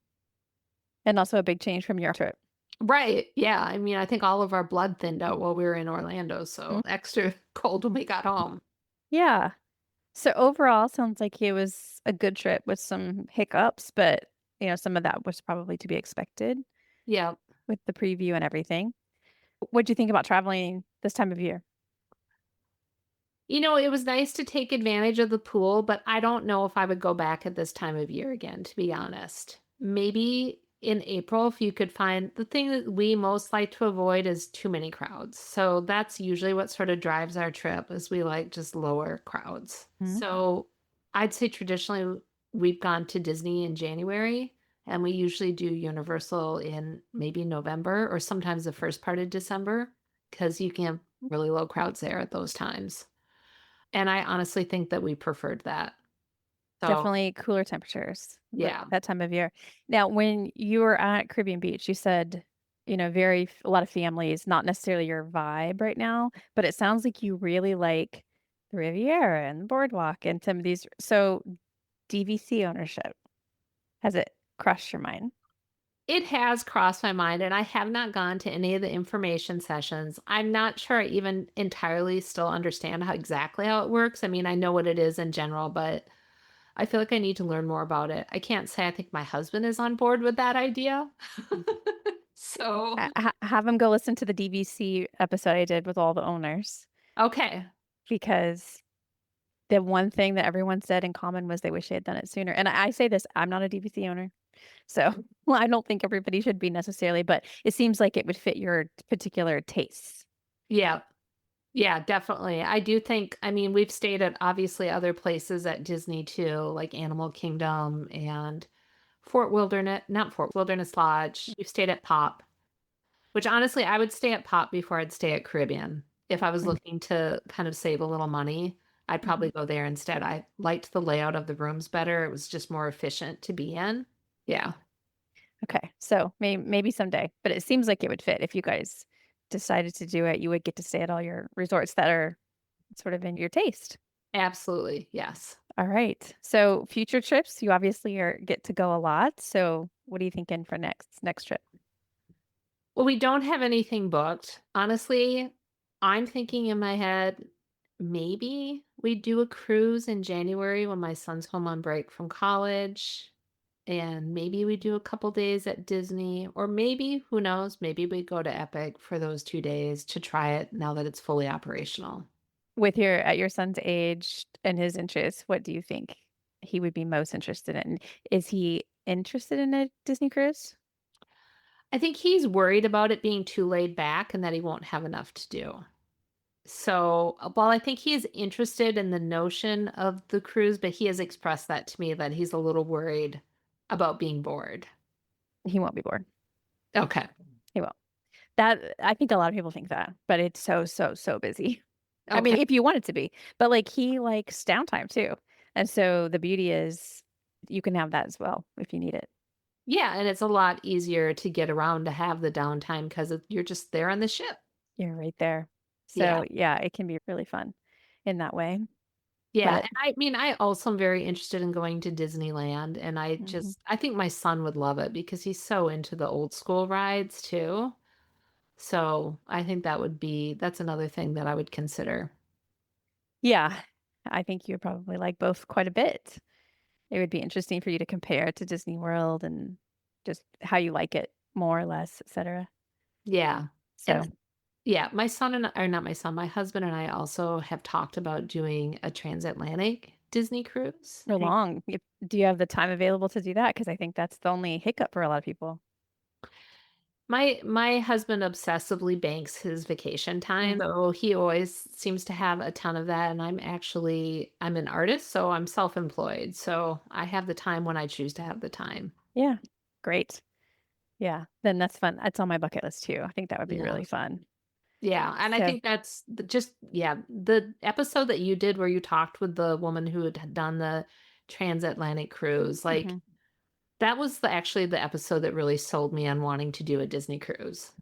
And also a big change from your trip. Right. Yeah. I mean, I think all of our blood thinned out while we were in Orlando, so extra cold when we got home. Yeah. So overall, sounds like it was a good trip with some hiccups, but some of that was probably to be expected Yeah. with the preview and everything. What'd you think about traveling this time of year? It was nice to take advantage of the pool, but I don't know if I would go back at this time of year again, to be honest. Maybe in April, if you could find the thing that we most like to avoid is too many crowds. So that's usually what sort of drives our trip is we like just lower crowds. Mhm. So I'd say traditionally we've gone to Disney in January, and we usually do Universal in maybe November or sometimes the first part of December because you can have really low crowds there at those times. And I honestly think that we preferred that. So, Definitely cooler temperatures yeah. that time of year. Now, when you were at Caribbean Beach, you said, a lot of families, not necessarily your vibe right now, but it sounds like you really like the Riviera and the Boardwalk and some of these. So DVC ownership, has it crossed your mind? It has crossed my mind, and I have not gone to any of the information sessions. I'm not sure I even entirely still understand exactly how it works. I mean, I know what it is in general, but I feel like I need to learn more about it. I can't say I think my husband is on board with that idea. So, Have them go listen to the DVC episode I did with all the owners, okay. because the one thing that everyone said in common was they wish they had done it sooner. And I say this, I'm not a DVC owner. So well, I don't think everybody should be necessarily, but it seems like it would fit your particular tastes. Yeah. Yeah, definitely. I do think, I mean, we've stayed at obviously other places at Disney too, like Animal Kingdom and not Fort Wilderness Lodge. We've stayed at Pop, which honestly, I would stay at Pop before I'd stay at Caribbean. If I was Mm. looking to kind of save a little money, I'd probably go there instead. I liked the layout of the rooms better. It was just more efficient to be in. Yeah. Okay. So maybe someday, but it seems like it would fit if you guys decided to do it. You would get to stay at all your resorts that are sort of in your taste. Absolutely. Yes. All right. So future trips, you obviously get to go a lot. So what are you thinking for next trip? Well, we don't have anything booked. Honestly, I'm thinking in my head, maybe we do a cruise in January when my son's home on break from college. And maybe we do a couple days at Disney, or maybe, who knows, maybe we go to Epic for those 2 days to try it now that it's fully operational. With at your son's age and his interests, what do you think he would be most interested in? Is he interested in a Disney cruise? I think he's worried about it being too laid back and that he won't have enough to do. So, while I think he is interested in the notion of the cruise, but he has expressed that to me that he's a little worried about being bored. He won't be bored. Okay. He won't. I think a lot of people think that, but it's so busy. I mean, Okay. if you want it to be, but like he likes downtime too. And so the beauty is you can have that as well if you need it. Yeah, and it's a lot easier to get around to have the downtime because you're just there on the ship. You're right there. Yeah. So yeah, it can be really fun in that way. Yeah, But and I mean, I also am very interested in going to Disneyland, and Mhm. I think my son would love it because he's so into the old school rides too. So, I think that's another thing that I would consider. Yeah, I think you would probably like both quite a bit. It would be interesting for you to compare to Disney World and just how you like it more or less, etc. Yeah. So, And yeah, my husband and I also have talked about doing a transatlantic Disney cruise. For long. Do you have the time available to do that? Because I think that's the only hiccup for a lot of people. My husband obsessively banks his vacation time, so he always seems to have a ton of that, and I'm an artist, so I'm self-employed, so I have the time when I choose to have the time. Yeah. Great. Yeah. Then that's fun. That's on my bucket list too. I think that would be Yeah. really fun. Yeah, and I So- think that's the episode that you did where you talked with the woman who had done the transatlantic cruise, like, Mhm. that was actually the episode that really sold me on wanting to do a Disney cruise.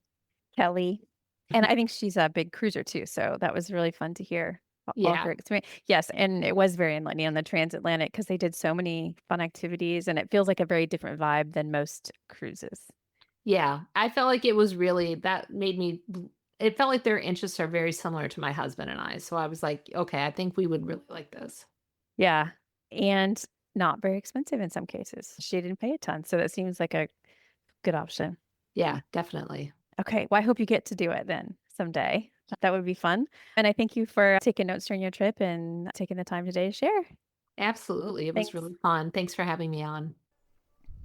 Kelly. And I think she's a big cruiser too. So that was really fun to hear all of Yeah. her experience. Yes. And it was very enlightening on the transatlantic because they did so many fun activities and it feels like a very different vibe than most cruises. Yeah, I felt like it was really it felt like their interests are very similar to my husband and I, so I was like, "Okay, I think we would really like this." Yeah. And not very expensive in some cases. She didn't pay a ton. So that seems like a good option. Yeah, definitely. Okay. Well, I hope you get to do it then someday. That would be fun. And I thank you for taking notes during your trip and taking the time today to share. Absolutely, it was Thanks. really fun. Thanks for having me on.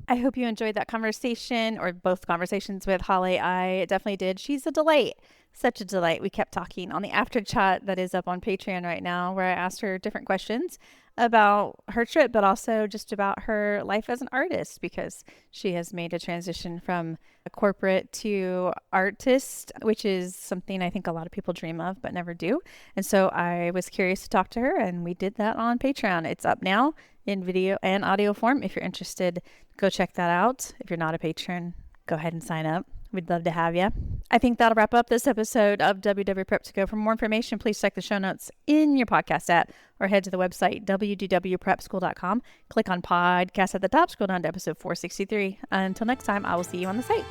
I hope you enjoyed that conversation or both conversations with Holly. I definitely did. She's a delight. Such a delight. We kept talking on the after chat that is up on Patreon right now, where I asked her different questions about her trip, but also just about her life as an artist because she has made a transition from a corporate to artist, which is something I think a lot of people dream of but never do. And so I was curious to talk to her, and we did that on Patreon. It's up now in video and audio form. If you're interested, go check that out. If you're not a patron, go ahead and sign up. We'd love to have you. I think that'll wrap up this episode of WDW Prep to Go. For more information, please check the show notes in your podcast app or head to the website, wdwprepschool.com. Click on podcast at the top, scroll down to episode 463. Until next time, I will see you on the site.